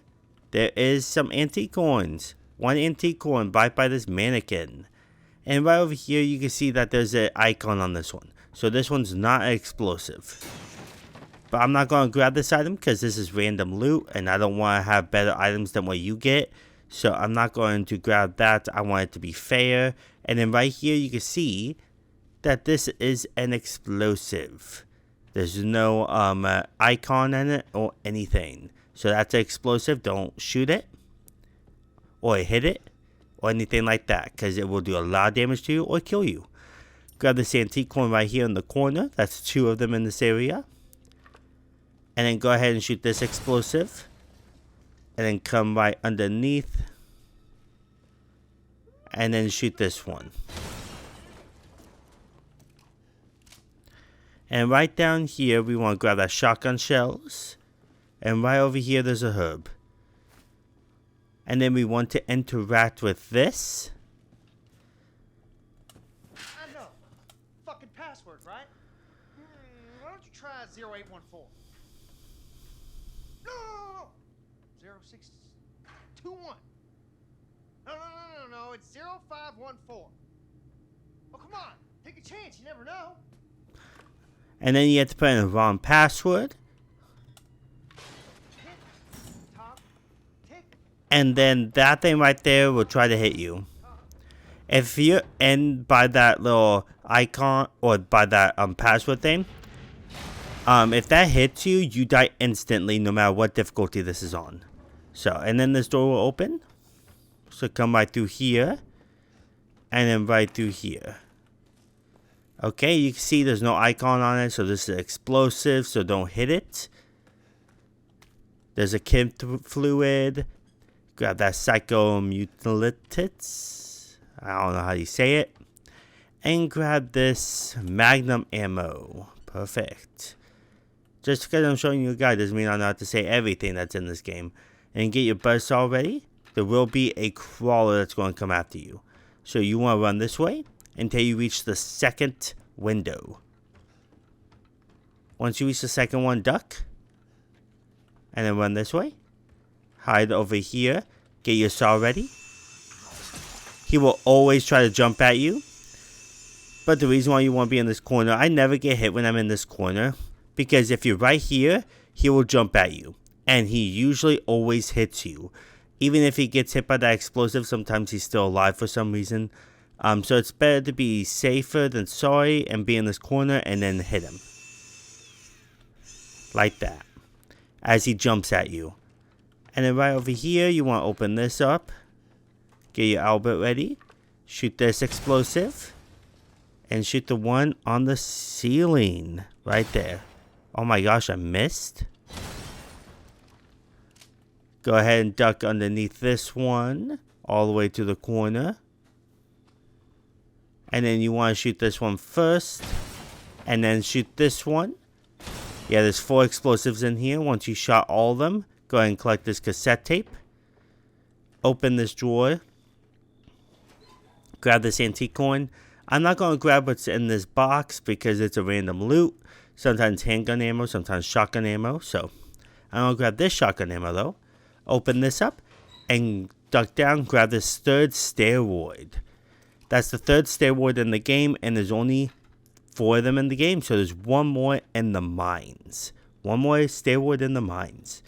Speaker 1: there is some antique coins. One antique coin bought by this mannequin. And right over here, you can see that there's an icon on this one. So this one's not explosive. But I'm not going to grab this item because this is random loot. And I don't want to have better items than what you get. So I'm not going to grab that. I want it to be fair. And then right here, you can see that this is an explosive. There's no icon in it or anything. So that's an explosive. Don't shoot it. Or hit it. Or anything like that. Because it will do a lot of damage to you or kill you. Grab this antique coin right here in the corner. That's 2 of them in this area. And then go ahead and shoot this explosive. And then come right underneath. And then shoot this one. And right down here, we want to grab that shotgun shells. And right over here, there's a herb. And then we want to interact with this.
Speaker 7: I know. Fucking password, right? Why don't you try 0814? No! 0621. No. It's 0514. Oh, come on. Take a chance. You never know.
Speaker 1: And then you have to put in the wrong password. And then that thing right there will try to hit you. If you end by that little icon or by that password thing, if that hits you, you die instantly no matter what difficulty this is on. So, and then this door will open. So come right through here. And then right through here. Okay, you can see there's no icon on it, so this is explosive, so don't hit it. There's a chem fluid. Grab that psychomutilitis. I don't know how you say it. And grab this magnum ammo. Perfect. Just because I'm showing you a guide doesn't mean I know how to say everything that's in this game. And get your buzzsaw ready. There will be a crawler that's going to come after you. So you want to run this way until you reach the second window. Once you reach the second one, duck. And then run this way. Hide over here. Get your saw ready. He will always try to jump at you. But the reason why you want to be in this corner, I never get hit when I'm in this corner. Because if you're right here, he will jump at you. And he usually always hits you. Even if he gets hit by that explosive, sometimes he's still alive for some reason. So it's better to be safer than sorry and be in this corner and then hit him. Like that. As he jumps at you. And then right over here, you want to open this up. Get your Albert ready. Shoot this explosive. And shoot the one on the ceiling. Right there. Oh my gosh, I missed. Go ahead and duck underneath this one. All the way to the corner. And then you want to shoot this one first. And then shoot this one. Yeah, there's 4 explosives in here. Once you shot all of them, go ahead and collect this cassette tape. Open this drawer. Grab this antique coin. I'm not going to grab what's in this box because it's a random loot. Sometimes handgun ammo, sometimes shotgun ammo. So, I'm going to grab this shotgun ammo though. Open this up and duck down. Grab this 3rd steroid. That's the 3rd steroid in the game, and there's only 4 of them in the game. So, there's 1 more in the mines. 1 more steroid in the mines.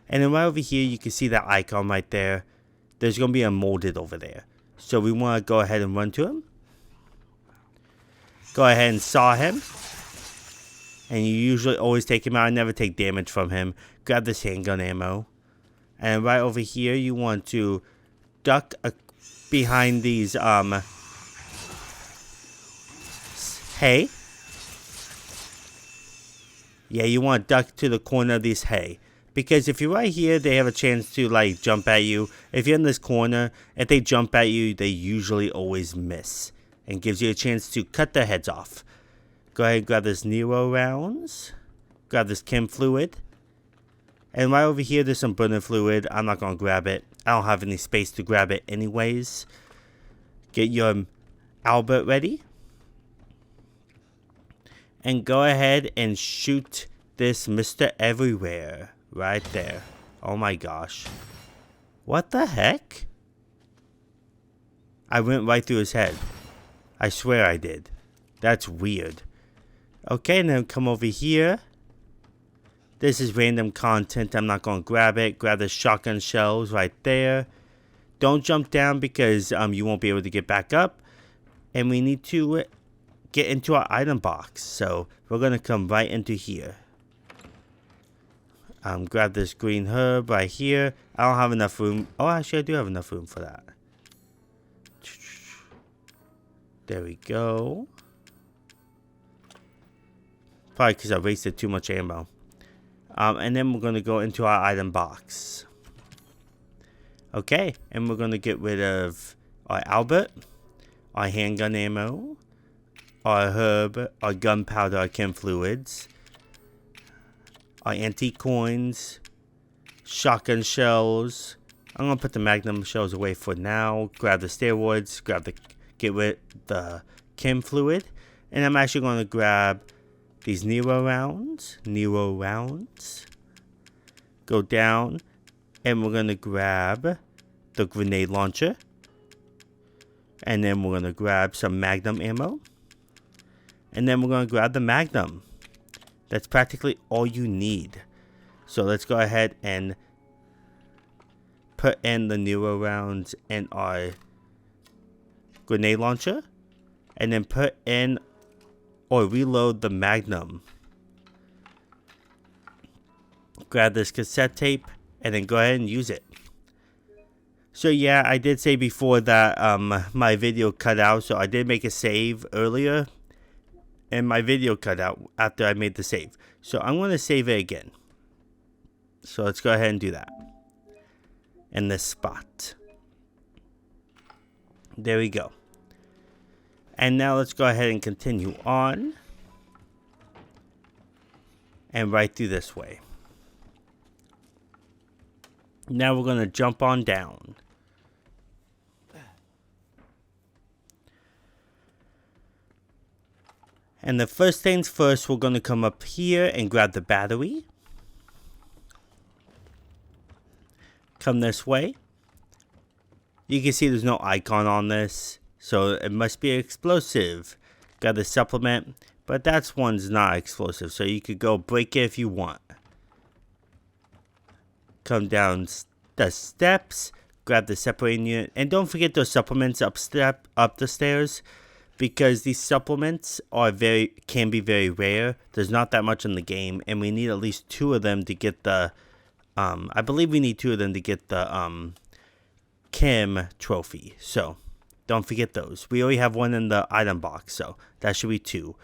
Speaker 1: And then right over here, you can see that icon right there. There's going to be a molded over there. So, we want to go ahead and run to him. Go ahead and saw him. And you usually always take him out. I never take damage from him. Grab this handgun ammo. And right over here, you want to duck behind these, hay. Yeah, you want to duck to the corner of these hay. Because if you're right here, they have a chance to, like, jump at you. If you're in this corner, if they jump at you, they usually always miss. And gives you a chance to cut their heads off. Go ahead and grab this Nero rounds. Grab this chem fluid. And right over here, there's some burner fluid. I'm not going to grab it. I don't have any space to grab it anyways. Get your Albert ready. And go ahead and shoot this Mr. Everywhere. Right there. Oh my gosh. What the heck? I went right through his head. I swear I did. That's weird. Okay, and then come over here. This is random content. I'm not going to grab it. Grab the shotgun shells right there. Don't jump down because you won't be able to get back up. And we need to get into our item box. So we're going to come right into here. Grab this green herb right here. I don't have enough room. Oh, actually I do have enough room for that. There we go. Probably because I wasted too much ammo. And then we're going to go into our item box. Okay, and we're going to get rid of our Albert, our handgun ammo, our herb, our gunpowder, our chem fluids, our antique coins, shotgun shells. I'm going to put the magnum shells away for now. Grab the steroids, get rid of the chem fluid. And I'm actually going to grab these Nero rounds. Go down. And we're going to grab the grenade launcher. And then we're going to grab some magnum ammo. And then we're going to grab the magnum. That's practically all you need. So let's go ahead and put in the Nero rounds in our grenade launcher. And then put in or reload the magnum. Grab this cassette tape and then go ahead and use it. So yeah, I did say before that my video cut out, so I did make a save earlier and my video cut out after I made the save. So I'm going to save it again. So let's go ahead and do that in this spot. There we go. And now let's go ahead and continue on. And right through this way. Now we're going to jump on down. And the first things first, we're going to come up here and grab the battery. Come this way. You can see there's no icon on this, so it must be explosive. Got the supplement, but that one's not explosive, so you could go break it if you want. Come down the steps, grab the separating unit, and don't forget those supplements up the stairs, because these supplements are can be very rare. There's not that much in the game, and we need at least 2 of them to get the I believe we need 2 of them to get the Kim trophy. So don't forget those. We already have 1 in the item box, so that should be 2.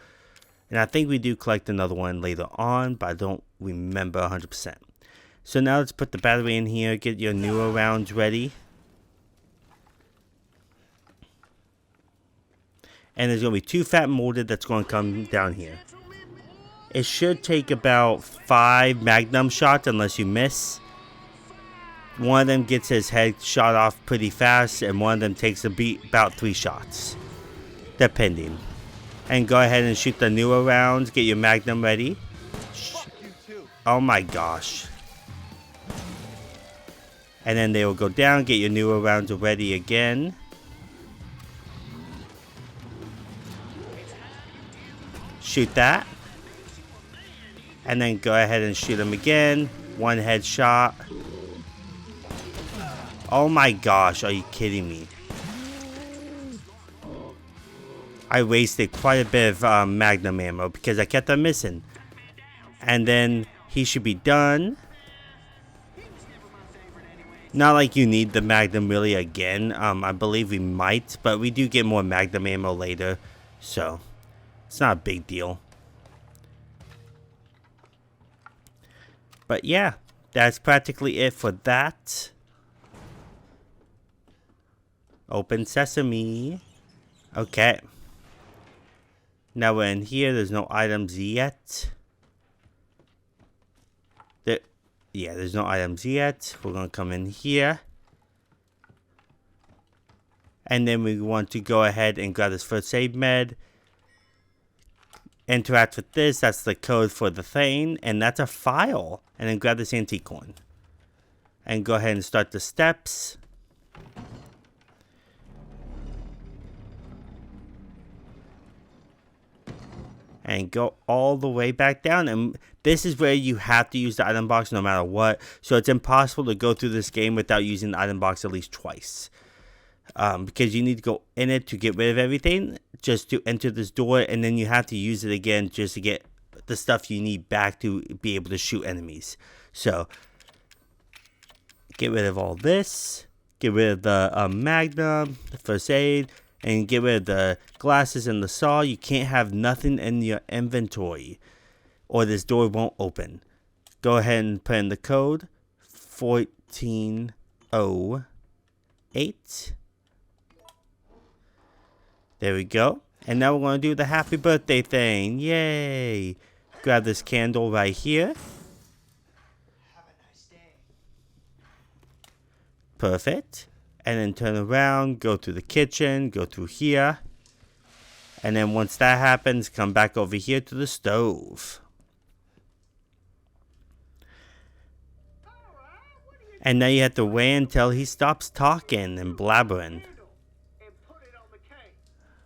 Speaker 1: And I think we do collect another one later on, but I don't remember 100%. So now let's put the battery in here, get your newer rounds ready. And there's going to be 2 fat molded that's going to come down here. It should take about 5 magnum shots unless you miss. One of them gets his head shot off pretty fast, and one of them takes about 3 shots, depending. And go ahead and shoot the newer rounds. Get your magnum ready. Oh my gosh. And then they will go down. Get your newer rounds ready again. Shoot that. And then go ahead and shoot him again. 1 headshot. Oh my gosh, are you kidding me? I wasted quite a bit of magnum ammo because I kept on missing. And then he should be done. Not like you need the magnum really again. I believe we might, but we do get more magnum ammo later. So, it's not a big deal. But yeah, that's practically it for that. Open sesame. Okay. Now we're in here. There's no items yet. There's no items yet. We're going to come in here. And then we want to go ahead and grab this first aid med. Interact with this. That's the code for the thing. And that's a file. And then grab this antique coin. And go ahead and start the steps. And go all the way back down. And this is where you have to use the item box no matter what. So it's impossible to go through this game without using the item box at least twice. Because you need to go in it to get rid of everything. Just to enter this door. And then you have to use it again just to get the stuff you need back to be able to shoot enemies. So get rid of all this. Get rid of the magnum, the first aid. And get rid of the glasses and the saw. You can't have nothing in your inventory, or this door won't open. Go ahead and put in the code 1408. There we go. And now we're going to do the happy birthday thing. Yay. Grab this candle right here.
Speaker 7: Have a nice day.
Speaker 1: Perfect. And then turn around, go through the kitchen, go through here. And then once that happens, come back over here to the stove. And now you have to wait until he stops talking and blabbering.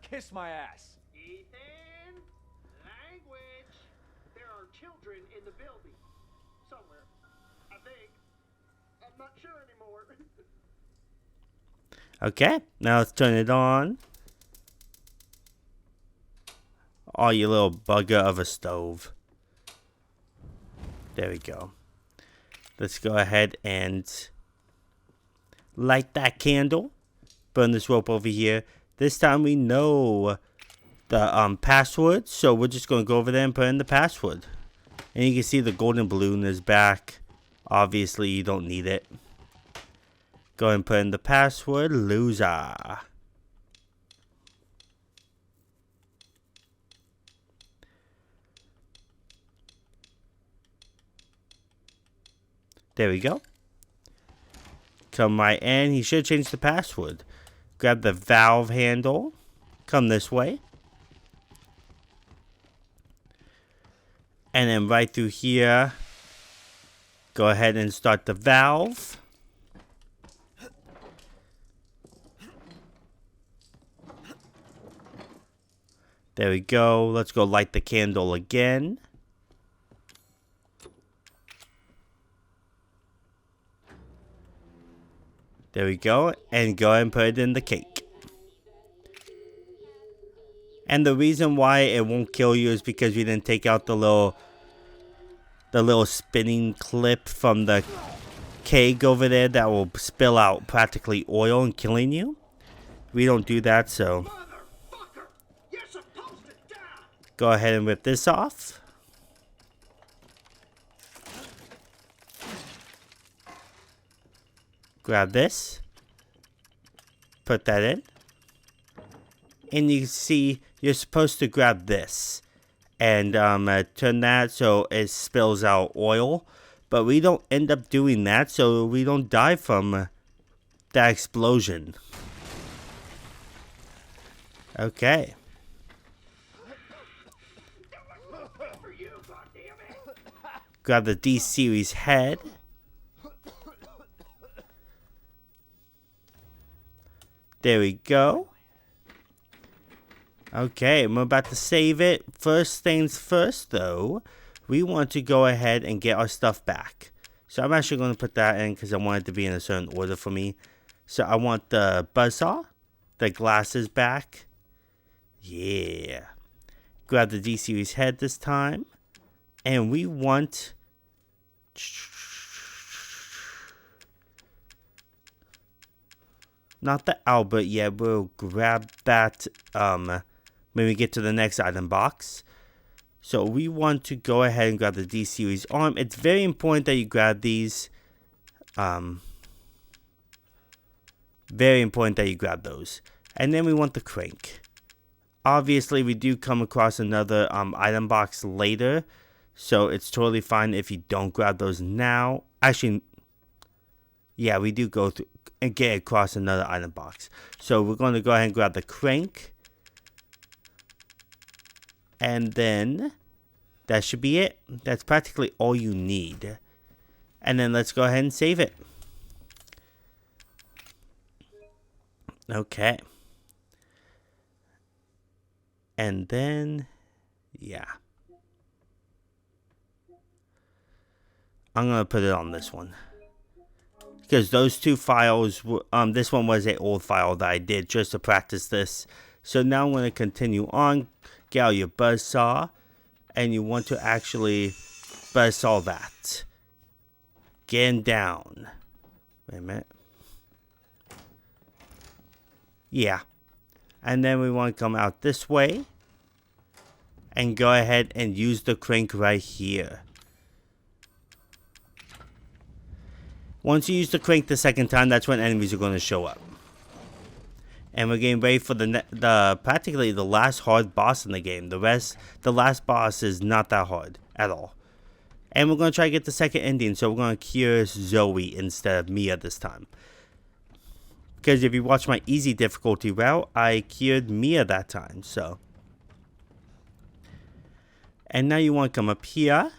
Speaker 7: Kiss my ass.
Speaker 3: Ethan, language. There are children in the building. Somewhere. I think. I'm not sure anymore.
Speaker 1: Okay, now let's turn it on. Oh, you little bugger of a stove. There we go. Let's go ahead and light that candle. Burn this rope over here. This time we know the password, so we're just going to go over there and put in the password. And you can see the golden balloon is back. Obviously, you don't need it. Go ahead and put in the password, loser. There we go. Come right in. He should change the password. Grab the valve handle. Come this way. And then right through here, go ahead and start the valve. There we go. Let's go light the candle again. There we go. And go ahead and put it in the cake. And the reason why it won't kill you is because we didn't take out the little spinning clip from the keg over there that will spill out practically oil and killing you. We don't do that, so go ahead and rip this off. Grab this. Put that in. And you see, you're supposed to grab this and turn that so it spills out oil. But we don't end up doing that, so we don't die from that explosion. Okay. Grab the D-Series head. There we go. Okay, I'm about to save it. First things first, though, we want to go ahead and get our stuff back. So I'm actually going to put that in because I want it to be in a certain order for me. So I want the buzzsaw, the glasses back. Yeah. Grab the D-Series head this time. And we want... not the Albert yet. We'll grab that when we get to the next item box. So we want to go ahead and grab the D-Series arm. It's very important that you grab these. Very important that you grab those. And then we want the crank. Obviously, we do come across another item box later. So it's totally fine if you don't grab those now. Actually, yeah, we do go through and get across another item box. So we're going to go ahead and grab the crank. And then that should be it. That's practically all you need. And then let's go ahead and save it. Okay. And then, yeah. I'm going to put it on this one. Because those two files, this one was an old file that I did just to practice this. So now I'm going to continue on. Get out your buzzsaw. And you want to actually buzzsaw that. Getting down. Wait a minute. Yeah. And then we want to come out this way. And go ahead and use the crank right here. Once you use the crank the second time, that's when enemies are going to show up. And we're getting ready for the practically the last hard boss in the game. The last boss is not that hard at all. And we're going to try to get the second ending, so we're going to cure Zoe instead of Mia this time. Because if you watch my easy difficulty route, I cured Mia that time, so. And now you want to come up here.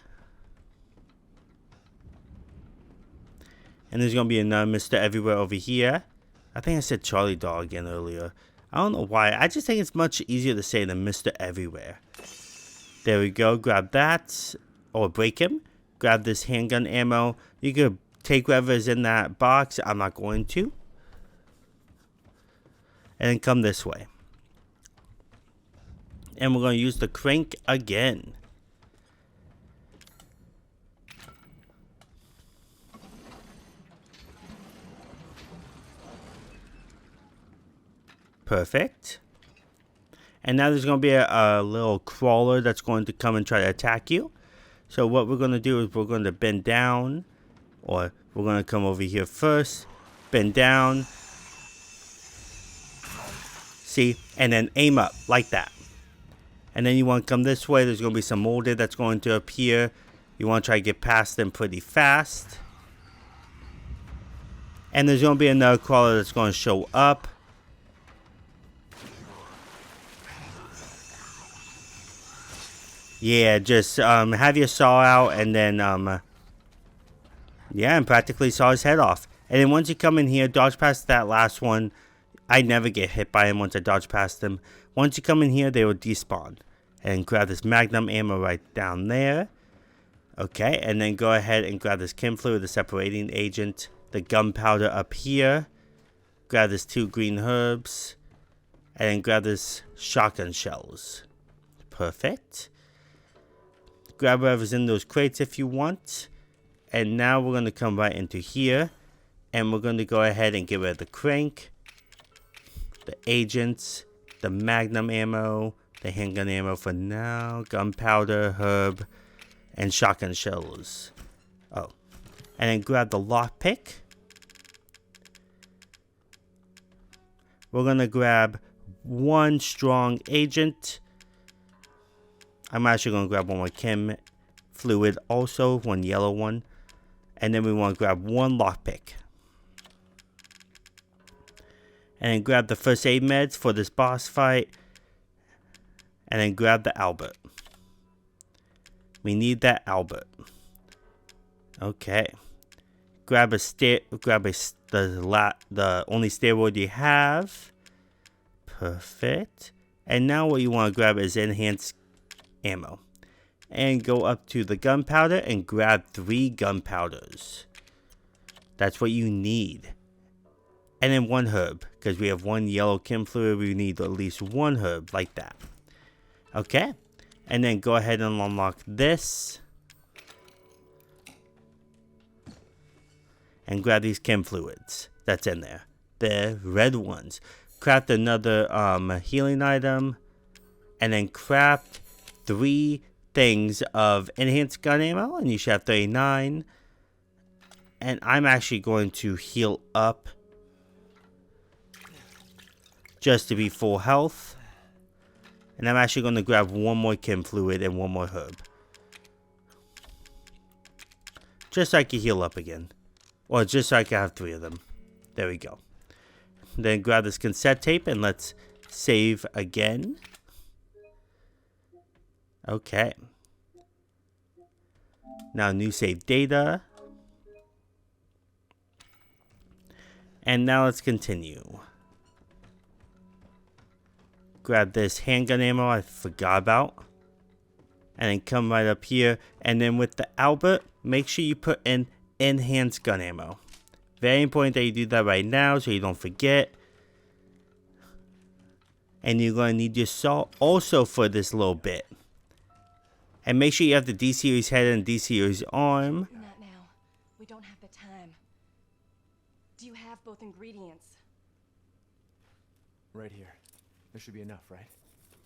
Speaker 1: And there's going to be another Mr. Everywhere over here. I think I said Charlie Doll again earlier. I don't know why. I just think it's much easier to say than Mr. Everywhere. There we go. Grab that. Or break him. Grab this handgun ammo. You could take whatever's in that box. I'm not going to. And then come this way. And we're going to use the crank again. Perfect. And now there's going to be a little crawler that's going to come and try to attack you. So what we're going to do is we're going to bend down. Or we're going to come over here first. Bend down. See? And then aim up like that. And then you want to come this way. There's going to be some molded that's going to appear. You want to try to get past them pretty fast. And there's going to be another crawler that's going to show up. Yeah, just have your saw out and then, yeah, and practically saw his head off. And then once you come in here, dodge past that last one. I never get hit by him once I dodge past them. Once you come in here, they will despawn. And grab this magnum ammo right down there. Okay, and then go ahead and grab this chem fluid, the separating agent. The gunpowder up here. Grab this 2 green herbs. And then grab this shotgun shells. Perfect. Grab whatever's in those crates if you want. And now we're going to come right into here. And we're going to go ahead and get rid of the crank. The agents. The magnum ammo. The handgun ammo for now. Gunpowder, herb. And shotgun shells. Oh. And then grab the lockpick. We're going to grab 1 strong agent. I'm actually going to grab 1 more chem fluid also, 1 yellow one. And then we want to grab 1 lockpick. And then grab the first aid meds for this boss fight. And then grab the Albert. We need that Albert. Okay. Grab the only steroid you have. Perfect. And now what you want to grab is enhanced ammo. And go up to the gunpowder and grab 3 gunpowders. That's what you need. And then 1 herb. Because we have 1 yellow chem fluid, we need at least 1 herb like that. Okay. And then go ahead and unlock this. And grab these chem fluids that's in there. The red ones. Craft another healing item. And then craft 3 things of enhanced gun ammo. And you should have 39. And I'm actually going to heal up. Just to be full health. And I'm actually going to grab 1 more chem fluid and 1 more herb. Just so I can heal up again. Or just so I can have 3 of them. There we go. Then grab this cassette tape and let's save again. Okay. Now new save data. And now let's continue. Grab this handgun ammo I forgot about. And then come right up here. And then with the Albert, make sure you put in enhanced gun ammo. Very important that you do that right now so you don't forget. And you're going to need your saw also for this little bit. And make sure you have the D-Series head and D-Series arm.
Speaker 10: Not now. We don't have the time. Do you have both ingredients?
Speaker 11: Right here. There should be enough, right?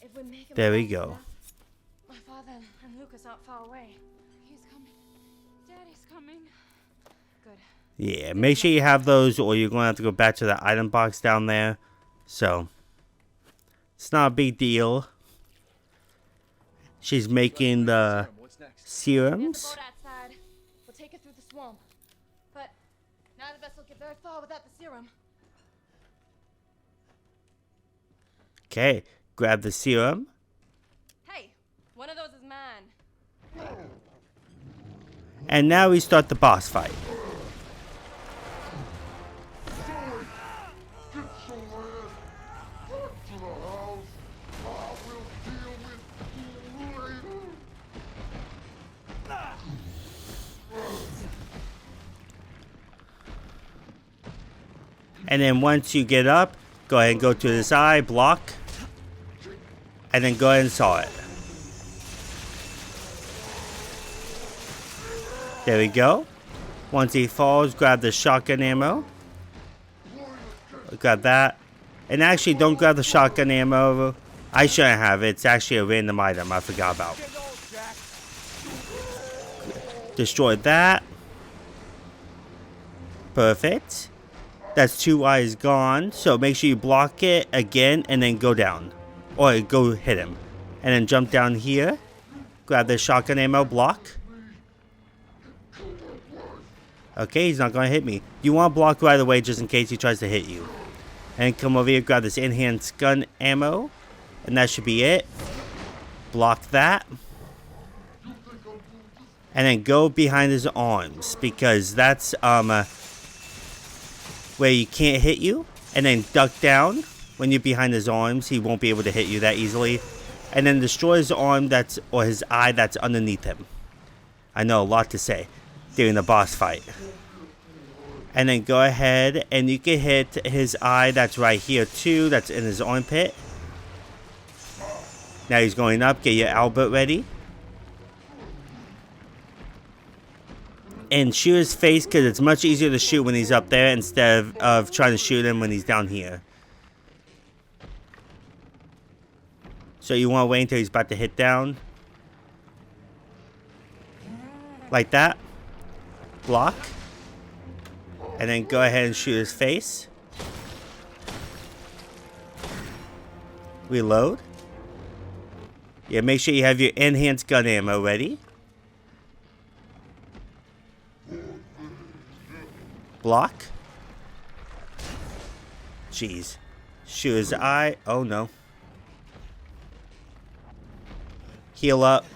Speaker 10: If we make it
Speaker 1: there we
Speaker 10: fast
Speaker 1: go.
Speaker 10: enough, my father and Lucas aren't far away.
Speaker 5: He's coming. Daddy's coming.
Speaker 10: Good.
Speaker 1: Yeah, make sure you have those or you're going to have to go back to the item box down there. So, it's not a big deal. She's making the
Speaker 10: There's a
Speaker 1: serums.
Speaker 10: boat outside. We'll take it through the swamp. But neither of us will get very far without the serum.
Speaker 1: Okay, grab the serum.
Speaker 10: Hey, one of those is mine.
Speaker 1: And now we start the boss fight. And then once you get up, go ahead and go to this eye, block. And then go ahead and saw it. There we go. Once he falls, grab the shotgun ammo. Grab that. And actually, don't grab the shotgun ammo. I shouldn't have it. It's actually a random item I forgot about. Destroy that. Perfect. That's 2 eyes gone. So make sure you block it again and then go down. Or go hit him. And then jump down here. Grab the shotgun ammo block. Okay, he's not going to hit me. You want to block right away just in case he tries to hit you. And come over here, grab this enhanced gun ammo. And that should be it. Block that. And then go behind his arms, because that's where you can't hit you. And then duck down. When you're behind his arms, he won't be able to hit you that easily. And then destroy his arm or his eye that's underneath him. I know, a lot to say during the boss fight. And then go ahead and you can hit his eye that's right here too, that's in his armpit. Now he's going up, get your Albert ready. And shoot his face, because it's much easier to shoot when he's up there instead of trying to shoot him when he's down here. So you want to wait until he's about to hit down. Like that. Block. And then go ahead and shoot his face. Reload. Yeah, make sure you have your enhanced gun ammo ready. Block. Jeez. Shoot his eye. Oh no. Heal up.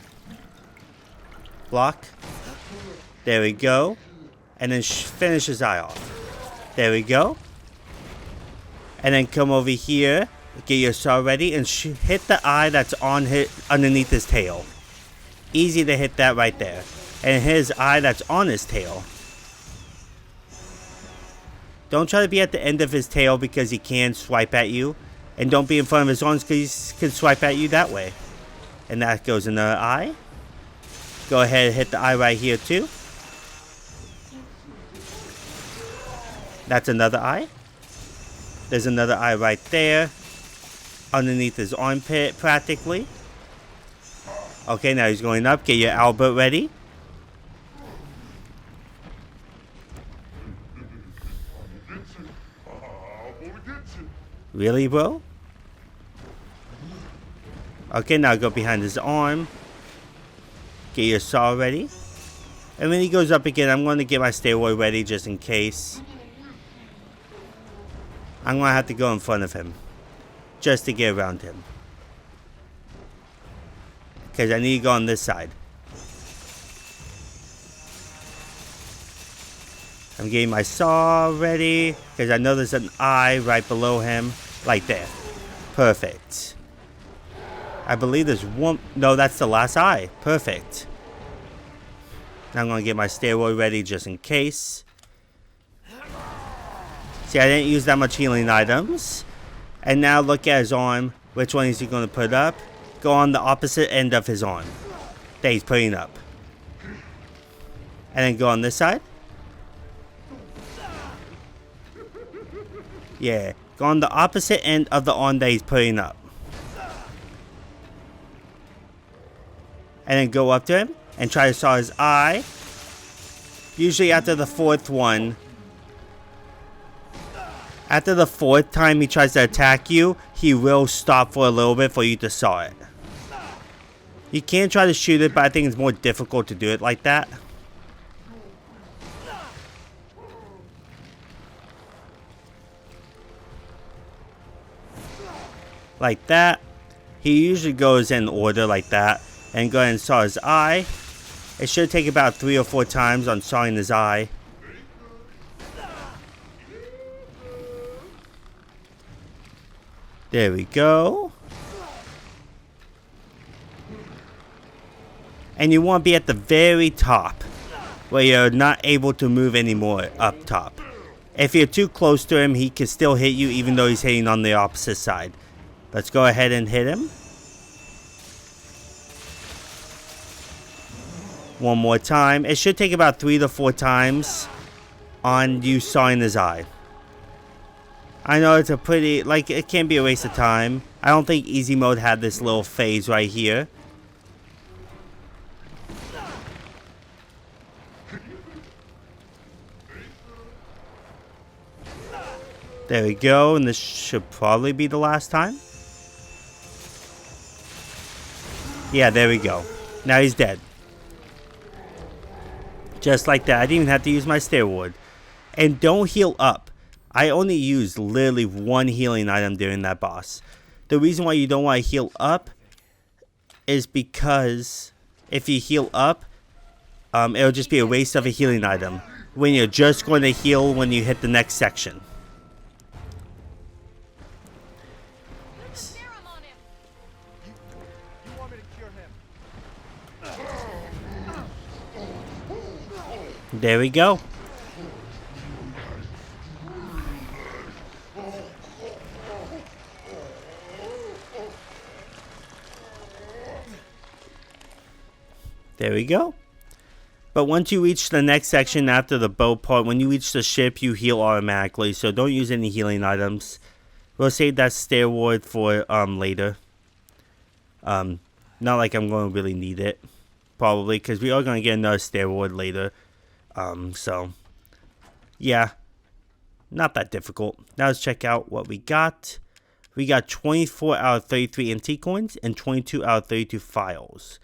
Speaker 1: Block. There we go. And then finish his eye off. There we go. And then come over here. Get your saw ready and hit the eye that's underneath his tail. Easy to hit that right there. And his eye that's on his tail. Don't try to be at the end of his tail because he can swipe at you. And don't be in front of his arms because he can swipe at you that way. And that goes in the eye. Go ahead and hit the eye right here too. That's another eye. There's another eye right there. Underneath his armpit practically. Okay, now he's going up. Get your Albert ready. Really, bro? Okay, now go behind his arm. Get your saw ready. And when he goes up again, I'm going to get my steroid ready just in case. I'm going to have to go in front of him. Just to get around him. Because I need to go on this side. I'm getting my saw ready. Because I know there's an eye right below him. Like there. Perfect. I believe there's one. No, that's the last eye. Perfect. Now I'm going to get my steroid ready just in case. See, I didn't use that much healing items. And now look at his arm. Which one is he going to put up? Go on the opposite end of his arm that he's putting up. And then go on this side. Yeah. Go on the opposite end of the arm that he's putting up. And then go up to him and try to saw his eye. Usually after the fourth one. After the fourth time he tries to attack you, he will stop for a little bit for you to saw it. You can try to shoot it, but I think it's more difficult to do it like that. Like that. He usually goes in order like that. And go ahead and saw his eye. It should take about 3 or 4 times on sawing his eye. There we go. And you want to be at the very top, where you're not able to move anymore up top. If you're too close to him, he can still hit you even though he's hitting on the opposite side. Let's go ahead and hit him. One more time. It should take about 3 to 4 times on you sawing his eye. I know it's a pretty, like, it can be a waste of time. I don't think easy mode had this little phase right here. There we go, and this should probably be the last time. Yeah, there we go. Now he's dead. Just like that. I didn't even have to use my steroid. And don't heal up. I only used literally one healing item during that boss. The reason why you don't want to heal up is because if you heal up, it'll just be a waste of a healing item when you're just going to heal when you hit the next section.
Speaker 11: You want me to cure him?
Speaker 1: There we go. There we go. But once you reach the next section after the bow part, when you reach the ship, you heal automatically. So don't use any healing items. We'll save that steroid for later. Not like I'm going to really need it. Probably, because we are going to get another steroid later. So, yeah. Not that difficult. Now let's check out what we got. We got 24 out of 33 antique coins and 22 out of 32 files.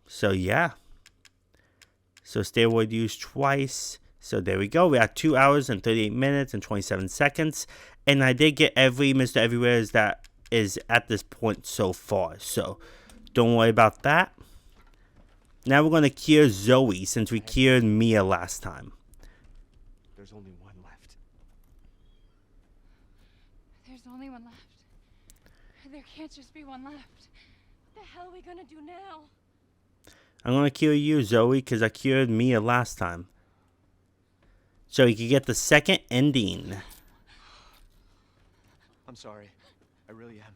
Speaker 1: So yeah. So steroid used twice. So there we go. We had 2 hours and 38 minutes and 27 seconds. And I did get every Mr. Everywhere that is at this point so far. So don't worry about that. Now we're going to cure Zoe since we cured Mia last time.
Speaker 11: There's only one left.
Speaker 5: There's only one left. There can't just be one left. What the hell are we gonna do now?
Speaker 1: I'm going to cure you, Zoe, because I cured Mia last time. So you can get the second ending.
Speaker 11: I'm sorry. I really am.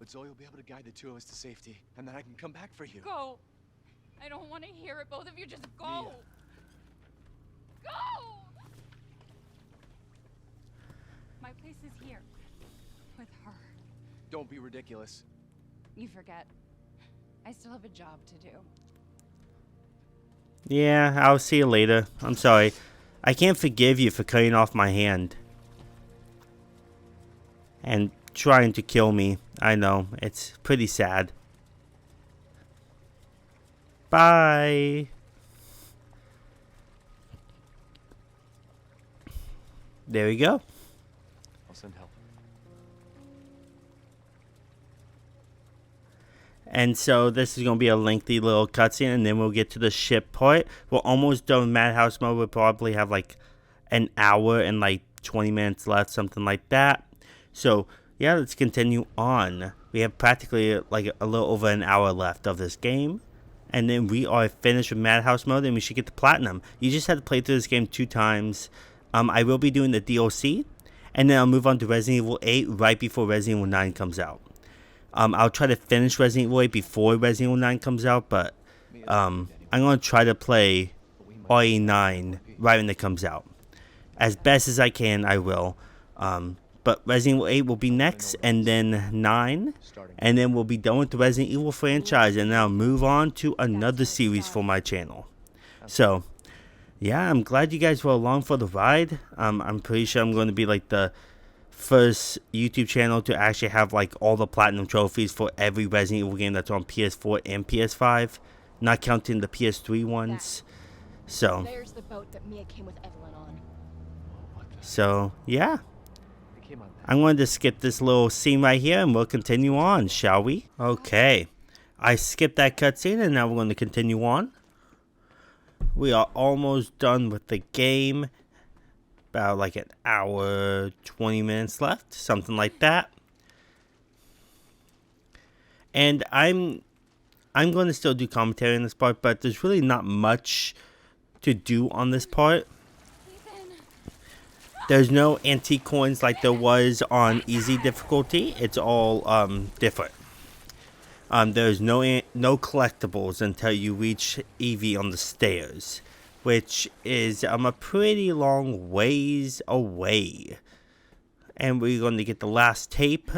Speaker 11: But Zoe will be able to guide the two of us to safety, and then I can come back for you.
Speaker 5: Go. I don't want to hear it. Both of you just go.
Speaker 11: Mia.
Speaker 5: Go! My place is here. With her.
Speaker 11: Don't be ridiculous.
Speaker 5: You forget. I still have a job to do.
Speaker 1: Yeah, I'll see you later. I'm sorry. I can't forgive you for cutting off my hand. And trying to kill me. I know. It's pretty sad. Bye. There we go.
Speaker 11: I'll send help.
Speaker 1: And so this is going to be a lengthy little cutscene, and then we'll get to the ship part. We're almost done with Madhouse mode. We'll probably have like an hour and like 20 minutes left, something like that. So yeah, let's continue on. We have practically like a little over an hour left of this game. And then we are finished with Madhouse mode, and we should get the platinum. You just have to play through this game 2 times. I will be doing the DLC, and then I'll move on to Resident Evil 8 right before Resident Evil 9 comes out. I'll try to finish Resident Evil 8 before Resident Evil 9 comes out, but I'm going to try to play RE9 right when it comes out. As best as I can, I will. But Resident Evil 8 will be next, and then 9, and then we'll be done with the Resident Evil franchise, and then I'll move on to another series for my channel. So, yeah, I'm glad you guys were along for the ride. I'm pretty sure I'm going to be like the first YouTube channel to actually have like all the platinum trophies for every Resident Evil game that's on PS4 and PS5, not counting the PS3 ones. So,
Speaker 10: There's the boat that Mia came with Evelyn on.
Speaker 1: So, yeah. I'm going to skip this little scene right here, and we'll continue on, shall we? Okay. I skipped that cutscene, and now we're going to continue on. We are almost done with the game. About like an hour, 20 minutes left, something like that. And I'm going to still do commentary on this part, but there's really not much to do on this part. There's no antique coins like there was on easy difficulty. It's all different. There's no collectibles until you reach Evie on the stairs, which is a pretty long ways away. And we're going to get the last tape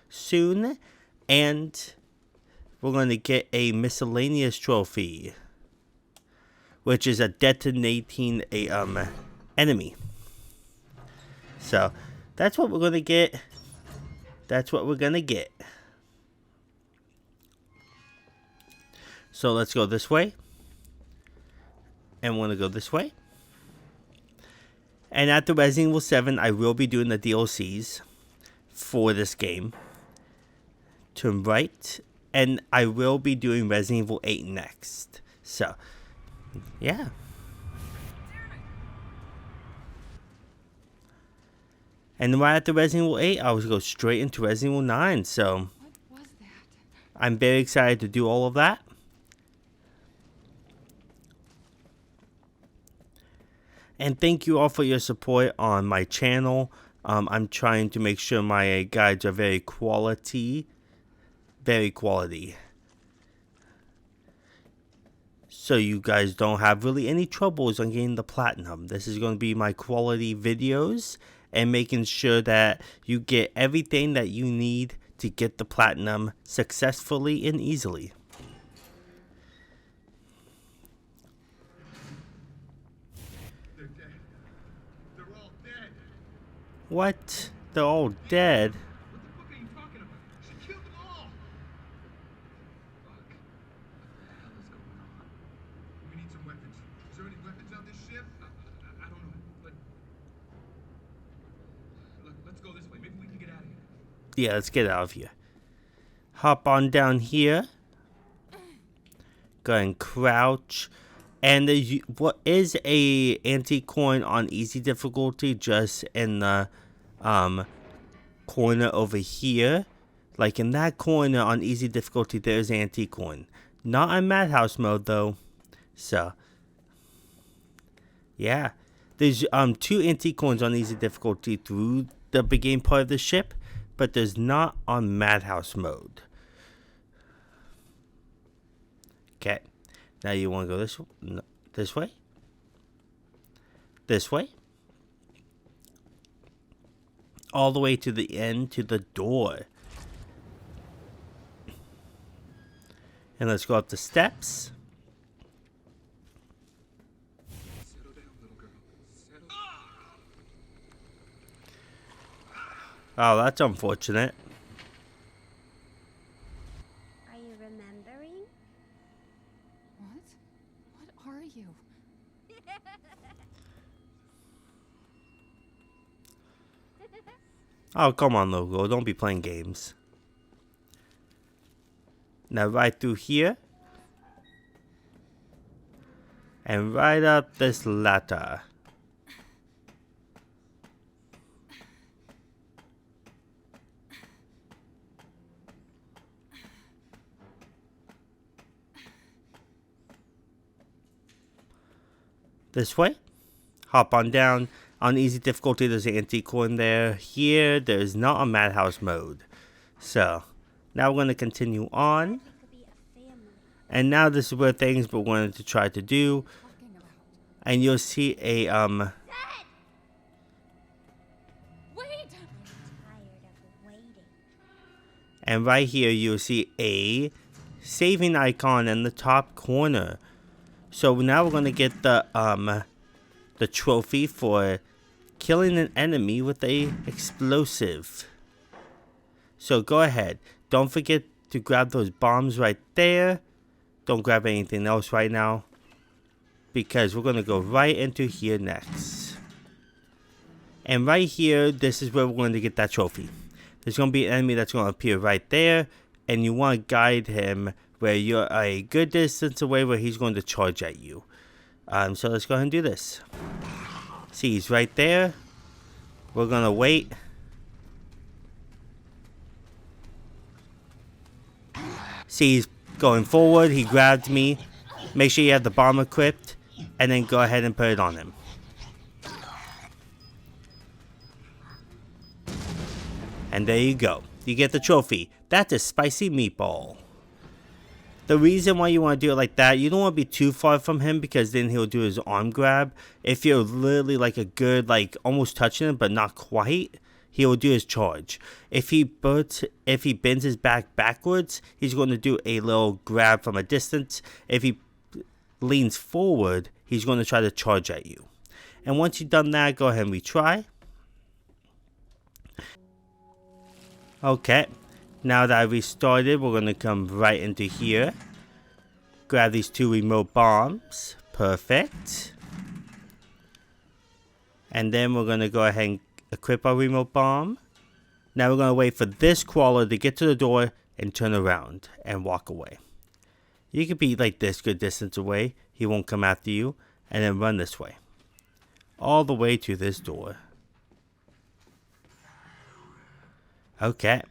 Speaker 1: soon, and we're going to get a miscellaneous trophy, which is a detonating enemy. So, that's what we're going to get. That's what we're going to get. So, let's go this way. And want to go this way. And after Resident Evil 7, I will be doing the DLCs for this game. Turn right. And I will be doing Resident Evil 8 next. So, yeah. And right after Resident Evil 8, I was go straight into Resident Evil 9. So,
Speaker 5: What was that?
Speaker 1: I'm very excited to do all of that. And thank you all for your support on my channel. I'm trying to make sure my guides are very quality. Very quality. So you guys don't have really any troubles on getting the platinum. This is going to be my quality videos. And making sure that you get everything that you need to get the platinum successfully and easily.
Speaker 9: They're dead. They're all dead.
Speaker 1: What? They're all dead?
Speaker 9: What the fuck are you talking about? She killed them all. Fuck. What the hell is going on? We need some weapons. Is there any weapons on this ship? I don't know, but let's go this way. Maybe we can get out of here.
Speaker 1: Yeah, let's get out of here. Hop on down here. Go ahead and crouch. And what is a antique coin on easy difficulty just in the corner over here. Like in that corner on easy difficulty, there's an antique coin. Not on Madhouse mode though. So yeah. There's 2 antique coins on easy difficulty through the beginning part of the ship, but there's not on Madhouse mode. Okay. Now you want to go this way? This way? All the way to the end, to the door. And let's go up the steps.
Speaker 9: Settle down, little girl. Settle.
Speaker 1: Oh, that's unfortunate.
Speaker 8: Are you remembering?
Speaker 5: What are you?
Speaker 1: Oh, come on, Logo. Don't be playing games. Now, right through here. And right up this ladder. This way. Hop on down. On easy difficulty, there's an antique coin there. Here, there's not a Madhouse mode. So, now we're going to continue on. And now this is where things we're going to try to do. And you'll see a,
Speaker 8: Wait!
Speaker 1: And right here, you'll see a saving icon in the top corner. So now we're going to get the trophy for killing an enemy with a explosive. So go ahead. Don't forget to grab those bombs right there. Don't grab anything else right now, because we're going to go right into here next. And right here, this is where we're going to get that trophy. There's going to be an enemy that's going to appear right there, and you want to guide him where you're a good distance away where he's going to charge at you. So let's go ahead and do this. See, he's right there. We're going to wait. See, he's going forward. He grabbed me. Make sure you have the bomb equipped, and then go ahead and put it on him. And there you go. You get the trophy. That's a spicy meatball. The reason why you want to do it like that, you don't want to be too far from him, because then he'll do his arm grab. If you're literally like a good, like almost touching him but not quite, he'll do his charge. If he bends his back backwards, he's going to do a little grab from a distance. If he leans forward, he's going to try to charge at you. And once you've done that, go ahead and retry. Okay. Now that I restarted, we're going to come right into here. Grab these 2 remote bombs. Perfect. And then we're going to go ahead and equip our remote bomb. Now we're going to wait for this crawler to get to the door and turn around and walk away. You could be like this good distance away. He won't come after you. And then run this way. All the way to this door. Okay.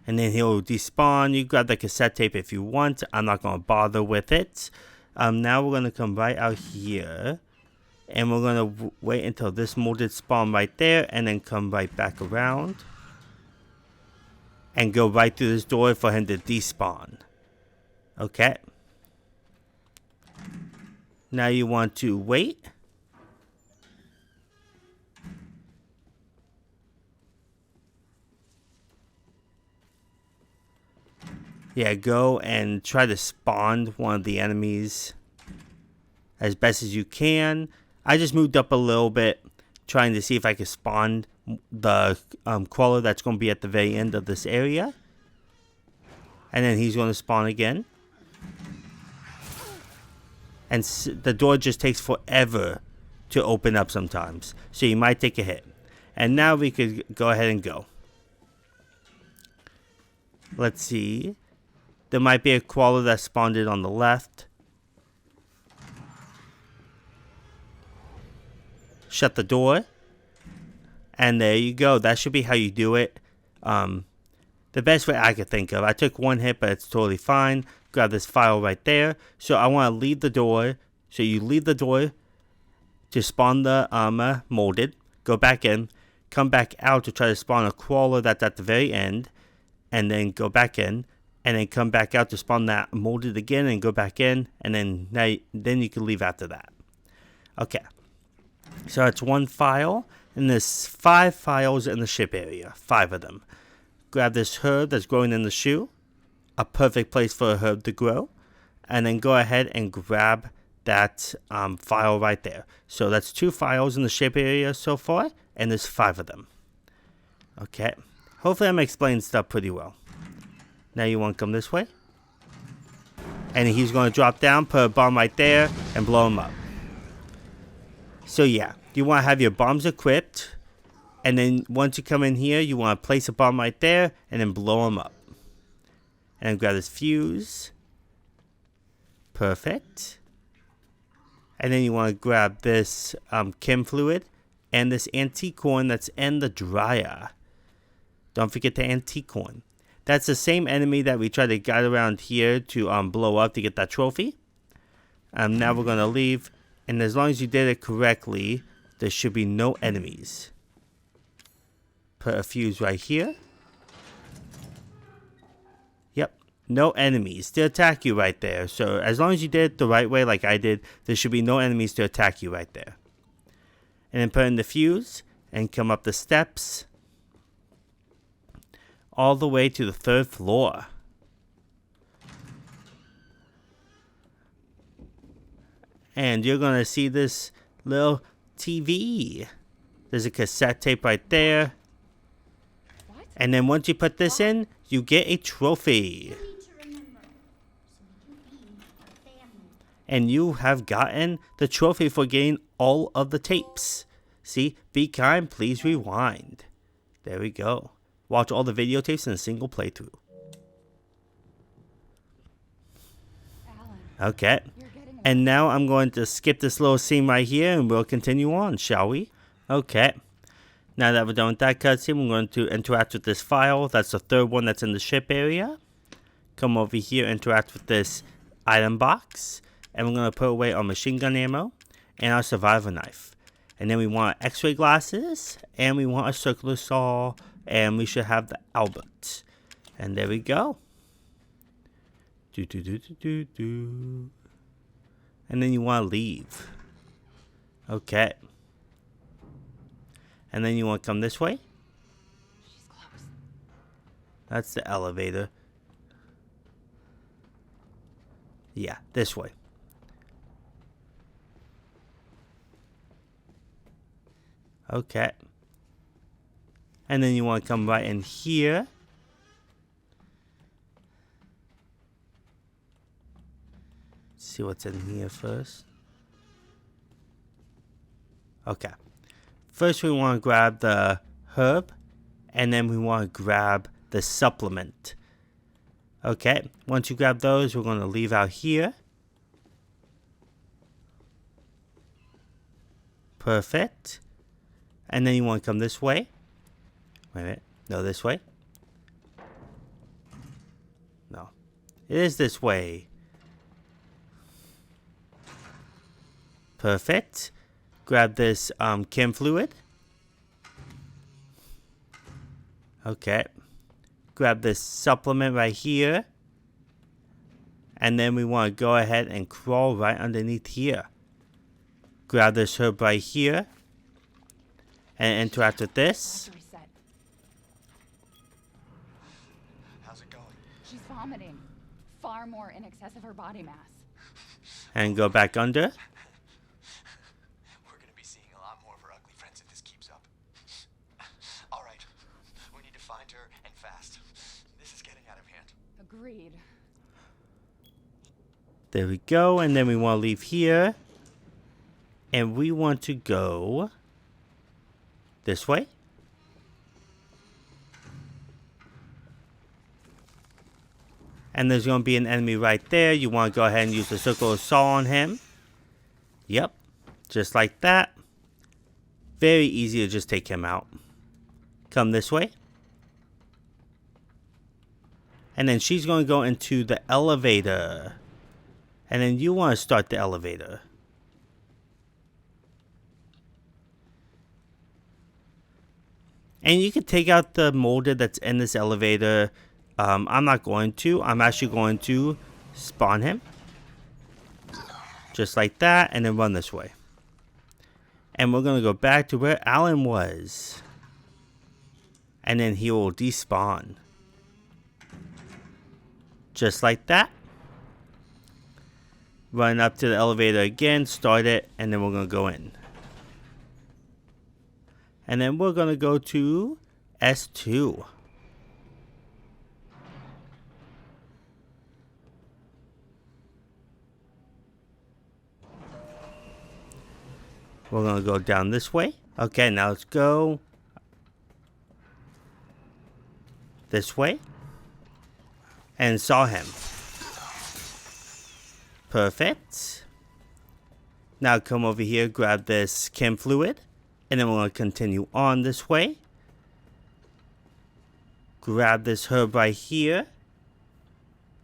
Speaker 1: And then he'll despawn. You grab the cassette tape if you want. I'm not going to bother with it. Now we're going to come right out here. And we're going to wait until this molded spawn right there. And then come right back around. And go right through this door for him to despawn. Okay. Now you want to wait. Yeah, go and try to spawn one of the enemies as best as you can. I just moved up a little bit, trying to see if I could spawn the crawler that's going to be at the very end of this area. And then he's going to spawn again. And the door just takes forever to open up sometimes. So you might take a hit. And now we could go ahead and go. Let's see. There might be a crawler that spawned on the left. Shut the door. And there you go. That should be how you do it. The best way I could think of. I took one hit, but it's totally fine. Grab this file right there. So I want to leave the door. So you leave the door to spawn the molded. Go back in. Come back out to try to spawn a crawler that's at the very end. And then go back in. And then come back out to spawn that molded again and go back in. And then you can leave after that. Okay. So it's one file. And there's 5 files in the ship area. 5 of them. Grab this herb that's growing in the shoe. A perfect place for a herb to grow. And then go ahead and grab that file right there. So that's 2 files in the ship area so far. And there's 5 of them. Okay. Hopefully I'm explaining stuff pretty well. Now you want to come this way. And he's going to drop down, put a bomb right there, and blow him up. So yeah, you want to have your bombs equipped. And then once you come in here, you want to place a bomb right there, and then blow him up. And then grab this fuse. Perfect. And then you want to grab this chem fluid and this antique coin that's in the dryer. Don't forget the antique coin. That's the same enemy that we tried to guide around here to blow up to get that trophy. Now we're going to leave. And as long as you did it correctly, there should be no enemies. Put a fuse right here. Yep, no enemies to attack you right there. So as long as you did it the right way like I did, there should be no enemies to attack you right there. And then put in the fuse and come up the steps. All the way to the 3rd floor. And you're going to see this little TV. There's a cassette tape right there.
Speaker 10: What?
Speaker 1: And then once you put this in, you get a trophy. And you have gotten the trophy for getting all of the tapes. See? Be kind, please rewind. There we go. Watch all the videotapes in a single playthrough. Okay. And now I'm going to skip this little scene right here and we'll continue on, shall we? Okay. Now that we're done with that cutscene, we're going to interact with this file. That's the 3rd one that's in the ship area. Come over here, interact with this item box. And we're going to put away our machine gun ammo and our survivor knife. And then we want x-ray glasses and we want a circular saw. And we should have the Albert. And there we go. And then you want to leave. Okay. And then you want to come this way.
Speaker 10: She's close.
Speaker 1: That's the elevator. Yeah, this way. Okay. And then you want to come right in here. see what's in here first. Okay. First we want to grab the herb, and then we want to grab the supplement. Okay, once you grab those, we're going to leave out here. Perfect. And then you want to come this way. Wait a minute. No, this way. No. It is this way. Perfect. Grab this chem fluid. Okay. Grab this supplement right here. And then we want to go ahead and crawl right underneath here. Grab this herb right here. And interact with this.
Speaker 11: How's it going?
Speaker 5: She's vomiting. Far more in excess of her body mass.
Speaker 1: And go back under.
Speaker 11: We're gonna be seeing a lot more of her ugly friends if this keeps up. Alright. We need to find her and fast. This is getting out of hand.
Speaker 5: Agreed.
Speaker 1: There we go. And then we want to leave here. And we want to go this way. And there's going to be an enemy right there. You want to go ahead and use the circle saw on him. Yep. Just like that. Very easy to just take him out. Come this way. And then she's going to go into the elevator. And then you want to start the elevator. And you can take out the molded that's in this elevator. I'm not going to. I'm actually going to spawn him. Just like that. And then run this way. And we're going to go back to where Alan was. And then he will despawn. Just like that. Run up to the elevator again. Start it. And then we're going to go in. And then we're going to go to S2. We're going to go down this way. Okay, now let's go this way. And saw him. Perfect. Now come over here, grab this chem fluid. And then we're going to continue on this way. Grab this herb right here.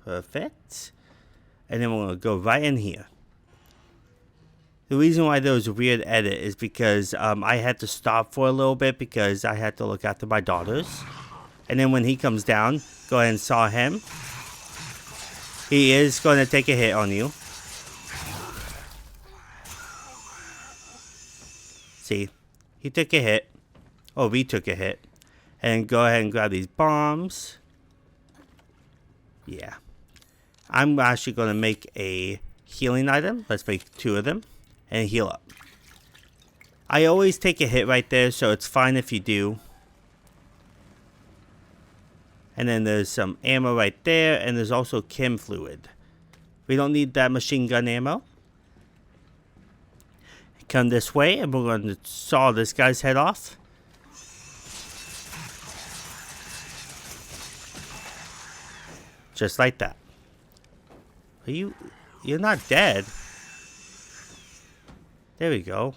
Speaker 1: Perfect. And then we're going to go right in here. The reason why there was a weird edit is because I had to stop for a little bit because I had to look after my daughters. And then when he comes down, go ahead and saw him. He is going to take a hit on you. See? He took a hit. Oh, we took a hit. And go ahead and grab these bombs. Yeah. I'm actually going to make a healing item. Let's make 2 of them. And heal up. I always take a hit right there, so it's fine if you do. And then there's some ammo right there. And there's also chem fluid. We don't need that machine gun ammo. Come this way, and we're going to saw this guy's head off. Just like that. You're not dead. There we go.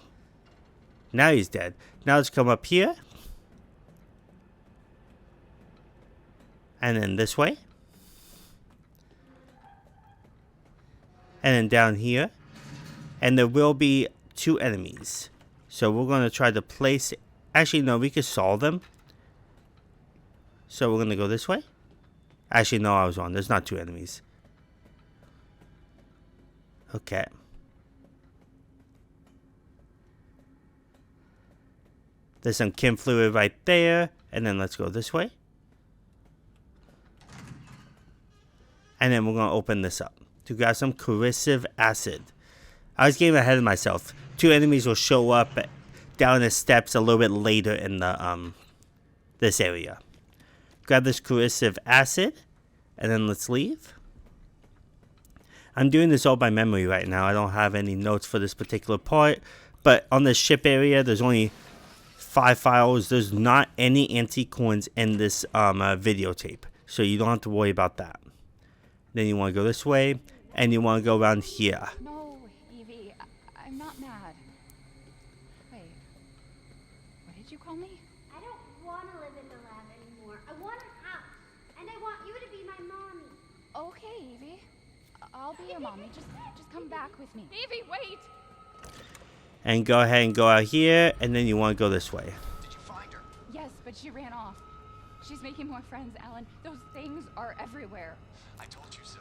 Speaker 1: Now he's dead. Now let's come up here. And then this way. And then down here. And there will be 2 enemies. So we're going to try to place... Actually, no, we could solve them. So we're going to go this way. Actually, no, I was wrong. There's not 2 enemies. Okay. There's some chem fluid right there. And then let's go this way. And then we're going to open this up. To grab some corrosive acid. I was getting ahead of myself. 2 enemies will show up down the steps a little bit later in the this area. Grab this corrosive acid, and then let's leave. I'm doing this all by memory right now. I don't have any notes for this particular part. But on the ship area, there's only 5 files. There's not any antique coins in this videotape. So you don't have to worry about that. Then you want to go this way. And you want to go around here.
Speaker 5: No, Evie, I'm not mad. Wait, what did you call me?
Speaker 12: I don't want to live in the lab anymore. I want a house. And I want you to be my mommy.
Speaker 5: Okay, Evie. I'll be your mommy. Just come back with me. Evie, wait!
Speaker 1: And go ahead and go out here. And then you want to go this way.
Speaker 11: Did you find her?
Speaker 5: Yes, but she ran off. She's making more friends, Alan. Those things are everywhere.
Speaker 11: I told you so.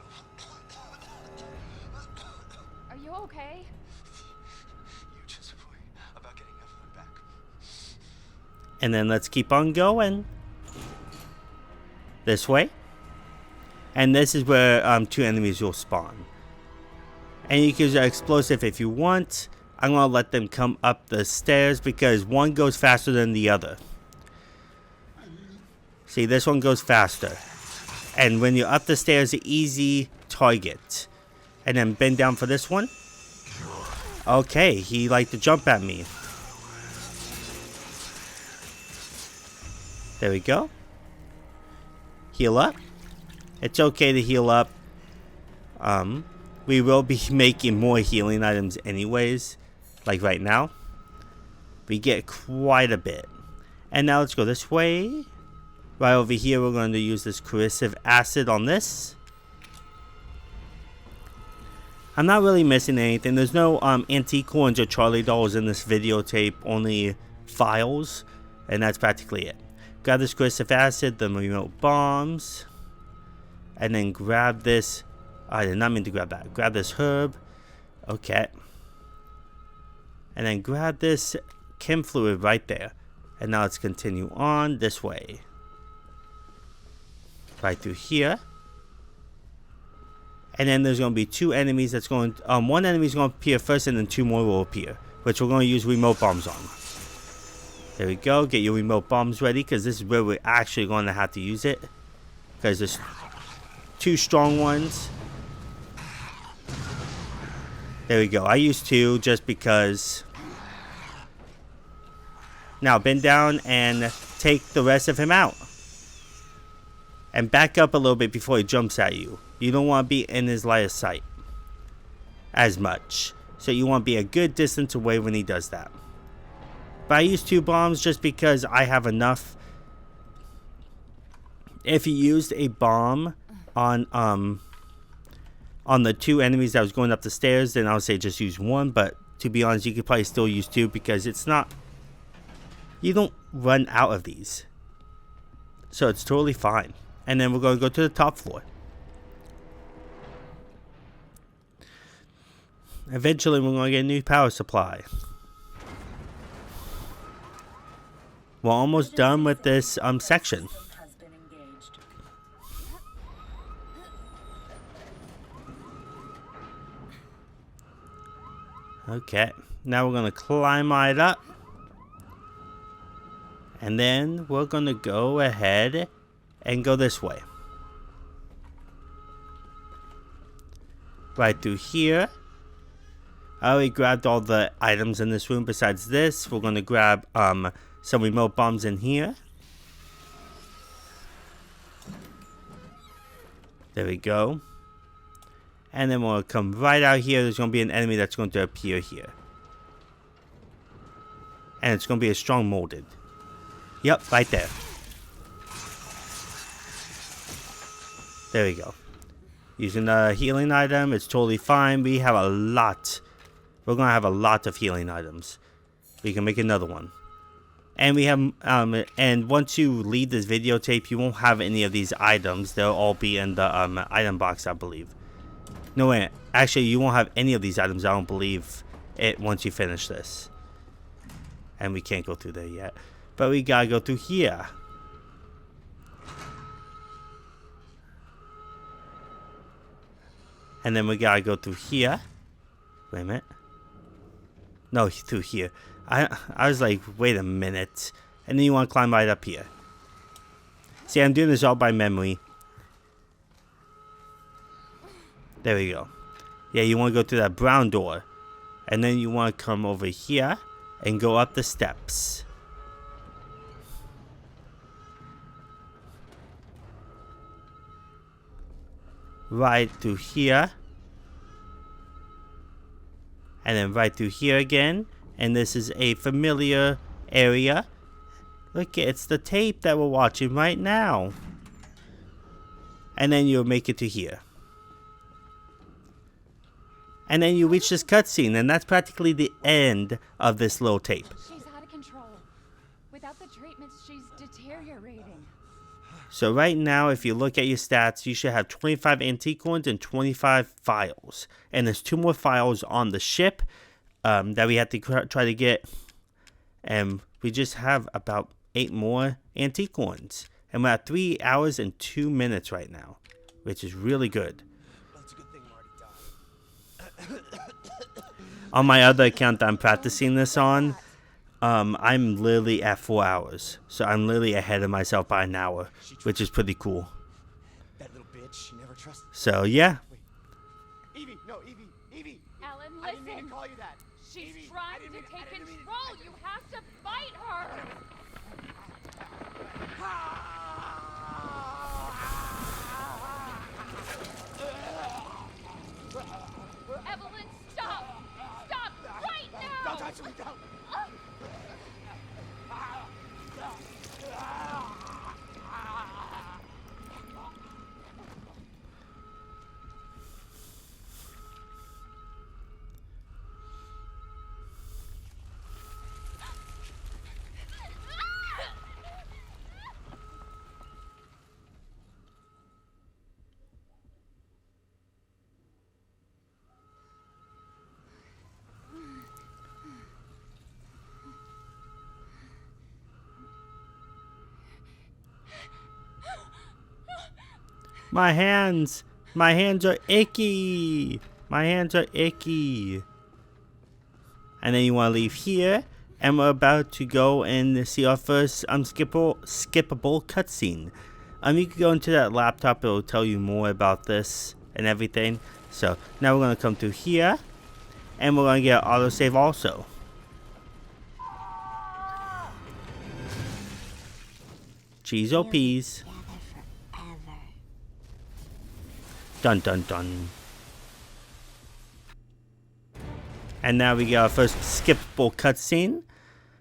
Speaker 5: Are you okay?
Speaker 11: You just worry about getting Evelyn back.
Speaker 1: And then let's keep on going. This way. And this is where 2 enemies will spawn. And you can use an explosive if you want. I'm going to let them come up the stairs because one goes faster than the other. See, this one goes faster. And when you're up the stairs, an easy target. And then bend down for this one. Okay, he liked to jump at me. There we go. Heal up. It's okay to heal up. We will be making more healing items anyways. Like right now. We get quite a bit. And now let's go this way. Right over here, we're going to use this corrosive acid on this. I'm not really missing anything. There's no antique coins or Charlie dolls in this videotape. Only files. And that's practically it. Grab this corrosive acid, the remote bombs. And then grab this. I did not mean to grab that. Grab this herb. Okay. And then grab this chem fluid right there. And now let's continue on this way. Right through here. And then there's going to be 2 enemies that's going to, one enemy is going to appear first and then 2 more will appear. Which we're going to use remote bombs on. There we go. Get your remote bombs ready because this is where we're actually going to have to use it. Because there's 2 strong ones. There we go. I used 2 just because. Now bend down and take the rest of him out. And back up a little bit before he jumps at you. You don't want to be in his line of sight as much. So you want to be a good distance away when he does that. But I use 2 bombs just because I have enough. If you used a bomb on the 2 enemies that was going up the stairs, then I would say just use 1. But to be honest, you could probably still use 2 because it's not. You don't run out of these. So it's totally fine. And then we're going to go to the top floor. Eventually, we're going to get a new power supply. We're almost done with this section. Okay, now we're going to climb right up. And then we're going to go ahead and go this way. Right through here. I already grabbed all the items in this room besides this. We're going to grab some remote bombs in here. There we go. And then we'll come right out here. There's going to be an enemy that's going to appear here. And it's going to be a strong molded. Yep, right there. There we go. Using a healing item, it's totally fine. We have a lot. We're going to have a lot of healing items. We can make another one. And we have, and once you leave this videotape, you won't have any of these items. They'll all be in the item box, I believe. No, wait. Actually, you won't have any of these items, I don't believe, it once you finish this. And we can't go through there yet. But we gotta go through here. And then we gotta go through here. Wait a minute. No, through here. I was like, wait a minute. And then you want to climb right up here. See, I'm doing this all by memory. There we go. Yeah, you want to go through that brown door. And then you want to come over here and go up the steps. Right through here. And then right through here again. And this is a familiar area. Look, it's the tape that we're watching right now. And then you'll make it to here. And then you reach this cutscene, and that's practically the end of this little tape.
Speaker 5: She's out of control. Without the treatments, she's deteriorating.
Speaker 1: So right now, if you look at your stats, you should have 25 antique coins and 25 files. And there's 2 more files on the ship that we have to try to get. And we just have about 8 more antique coins. And we're at 3 hours and 2 minutes right now, which is really good. On my other account that I'm practicing this on, I'm literally at 4 hours. So I'm literally ahead of myself by an hour, which is pretty cool.
Speaker 11: That little bitch, she never trusted.
Speaker 1: So yeah.
Speaker 11: Evie, no, Evie.
Speaker 5: Alan,
Speaker 11: I didn't mean to
Speaker 5: listen.
Speaker 11: call you that.
Speaker 5: She's
Speaker 11: Evie,
Speaker 5: trying to take control. You have to fight her. Evelyn, stop! Stop right now!
Speaker 11: Don't touch me, don't!
Speaker 1: My hands are icky. My hands are icky. And then you want to leave here. And we're about to go and see our first skippable cutscene. You can go into that laptop. It will tell you more about this and everything. So now we're going to come through here. And we're going to get autosave also. Cheese or peas. Dun dun dun. And now we get our first skippable cutscene.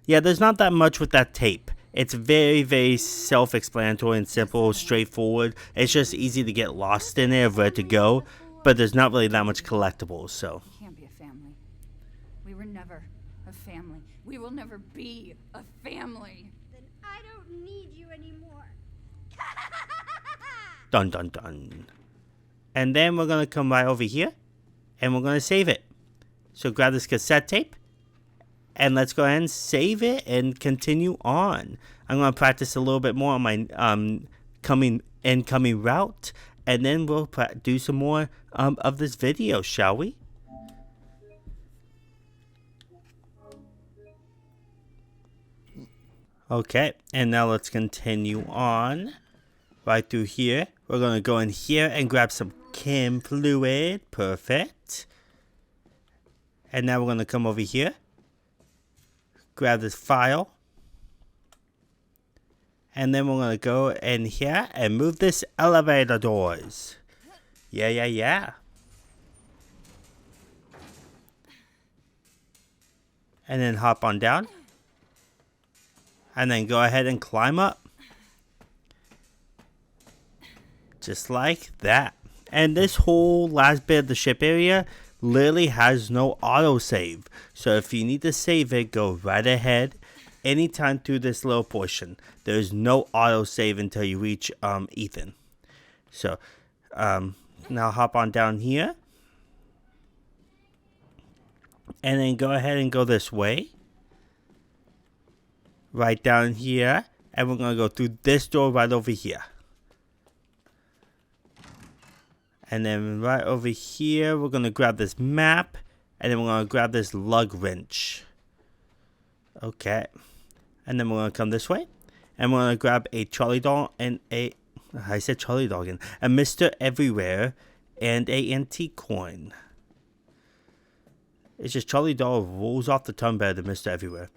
Speaker 1: Yeah, there's not that much with that tape. It's very, very self-explanatory and simple, straightforward. It's just easy to get lost in it, where to go. But there's not really that much collectibles, so.
Speaker 5: We can't be a family. We were never a family. We will never be a family.
Speaker 12: Then I don't need you anymore.
Speaker 1: Dun dun dun. And then we're going to come right over here. And we're going to save it. So grab this cassette tape. And let's go ahead and save it and continue on. I'm going to practice a little bit more on my incoming route. And then we'll do some more of this video, shall we? Okay, and now let's continue on. Right through here. We're going to go in here and grab some chem fluid. Perfect. And now we're going to come over here. Grab this file. And then we're going to go in here and move this elevator doors. Yeah. And then hop on down. And then go ahead and climb up. Just like that. And this whole last bit of the ship area literally has no autosave. So if you need to save it, go right ahead. Anytime through this little portion. There's no autosave until you reach Ethan. So now hop on down here. And then go ahead and go this way. Right down here. And we're going to go through this door right over here. And then right over here, we're going to grab this map. And then we're going to grab this lug wrench. Okay. And then we're going to come this way. And we're going to grab a Charlie doll and I said Charlie doll again. A Mr. Everywhere and a antique coin. It's just Charlie Dollar rolls off the tongue better than Mr. Everywhere.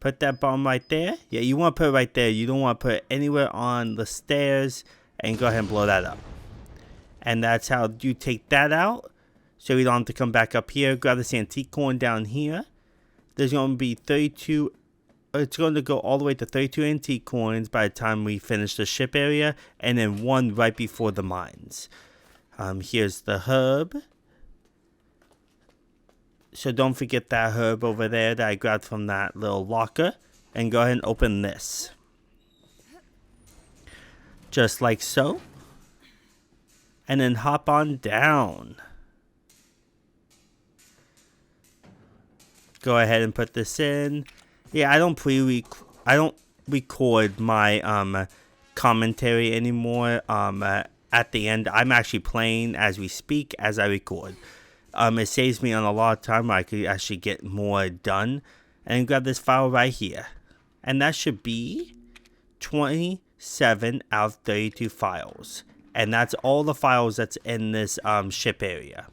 Speaker 1: Put that bomb right there. Yeah, you want to put it right there. You don't want to put it anywhere on the stairs. And go ahead and blow that up. And that's how you take that out. So we don't have to come back up here. Grab this antique coin down here. There's going to be 32. It's going to go all the way to 32 antique coins by the time we finish the ship area. And then one right before the mines. Here's the herb. So don't forget that herb over there that I grabbed from that little locker. And go ahead and open this. Just like so. And then hop on down. Go ahead and put this in. Yeah, I don't record my commentary anymore. At the end, I'm actually playing as we speak as I record. It saves me on a lot of time where I could actually get more done. And grab this file right here. And that should be 27 out of 32 files. And that's all the files that's in this ship area.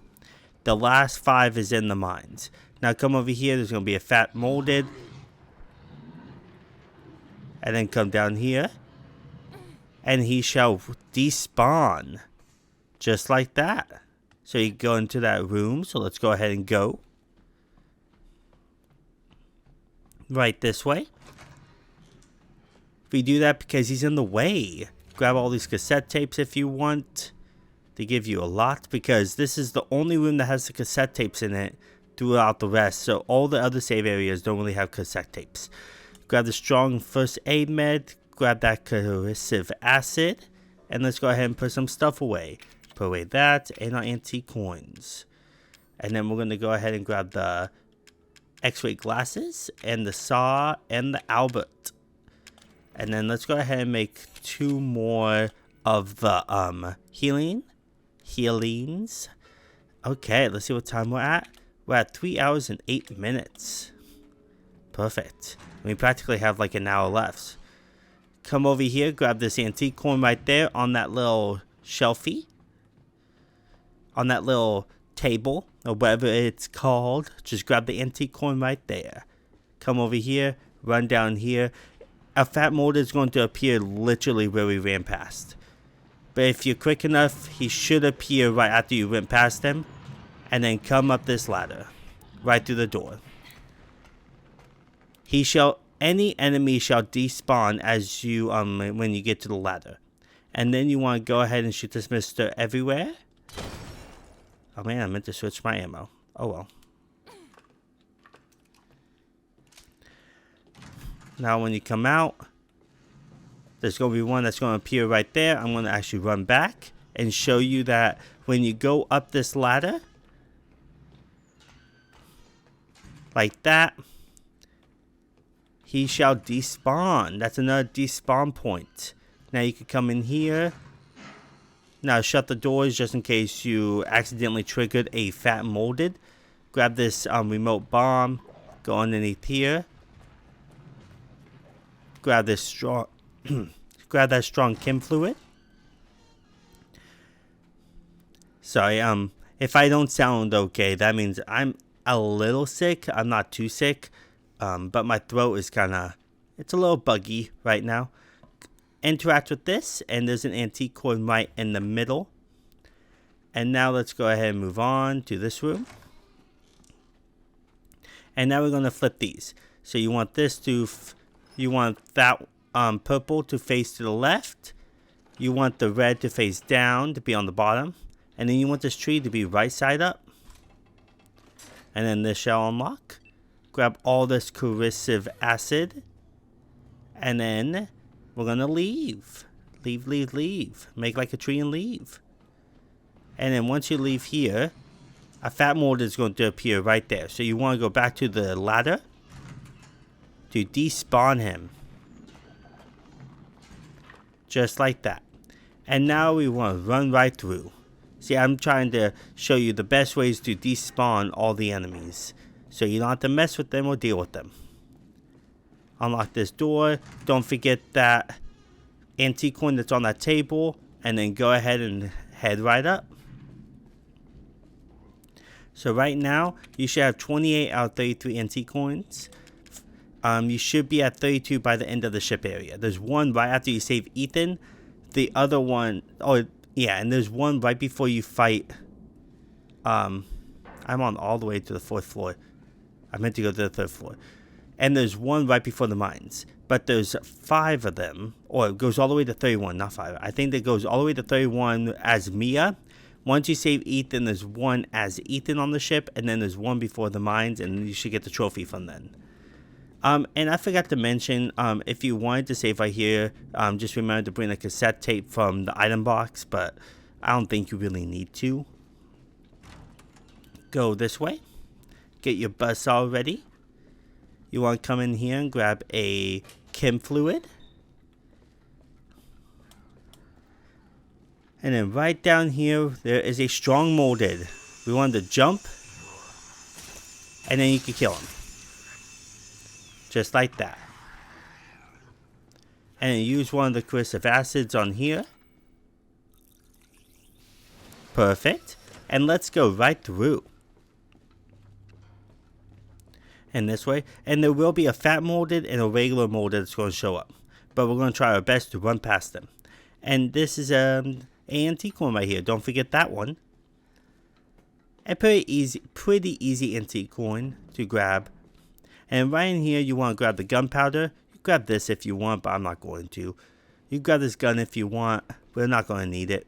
Speaker 1: The last 5 is in the mines. Now come over here. There's going to be a fat molded. And then come down here. And he shall despawn. Just like that. So you go into that room. So let's go ahead and go. Right this way. We do that because he's in the way. Grab all these cassette tapes if you want. They give you a lot because this is the only room that has the cassette tapes in it throughout the rest. So all the other save areas don't really have cassette tapes. Grab the strong first aid med. Grab that corrosive acid. And let's go ahead and put some stuff away. Put away that and our antique coins. And then we're going to go ahead and grab the X-ray glasses and the saw and the Albert. And then let's go ahead and make 2 more of the healings. Okay, let's see what time we're at. We're at 3 hours and 8 minutes. Perfect. We practically have like an hour left. Come over here, grab this antique coin right there on that little shelfie. On that little table, or whatever it's called. Just grab the antique coin right there. Come over here, run down here. A fat molder is going to appear literally where we ran past. But if you're quick enough, he should appear right after you went past him. And then come up this ladder. Right through the door. Any enemy shall despawn as you, when you get to the ladder. And then you want to go ahead and shoot this Mr. Everywhere. Oh man, I meant to switch my ammo. Oh well. Now when you come out, there's going to be one that's going to appear right there. I'm going to actually run back and show you that when you go up this ladder, like that, he shall despawn. That's another despawn point. Now you can come in here. Now shut the doors just in case you accidentally triggered a fat molded. Grab this remote bomb. Go underneath here. Grab this strong grab that strong chem fluid. Sorry, if I don't sound okay, that means I'm a little sick. I'm not too sick. But my throat is it's a little buggy right now. Interact with this, and there's an antique coin right in the middle. And now let's go ahead and move on to this room. And now we're going to flip these. So you want this to, you want that purple to face to the left. You want the red to face down to be on the bottom. And then you want this tree to be right side up. And then this shall unlock. Grab all this corrosive acid. And then we're going to leave. Leave. Make like a tree and leave. And then once you leave here, a fat mold is going to appear right there. So you want to go back to the ladder to despawn him. Just like that. And now we want to run right through. See, I'm trying to show you the best ways to despawn all the enemies. So you don't have to mess with them or deal with them. Unlock this door. Don't forget that antique coin that's on that table. And then go ahead and head right up. So right now, you should have 28 out of 33 antique coins. You should be at 32 by the end of the ship area. There's one right after you save Ethan. The other one, oh yeah, and there's one right before you fight. I'm on all the way to the 4th floor. I meant to go to the 3rd floor. And there's one right before the mines. But there's 5 of them. Or it goes all the way to 31, not 5. I think that goes all the way to 31 as Mia. Once you save Ethan, there's one as Ethan on the ship. And then there's one before the mines. And you should get the trophy from then. And I forgot to mention, if you wanted to save right here, just remember to bring a cassette tape from the item box. But I don't think you really need to. Go this way. Get your buzzsaw ready. You want to come in here and grab a chem fluid. And then right down here, there is a strong molded. We want to jump. And then you can kill him. Just like that. And then use one of the corrosive acids on here. Perfect. And let's go right through. And this way. And there will be a fat molded and a regular molded that's going to show up. But we're going to try our best to run past them. And this is an antique one right here. Don't forget that one. A pretty easy antique coin to grab. And right in here you want to grab the gunpowder. You grab this if you want, but I'm not going to. You grab this gun if you want. We're not going to need it.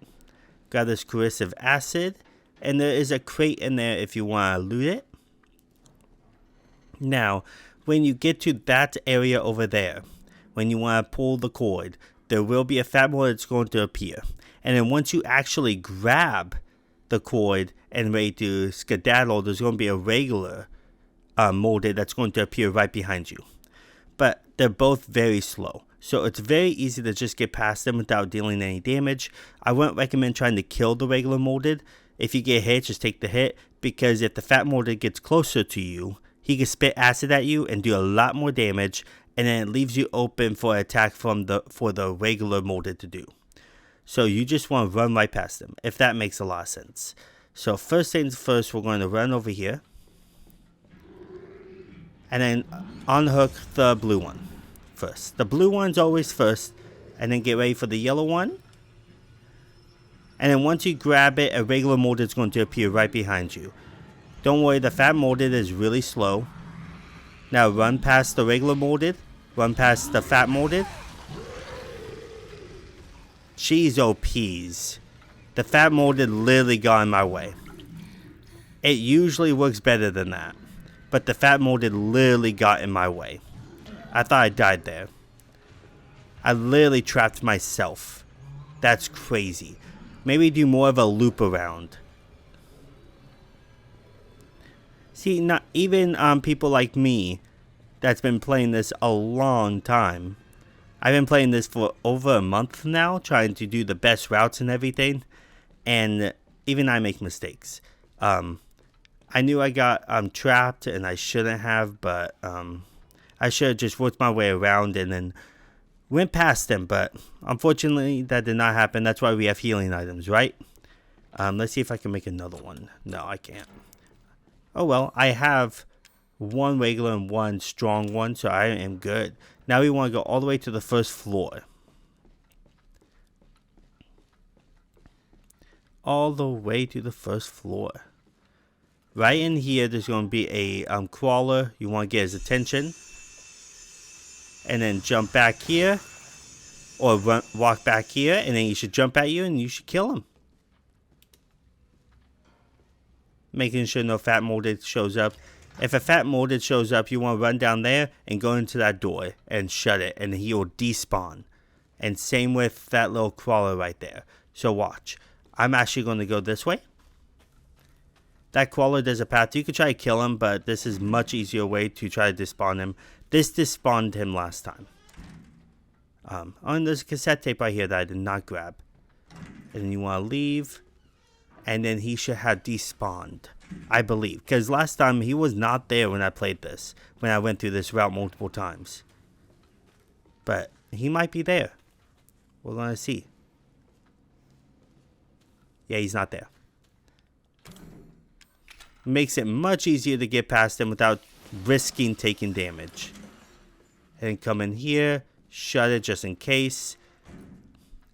Speaker 1: Grab this corrosive acid. And there is a crate in there if you want to loot it. Now, when you get to that area over there, when you want to pull the cord, there will be a fat mold that's going to appear. And then once you actually grab the cord and ready to skedaddle, there's going to be a regular molded that's going to appear right behind you. But they're both very slow. So it's very easy to just get past them without dealing any damage. I wouldn't recommend trying to kill the regular molded. If you get hit, just take the hit. Because if the fat molded gets closer to you, he can spit acid at you and do a lot more damage, and then it leaves you open for an attack for the regular molded to do. So you just want to run right past them, if that makes a lot of sense. So first things first, we're going to run over here. And then unhook the blue one first. The blue one's always first, and then get ready for the yellow one. And then once you grab it, a regular molded is going to appear right behind you. Don't worry, the fat molded is really slow. Now run past the regular molded. Run past the fat molded. Jeez, oh peas. The fat molded literally got in my way. It usually works better than that. But the fat molded literally got in my way. I thought I died there. I literally trapped myself. That's crazy. Maybe do more of a loop around. See, not even people like me that's been playing this a long time. I've been playing this for over a month now, trying to do the best routes and everything. And even I make mistakes. I knew I got trapped and I shouldn't have, but I should have just worked my way around and then went past them. But unfortunately, that did not happen. That's why we have healing items, right? Let's see if I can make another one. No, I can't. Oh well, I have one regular and one strong one, so I am good. Now we want to go all the way to the first floor. All the way to the first floor. Right in here, there's going to be a crawler. You want to get his attention. And then jump back here. Or walk back here, and then he should jump at you, and you should kill him. Making sure no fat molded shows up. If a fat molded shows up, you want to run down there and go into that door and shut it, and he will despawn. And same with that little crawler right there. So watch. I'm actually going to go this way. That crawler does a path. You could try to kill him, but this is much easier way to try to despawn him. This despawned him last time. And there's a cassette tape right here that I did not grab. And then you want to leave. And then he should have despawned, I believe. Because last time he was not there when I played this. When I went through this route multiple times. But he might be there. We're going to see. Yeah, he's not there. Makes it much easier to get past them without risking taking damage. And come in here, shut it just in case.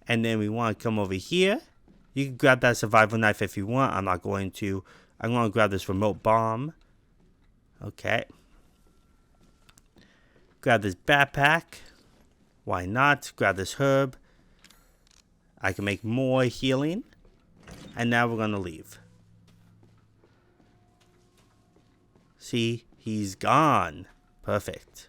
Speaker 1: And then we want to come over here. You can grab that survival knife if you want. I'm not going to. I'm going to grab this remote bomb. Okay. Grab this backpack. Why not? Grab this herb. I can make more healing. And now we're going to leave. See? He's gone. Perfect.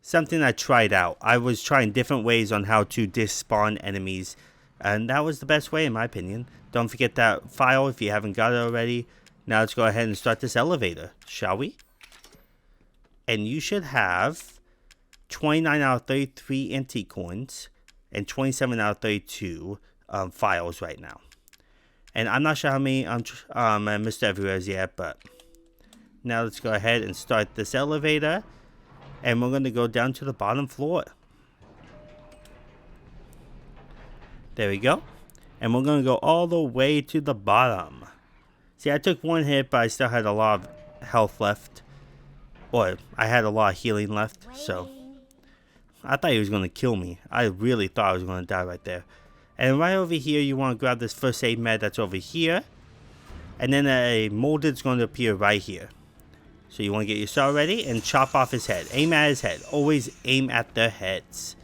Speaker 1: Something I tried out. I was trying different ways on how to despawn enemies. And that was the best way in my opinion. Don't forget that file if you haven't got it already. Now let's go ahead and start this elevator. Shall we? And you should have 29 out of 33 antique coins. And 27 out of 32 files right now. And I'm not sure how many Mr. Everywhere is yet. But now let's go ahead and start this elevator. And we're going to go down to the bottom floor. There we go. And we're going to go all the way to the bottom. See, I took one hit, but I still had a lot of health left. Or, I had a lot of healing left. So, I thought he was going to kill me. I really thought I was going to die right there. And right over here, you want to grab this first aid med that's over here. And then a molded is going to appear right here. So you want to get your saw ready and chop off his head. Aim at his head. Always aim at their heads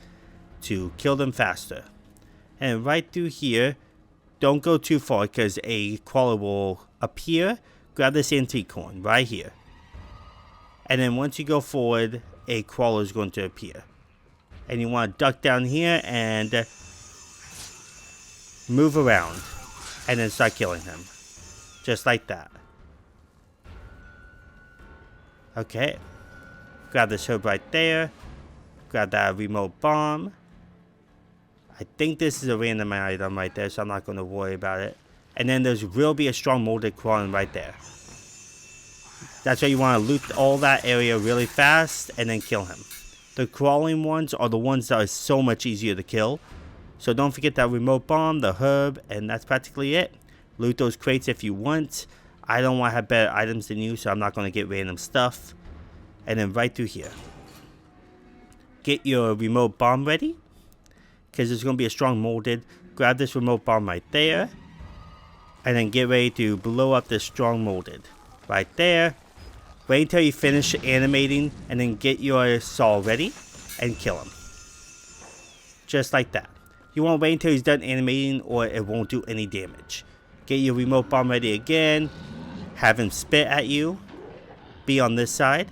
Speaker 1: to kill them faster. And right through here, don't go too far because a crawler will appear. Grab this antique coin right here. And then once you go forward, a crawler is going to appear. And you want to duck down here and move around. And then start killing him. Just like that. Okay, grab this herb right there. Grab that remote bomb. I think this is a random item right there, so I'm not going to worry about it. And then will be a strong molded crawling right there. That's why you want to loot all that area really fast and then kill him. The crawling ones are the ones that are so much easier to kill. So don't forget that remote bomb, the herb, and that's practically it. Loot those crates if you want. I don't want to have better items than you, so I'm not going to get random stuff. And then right through here. Get your remote bomb ready. Because there's going to be a strong molded. Grab this remote bomb right there. And then get ready to blow up this strong molded. Right there. Wait until you finish animating. And then get your saw ready. And kill him. Just like that. You want to wait until he's done animating or it won't do any damage. Get your remote bomb ready again. Have him spit at you. Be on this side.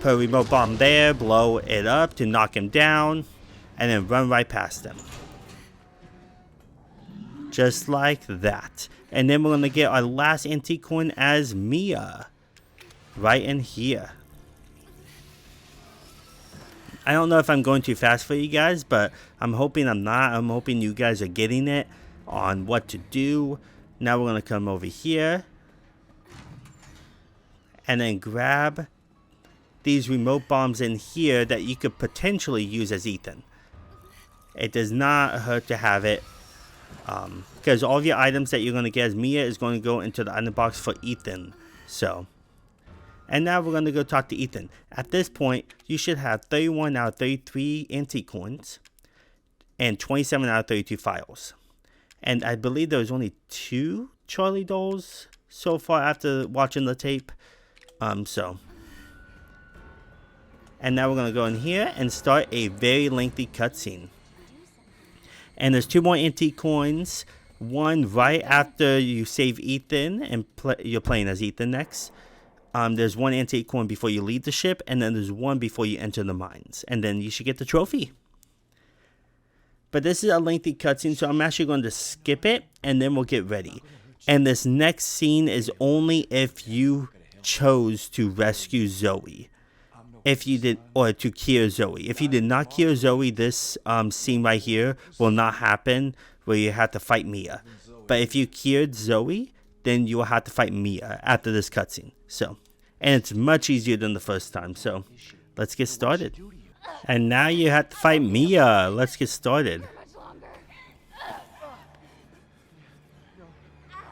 Speaker 1: Put a remote bomb there. Blow it up to knock him down. And then run right past him. Just like that. And then we're going to get our last antique coin as Mia. Right in here. I don't know if I'm going too fast for you guys. But I'm hoping I'm not. I'm hoping you guys are getting it on what to do. Now we're going to come over here. And then grab these remote bombs in here that you could potentially use as Ethan. It does not hurt to have it. Because all of your items that you're going to get as Mia is going to go into the item box for Ethan. So. And now we're going to go talk to Ethan. At this point, you should have 31 out of 33 antique coins. And 27 out of 32 files. And I believe there was only 2 Charlie dolls so far after watching the tape. And now we're going to go in here and start a very lengthy cutscene. And there's 2 more antique coins. One right after you save Ethan and you're playing as Ethan next. There's 1 antique coin before you leave the ship. And then there's 1 before you enter the mines. And then you should get the trophy. But this is a lengthy cutscene, so I'm actually going to skip it, and then we'll get ready. And this next scene is only if you chose to rescue Zoe. If you did, or to cure Zoe. If you did not cure Zoe, this scene right here will not happen, where you have to fight Mia. But if you cured Zoe, then you will have to fight Mia after this cutscene. So, and it's much easier than the first time, so let's get started. And now you have to fight Mia. Let's get started.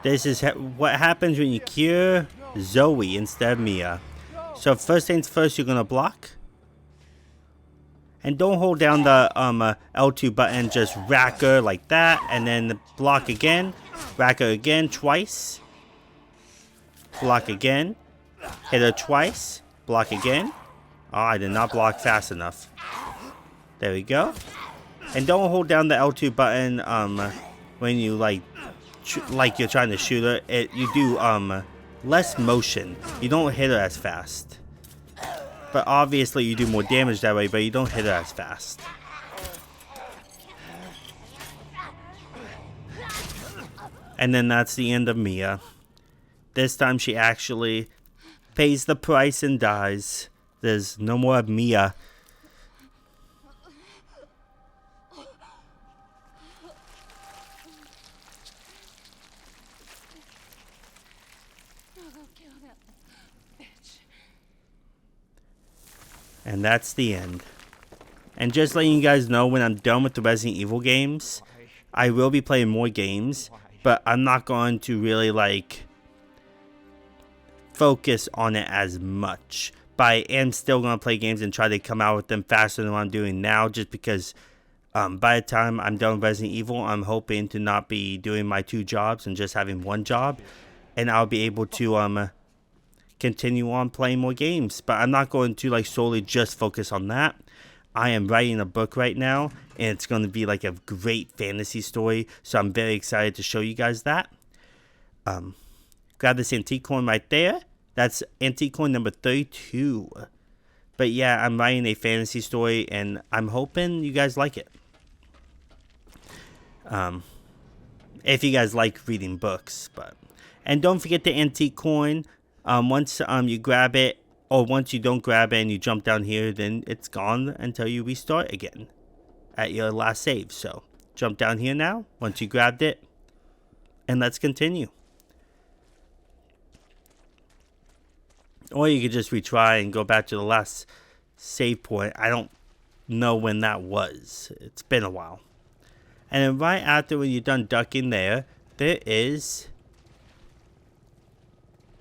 Speaker 1: This is what happens when you cure Zoe instead of Mia. So first things first, you're gonna block. And don't hold down the L2 button, just rack her like that, and then block again, rack her again twice, block again, hit her twice, block again. Oh, I did not block fast enough. There we go. And don't hold down the L2 button when you like you're trying to shoot her. You do less motion. You don't hit her as fast. But obviously you do more damage that way, but you don't hit her as fast. And then that's the end of Mia. This time she actually pays the price and dies. There's no more Mia. And that's the end. And just letting you guys know, when I'm done with the Resident Evil games, I will be playing more games, but I'm not going to really like focus on it as much. But I am still going to play games and try to come out with them faster than what I'm doing now, just because by the time I'm done with Resident Evil, I'm hoping to not be doing my 2 jobs and just having 1 job, and I'll be able to continue on playing more games. But I'm not going to like solely just focus on that. I am writing a book right now, and it's going to be like a great fantasy story, so I'm very excited to show you guys that. Grab this antique coin right there. That's antique coin number 32. But yeah, I'm writing a fantasy story, and I'm hoping you guys like it. If you guys like reading books. And don't forget the antique coin. Once you grab it, or once you don't grab it and you jump down here, then it's gone until you restart again at your last save. So jump down here now once you grabbed it, and let's continue. Or you could just retry and go back to the last save point. I don't know when that was. It's been a while. And then right after, when you're done ducking there is...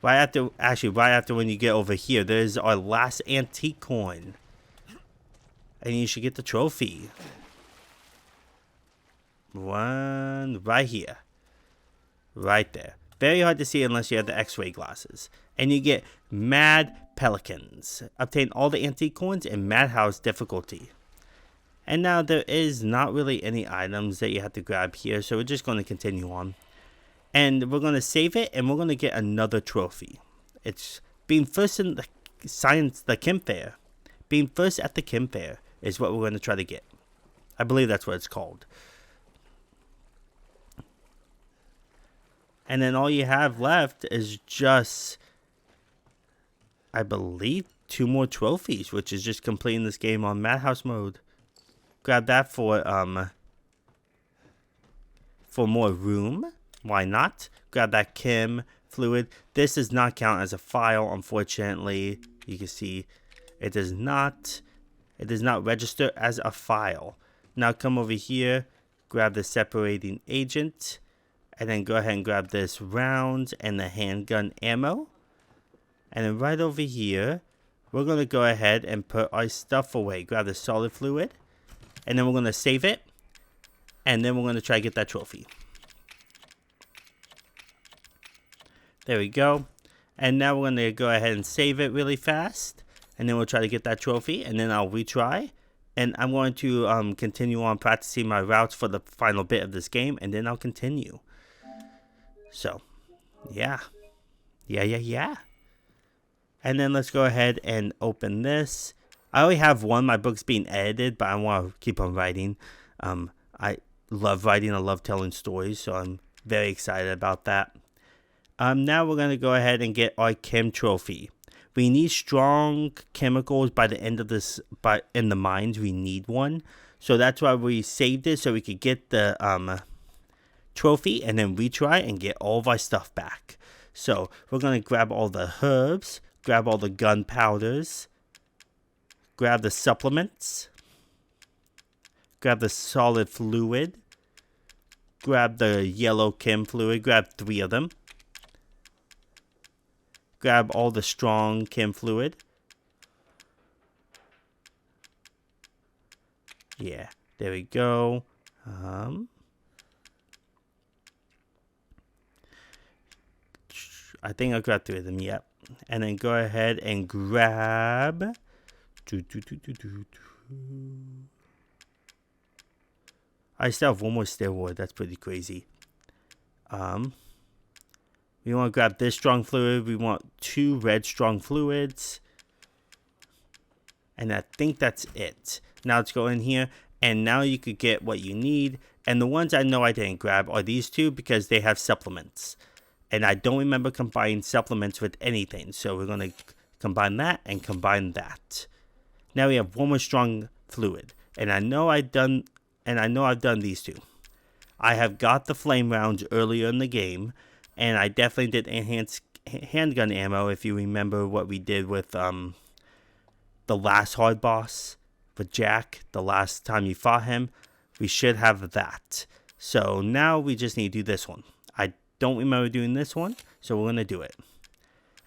Speaker 1: Right after when you get over here, there's our last antique coin. And you should get the trophy. One right here. Right there. Very hard to see unless you have the X-ray glasses. And you get Mad Pelicans. Obtain all the antique coins in Madhouse difficulty. And now there is not really any items that you have to grab here, so we're just going to continue on. And we're going to save it, and we're going to get another trophy. It's being first in the Chem Fair. Being first at the Chem Fair is what we're going to try to get. I believe that's what it's called. And then all you have left is just, I believe, 2 more trophies, which is just completing this game on Madhouse mode. Grab that for more room. Why not? Grab that chem fluid. This does not count as a file, unfortunately. You can see it does not register as a file. Now come over here, grab the separating agent, and then go ahead and grab this round and the handgun ammo. And then right over here, we're going to go ahead and put our stuff away. Grab the solid fluid, and then we're going to save it, and then we're going to try to get that trophy. There we go. And now we're going to go ahead and save it really fast. And then we'll try to get that trophy. And then I'll retry. And I'm going to continue on practicing my routes for the final bit of this game. And then I'll continue. So, yeah. Yeah. And then let's go ahead and open this. I only have one. My book's being edited, but I want to keep on writing. I love writing. I love telling stories. So I'm very excited about that. Now we're going to go ahead and get our chem trophy. We need strong chemicals by the end of this, but in the mines we need one. So that's why we saved it, so we could get the trophy and then retry and get all of our stuff back. So we're going to grab all the herbs, grab all the gunpowders, grab the supplements, grab the solid fluid, grab the yellow chem fluid. Grab 3 of them. Grab all the strong chem fluid. Yeah, there we go. I think I grabbed 3 of them, yep. And then go ahead and grab... I still have 1 more steroid, that's pretty crazy. We want to grab this strong fluid. We want 2 red strong fluids. And I think that's it. Now let's go in here, and now you could get what you need. And the ones I know I didn't grab are these 2 because they have supplements. And I don't remember combining supplements with anything. So we're going to combine that and combine that. Now we have 1 more strong fluid. And I know I've done these 2. I have got the flame rounds earlier in the game. And I definitely did enhance handgun ammo if you remember what we did with the last hard boss with Jack. The last time you fought him. We should have that. So now we just need to do this one. I don't remember doing this one, so we're going to do it.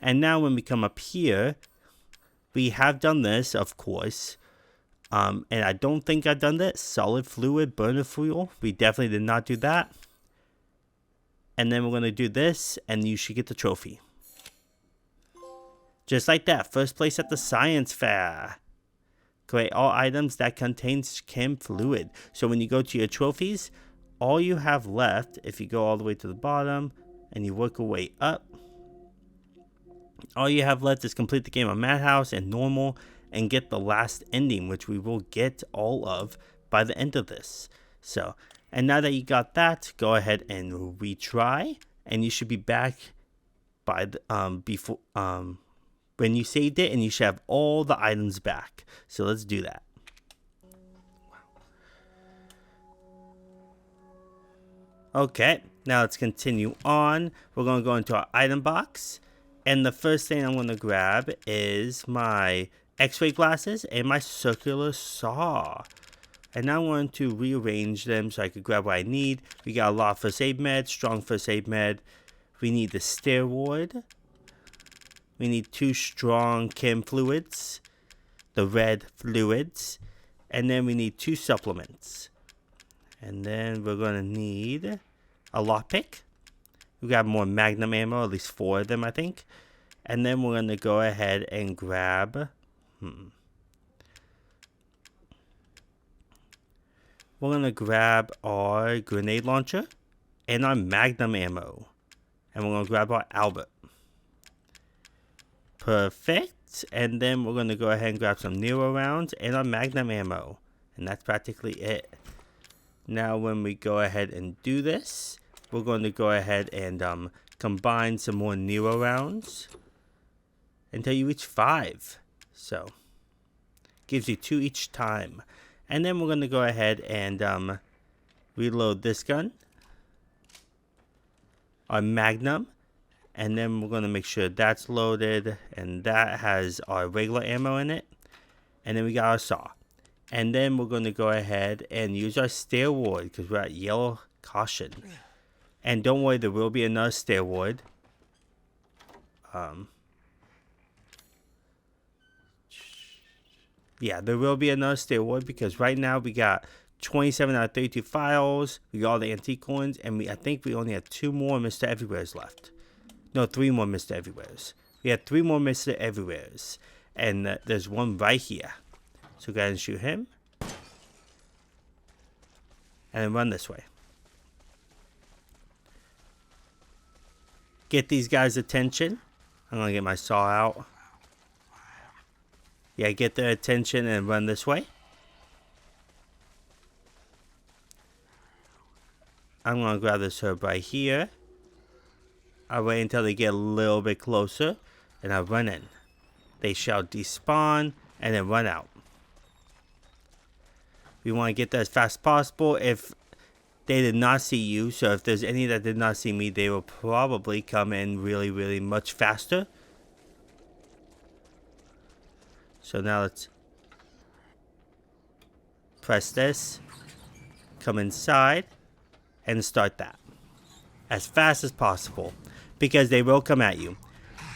Speaker 1: And now when we come up here, we have done this, of course. And I don't think I've done this. Solid fluid, burner fuel. We definitely did not do that. And then we're going to do this, and you should get the trophy. Just like that. First place at the science fair. Collect all items that contains chem fluid. So when you go to your trophies, all you have left, if you go all the way to the bottom and you work your way up, all you have left is complete the game on Madhouse and normal and get the last ending, which we will get all of by the end of this. So, and now that you got that, go ahead and retry, and you should be back by the when you saved it, and you should have all the items back. So let's do that. Okay, now let's continue on. We're going to go into our item box. And the first thing I'm going to grab is my x-ray glasses and my circular saw. And now I'm going to rearrange them so I can grab what I need. We got a lot of first aid med, strong first aid med. We need the steroid. We need 2 strong chem fluids, the red fluids, and then we need 2 supplements. And then we're going to need a lockpick. We got more magnum ammo, at least 4 of them, I think. And then we're going to go ahead and grab... We're going to grab our grenade launcher and our magnum ammo. And we're going to grab our Albert. Perfect. And then we're going to go ahead and grab some Nero rounds and our magnum ammo. And that's practically it. Now when we go ahead and do this, we're going to go ahead and combine some more Nero rounds until you reach 5. So, gives you 2 each time. And then we're going to go ahead and reload this gun, our magnum. And then we're going to make sure that's loaded, and that has our regular ammo in it. And then we got our saw. And then we're going to go ahead and use our steroid because we're at yellow caution. And don't worry, there will be another steroid. Yeah, there will be another steroid because right now we got 27 out of 32 files. We got all the antique coins, and I think we only have 2 more Mr. Everywheres left. No, 3 more Mr. Everywheres. We have 3 more Mr. Everywheres. And there's one right here. So go ahead and shoot him. And then run this way. Get these guys' attention. I'm going to get my saw out. Yeah, get their attention and run this way. I'm going to grab this herb right here. I'll wait until they get a little bit closer, and I'll run in. They shall despawn, and then run out. We want to get that as fast as possible. If they did not see you, so if there's any that did not see me, they will probably come in really, really much faster. So now let's press this, come inside, and start that as fast as possible, because they will come at you.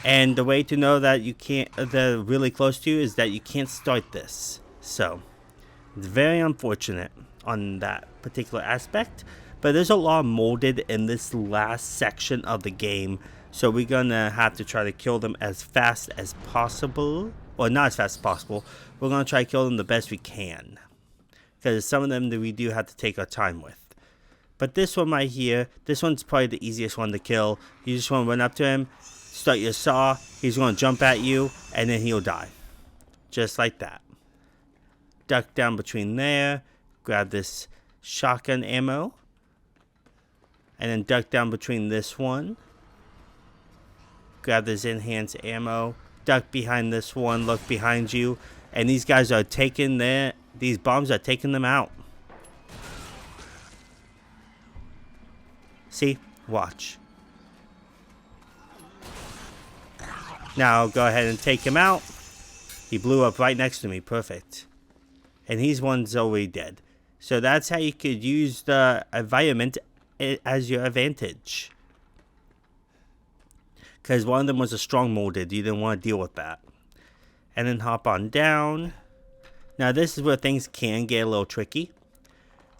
Speaker 1: And the way to know that you can't, they're really close to you, is that you can't start this. So it's very unfortunate on that particular aspect. But there's a lot molded in this last section of the game, so we're gonna have to try to kill them as fast as possible. Or not as fast as possible. We're gonna try to kill them the best we can, because some of them that we do have to take our time with. But this one right here, this one's probably the easiest one to kill. You just want to run up to him, start your saw, he's going to jump at you, and then he'll die. Just like that. Duck down between there, grab this shotgun ammo, and then duck down between this one. Grab this enhanced ammo, duck behind this one, look behind you, and these guys are taking these bombs are taking them out. See? Watch. Now go ahead and take him out. He blew up right next to me. Perfect. And he's one's already dead. So that's how you could use the environment as your advantage. Because one of them was a strong molded. You didn't want to deal with that. And then hop on down. Now this is where things can get a little tricky.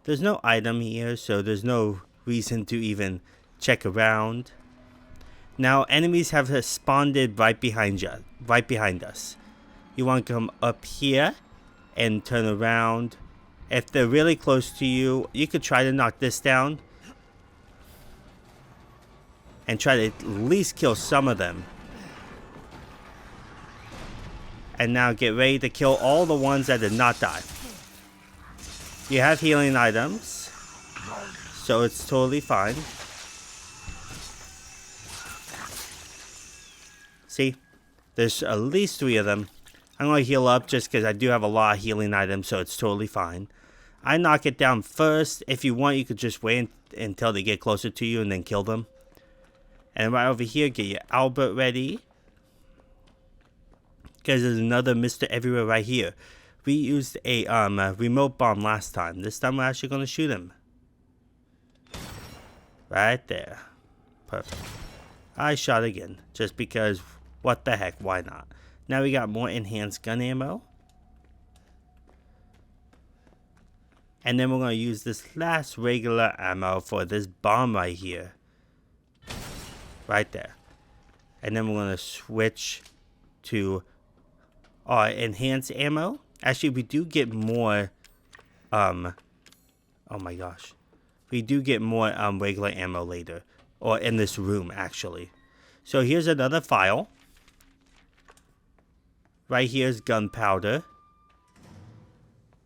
Speaker 1: There's no item here, so there's no reason to even check around. Now enemies have spawned right behind us. You want to come up here and turn around. If they're really close to you, you could try to knock this down and try to at least kill some of them. And now get ready to kill all the ones that did not die. You have healing items, so it's totally fine. See? There's at least 3 of them. I'm going to heal up just because I do have a lot of healing items, so it's totally fine. I knock it down first. If you want, you could just wait until they get closer to you and then kill them. And right over here, get your Albert ready. Because there's another Mr. Everywhere right here. We used a remote bomb last time. This time we're actually going to shoot him. Right there. Perfect. I shot again. Just because, what the heck, why not? Now we got more enhanced gun ammo. And then we're going to use this last regular ammo for this bomb right here. Right there. And then we're going to switch to our enhanced ammo. Actually, we do get more, oh my gosh. We do get more regular ammo later. Or in this room, actually. So here's another file. Right here is gunpowder.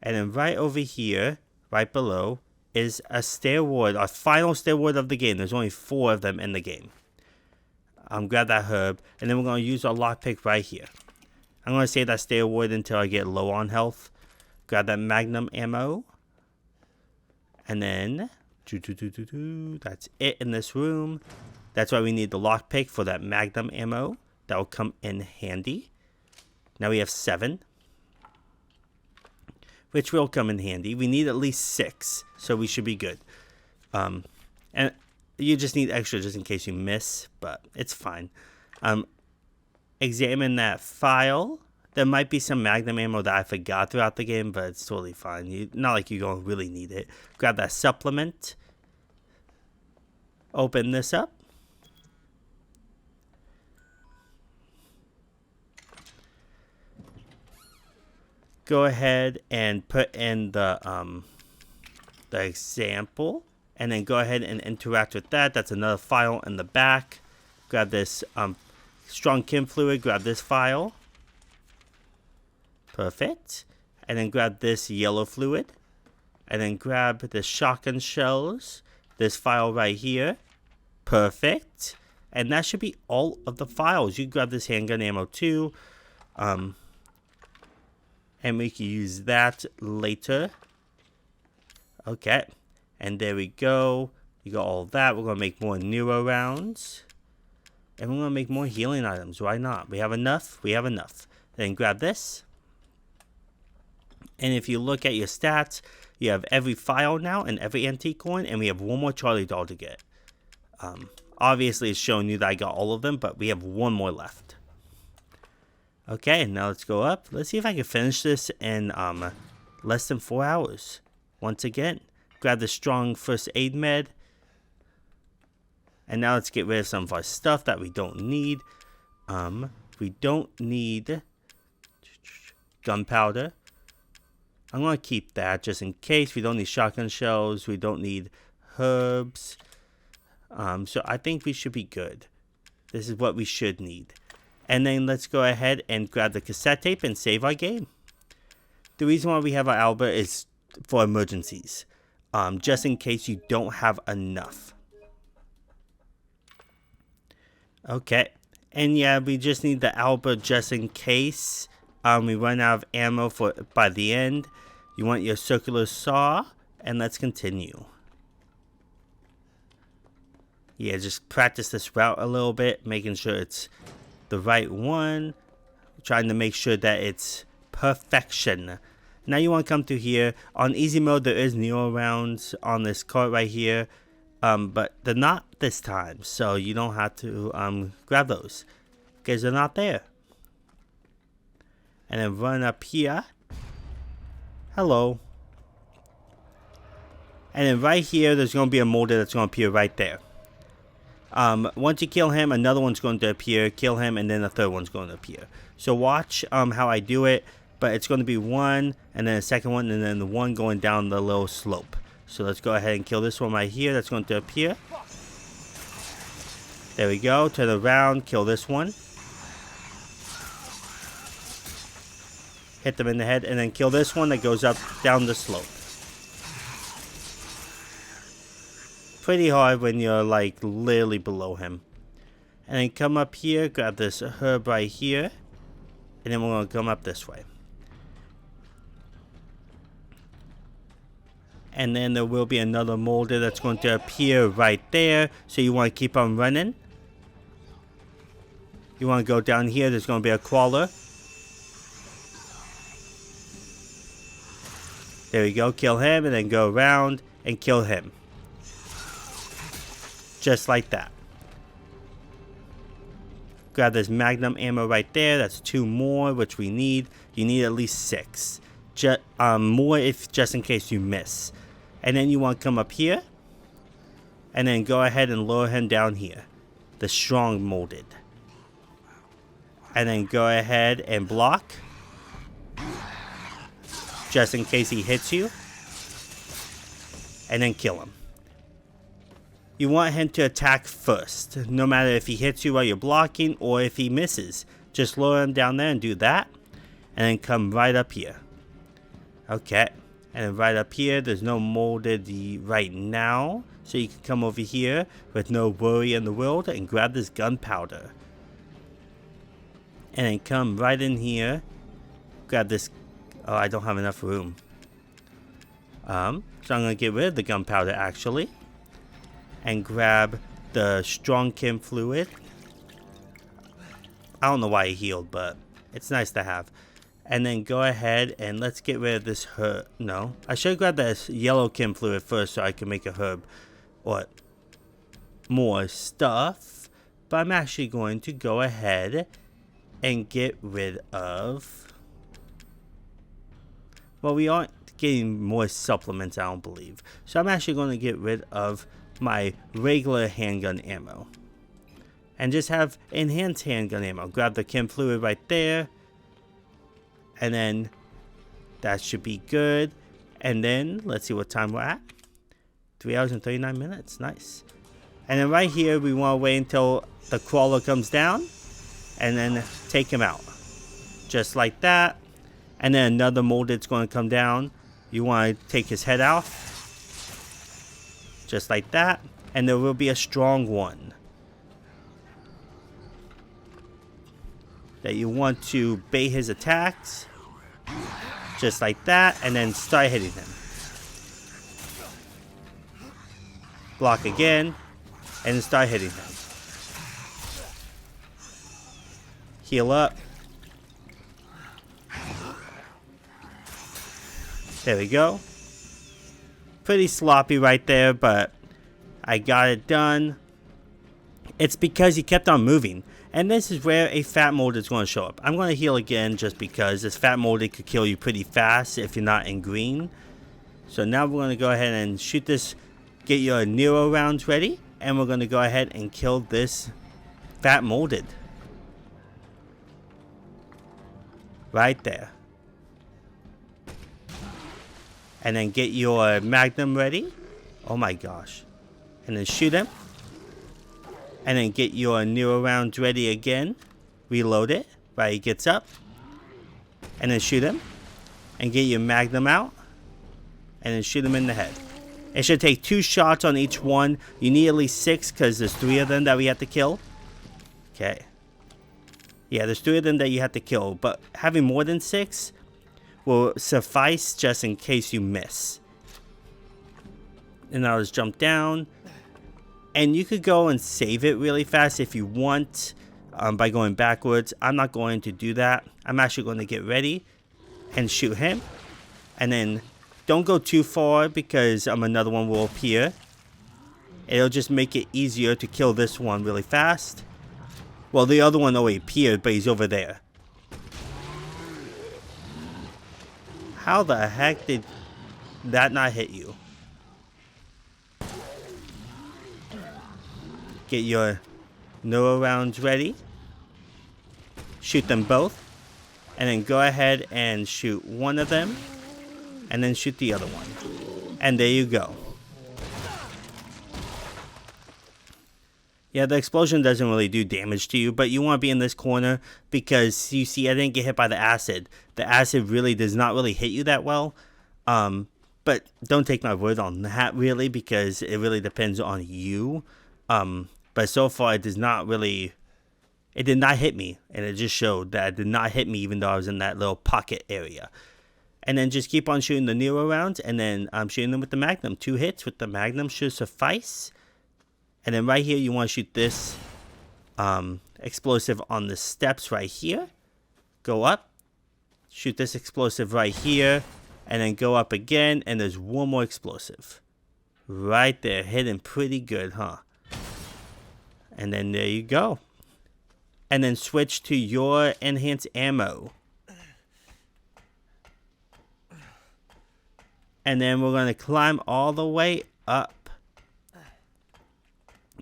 Speaker 1: And then right over here, right below, is a stair ward. Our final stair ward of the game. There's only 4 of them in the game. Grab that herb. And then we're going to use our lockpick right here. I'm going to save that stair ward until I get low on health. Grab that magnum ammo. And then, that's it in this room. That's why we need the lockpick for that magnum ammo. That will come in handy. Now we have 7. Which will come in handy. We need at least 6. So we should be good. And you just need extra just in case you miss. But it's fine. Examine that file. There might be some magnum ammo that I forgot throughout the game, but it's totally fine. Not like you're going to really need it. Grab that supplement. Open this up. Go ahead and put in the example. And then go ahead and interact with that. That's another file in the back. Grab this strong chem fluid. Grab this file. Perfect. And then grab this yellow fluid. And then grab the shotgun shells. This file right here. Perfect. And that should be all of the files. You grab this handgun ammo too. And we can use that later. Okay. And there we go. You got all that. We're going to make more Nero rounds. And we're going to make more healing items. Why not? We have enough. We have enough. Then grab this. And if you look at your stats, you have every file now and every antique coin, and we have one more Charlie doll to get. Obviously, it's showing you that I got all of them, but we have one more left. Okay, now let's go up. Let's see if I can finish this in less than 4 hours. Once again, grab the strong first aid med. And now let's get rid of some of our stuff that we don't need. We don't need gunpowder. I'm going to keep that just in case. We don't need shotgun shells. We don't need herbs. So I think we should be good. This is what we should need. And then let's go ahead and grab the cassette tape and save our game. The reason why we have our Albert is for emergencies. Just in case you don't have enough. Okay. And yeah, we just need the Albert just in case we run out of ammo by the end. You want your circular saw. And let's continue. Yeah, just practice this route a little bit. Making sure it's the right one. Trying to make sure that it's perfection. Now you want to come through here. On easy mode, there is Neo rounds on this cart right here. But they're not this time. So you don't have to grab those. Because they're not there. And then run up here. Hello. And then right here, there's going to be a molder that's going to appear right there. Once you kill him, another one's going to appear. Kill him, and then the third one's going to appear. So watch how I do it. But it's going to be one, and then a second one, and then the one going down the little slope. So let's go ahead and kill this one right here. That's going to appear. There we go. Turn around. Kill this one. Hit them in the head, and then kill this one that goes up down the slope. Pretty hard when you're like literally below him. And then come up here, grab this herb right here, and then we're going to come up this way. And then there will be another molder that's going to appear right there. So you want to keep on running. You want to go down here. There's going to be a crawler. There we go. Kill him and then go around and kill him. Just like that. Grab this magnum ammo right there. That's 2 more, which we need. You need at least 6. More if just in case you miss. And then you want to come up here. And then go ahead and lower him down here. The strong molded. And then go ahead and block. Just in case he hits you. And then kill him. You want him to attack first. No matter if he hits you while you're blocking or if he misses. Just lower him down there and do that. And then come right up here. Okay. And then right up here, there's no molded right now. So you can come over here with no worry in the world and grab this gunpowder. And then come right in here. Grab this. Oh, I don't have enough room. So I'm going to get rid of the gunpowder actually. And grab the strong chem fluid. I don't know why he healed, but it's nice to have. And then go ahead and let's get rid of this herb. No, I should grab this yellow chem fluid first so I can make a herb or more stuff. But I'm actually going to go ahead and get rid of... Well, we aren't getting more supplements, I don't believe. So I'm actually going to get rid of my regular handgun ammo. And just have enhanced handgun ammo. Grab the chem fluid right there. And then that should be good. And then let's see what time we're at. 3 hours and 39 minutes. Nice. And then right here we want to wait until the crawler comes down. And then take him out. Just like that. And then another molded's going to come down. You want to take his head off. Just like that. And there will be a strong one. That you want to bait his attacks. Just like that. And then start hitting him. Block again. And start hitting him. Heal up. There we go. Pretty sloppy right there, but I got it done. It's because he kept on moving. And this is where a fat mold is going to show up. I'm going to heal again just because this fat mold could kill you pretty fast if you're not in green. So now we're going to go ahead and shoot this, get your Nero rounds ready. And we're going to go ahead and kill this fat molded. Right there. And then get your magnum ready. Oh my gosh. And then shoot him. And then get your Nero rounds ready again. Reload it. Right, he gets up. And then shoot him. And get your magnum out. And then shoot him in the head. It should take 2 shots on each one. You need at least 6 because there's 3 of them that we have to kill. Okay. Yeah, there's 3 of them that you have to kill. But having more than 6 will suffice just in case you miss. And I'll just jump down. And you could go and save it really fast if you want by going backwards. I'm not going to do that. I'm actually going to get ready and shoot him. And then don't go too far because another one will appear. It'll just make it easier to kill this one really fast. Well, the other one already appeared, but he's over there. How the heck did that not hit you? Get your Nero rounds ready. Shoot them both. And then go ahead and shoot one of them. And then shoot the other one. And there you go. Yeah, the explosion doesn't really do damage to you, but you want to be in this corner because you see I didn't get hit by the acid. The acid really does not really hit you that well. But don't take my word on that really because it really depends on you. But so far it does not really, it did not hit me. And it just showed that it did not hit me even though I was in that little pocket area. And then just keep on shooting the Nero rounds. And then I'm shooting them with the Magnum. 2 hits with the Magnum should suffice. And then right here you want to shoot this explosive on the steps right here. Go up. Shoot this explosive right here. And then go up again. And there's one more explosive. Right there. Hitting pretty good, huh? And then there you go. And then switch to your enhanced ammo. And then we're going to climb all the way up.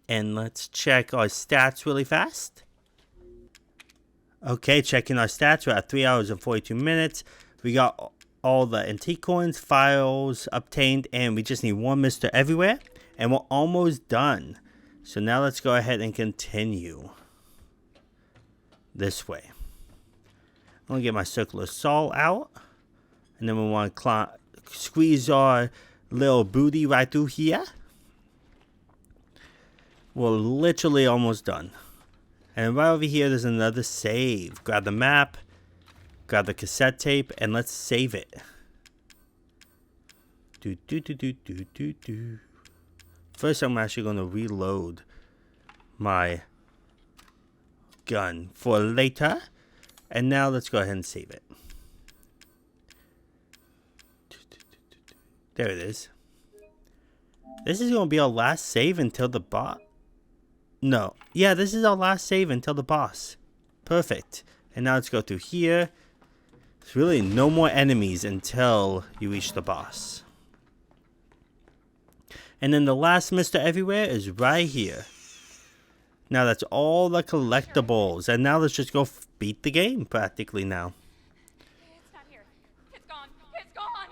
Speaker 1: And let's check our stats really fast. Okay, checking our stats. We're at 3 hours and 42 minutes. We got all the antique coins, files obtained, and we just need 1 Mr. Everywhere. And we're almost done. So now let's go ahead and continue this way. I'm going to get my circular saw out. And then we want to squeeze our little booty right through here. We're literally almost done. And right over here there's another save. Grab the map. Grab the cassette tape. And let's save it. First I'm actually going to reload my gun for later. And now let's go ahead and save it. There it is. This is going to be our last save until the boss. No. Yeah, this is our last save until the boss. Perfect. And now let's go through here. There's really no more enemies until you reach the boss. And then the last Mr. Everywhere is right here. Now that's all the collectibles. And now let's just go beat the game practically now.
Speaker 10: It's not here. It's gone. It's gone.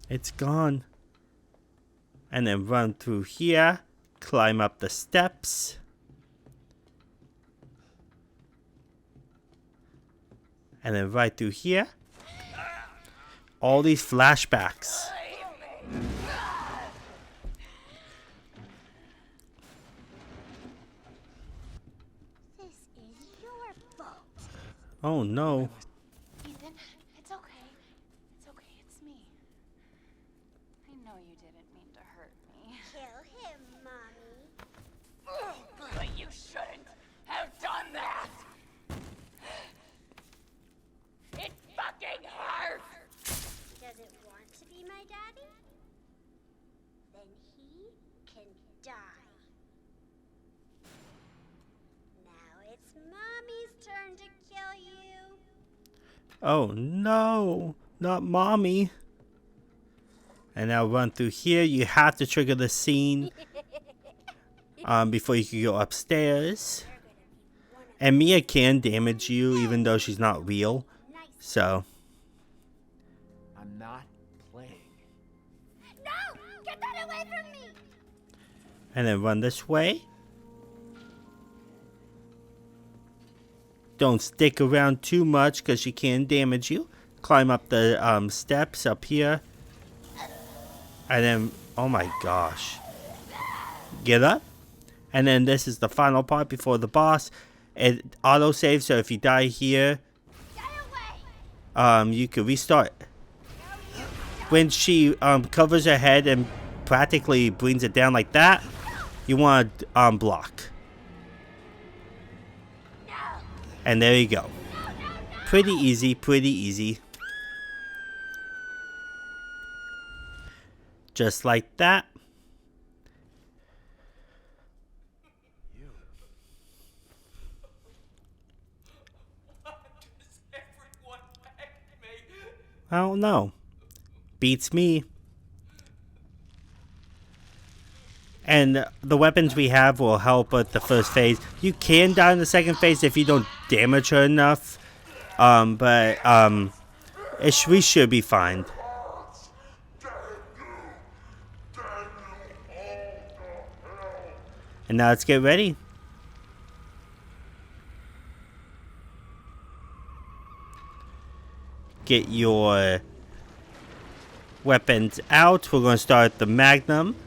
Speaker 1: It's gone. And then run through here. Climb up the steps. And then right through here. All these flashbacks.
Speaker 12: This is your fault.
Speaker 1: Oh no.
Speaker 5: Ethan, it's okay. It's okay, it's me. I know you didn't mean to hurt me.
Speaker 12: Kill him, Mommy.
Speaker 8: But you shouldn't have done that!
Speaker 12: Daddy? Then he can die. Now it's Mommy's turn to kill you.
Speaker 1: Oh no, not Mommy. And now run through here. You have to trigger the scene before you can go upstairs. And Mia can damage you even though she's not real. So.
Speaker 11: I'm not playing.
Speaker 12: No! Get that away from me!
Speaker 1: And then run this way. Don't stick around too much because she can damage you. Climb up the steps up here. And then, oh my gosh. Get up. And then this is the final part before the boss. It auto-saves, so if you die here, you can restart. When she covers her head and practically brings it down like that, you want to block. And there you go. Pretty easy, pretty easy. Just like that. I don't know. Beats me. And the weapons we have will help with the first phase. You can die in the second phase if you don't damage her enough. We should be fine. And now let's get ready. Get your weapons out. We're going to start the Magnum.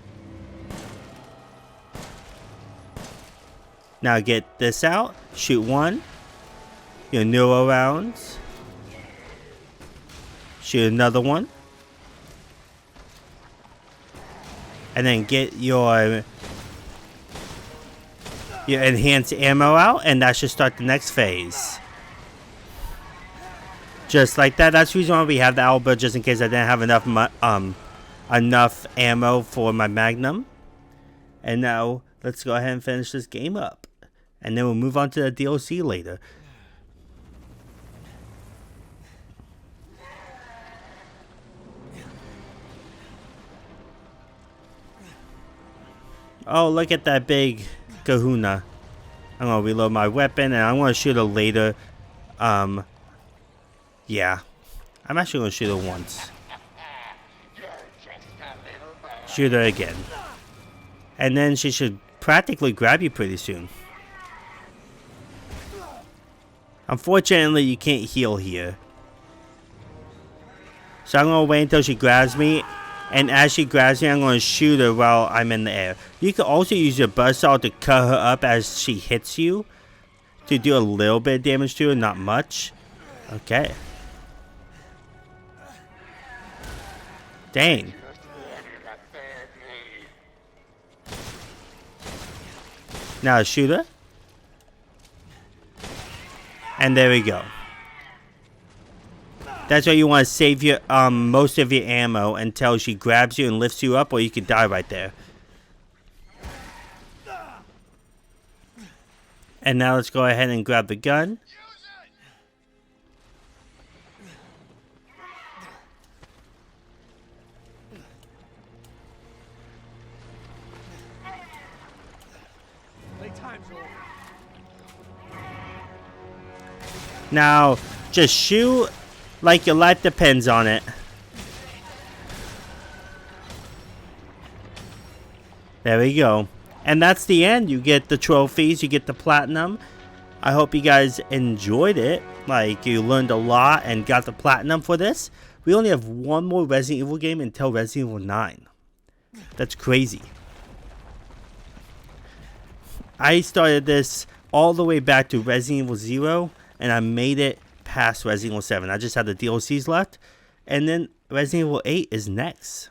Speaker 1: Now get this out. Shoot one. Your neuro rounds. Shoot another one. And then get your enhanced ammo out, and that should start the next phase. Just like that. That's the reason why we have the Alba, just in case I didn't have enough ammo for my Magnum. And now let's go ahead and finish this game up, and then we'll move on to the DLC later. Oh, look at that big kahuna. I'm gonna reload my weapon, and I'm gonna shoot her later. Yeah. I'm actually gonna shoot her once. Shoot her again. And then she should practically grab you pretty soon. Unfortunately, you can't heal here. So I'm gonna wait until she grabs me. And as she grabs me, I'm going to shoot her while I'm in the air. You can also use your buzzsaw to cut her up as she hits you, to do a little bit of damage to her, not much. Okay. Dang. Now shoot her. And there we go. That's why you want to save your most of your ammo until she grabs you and lifts you up, or you can die right there. And now let's go ahead and grab the gun. Now, just shoot like your life depends on it. There we go. And that's the end. You get the trophies, you get the platinum. I hope you guys enjoyed it. Like, you learned a lot and got the platinum for this. We only have one more Resident Evil game until Resident Evil 9. That's crazy. I started this all the way back to Resident Evil 0, and I made it past Resident Evil 7. I just had the DLCs left, and then Resident Evil 8 is next.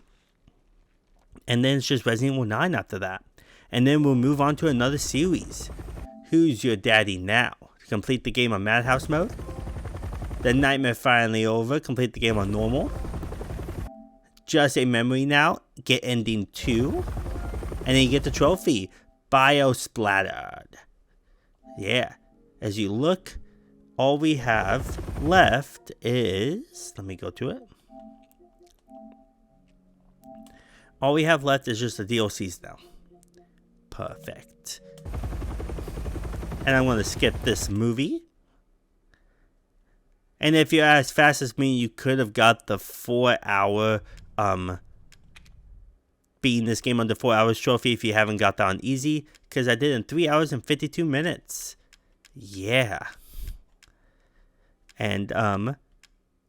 Speaker 1: And then it's just Resident Evil 9 after that. And then we'll move on to another series. Who's your daddy now? Complete the game on Madhouse mode. The nightmare finally over. Complete the game on normal. just a memory now. Get ending 2. And then you get the trophy. Biosplattered. Yeah. As you look, all we have left is... Let me go to it. All we have left is just the DLCs now. Perfect. And I'm going to skip this movie. And if you're as fast as me, you could have got the 4-hour beating this game under 4 hours trophy if you haven't got that on easy. Because I did in 3 hours and 52 minutes. Yeah. And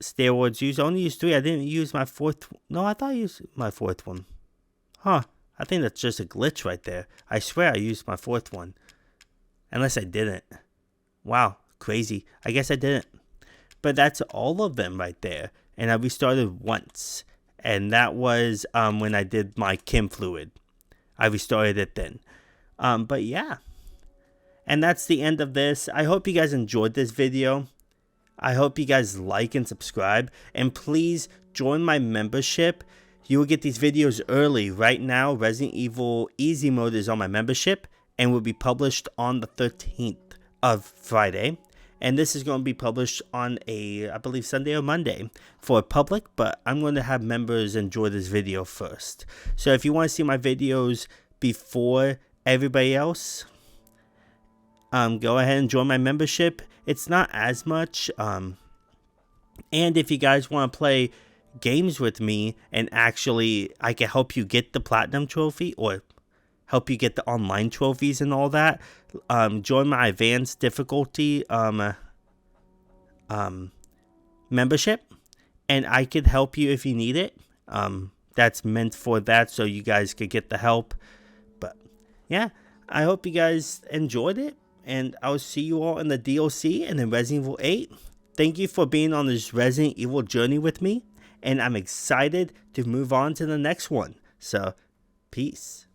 Speaker 1: steroids use. I only used 3. I didn't use my 4th. No, I thought I used my 4th one. Huh. I think that's just a glitch right there. I swear I used my 4th one. Unless I didn't. Wow. Crazy. I guess I didn't. But that's all of them right there. And I restarted once. And that was when I did my chem fluid. I restarted it then. But yeah. And that's the end of this. I hope you guys enjoyed this video. I hope you guys like and subscribe. And please join my membership. You will get these videos early. Right now, Resident Evil Easy Mode is on my membership. And will be published on the 13th of Friday. And this is going to be published on I believe, Sunday or Monday for public. But I'm going to have members enjoy this video first. So if you want to see my videos before everybody else, go ahead and join my membership. It's not as much. And if you guys want to play games with me and actually I can help you get the platinum trophy or help you get the online trophies and all that, join my advanced difficulty membership, and I could help you if you need it. That's meant for that, so you guys could get the help. But yeah, I hope you guys enjoyed it, and I'll see you all in the DLC and in Resident Evil 8. Thank you for being on this Resident Evil journey with me, and I'm excited to move on to the next one. So, peace.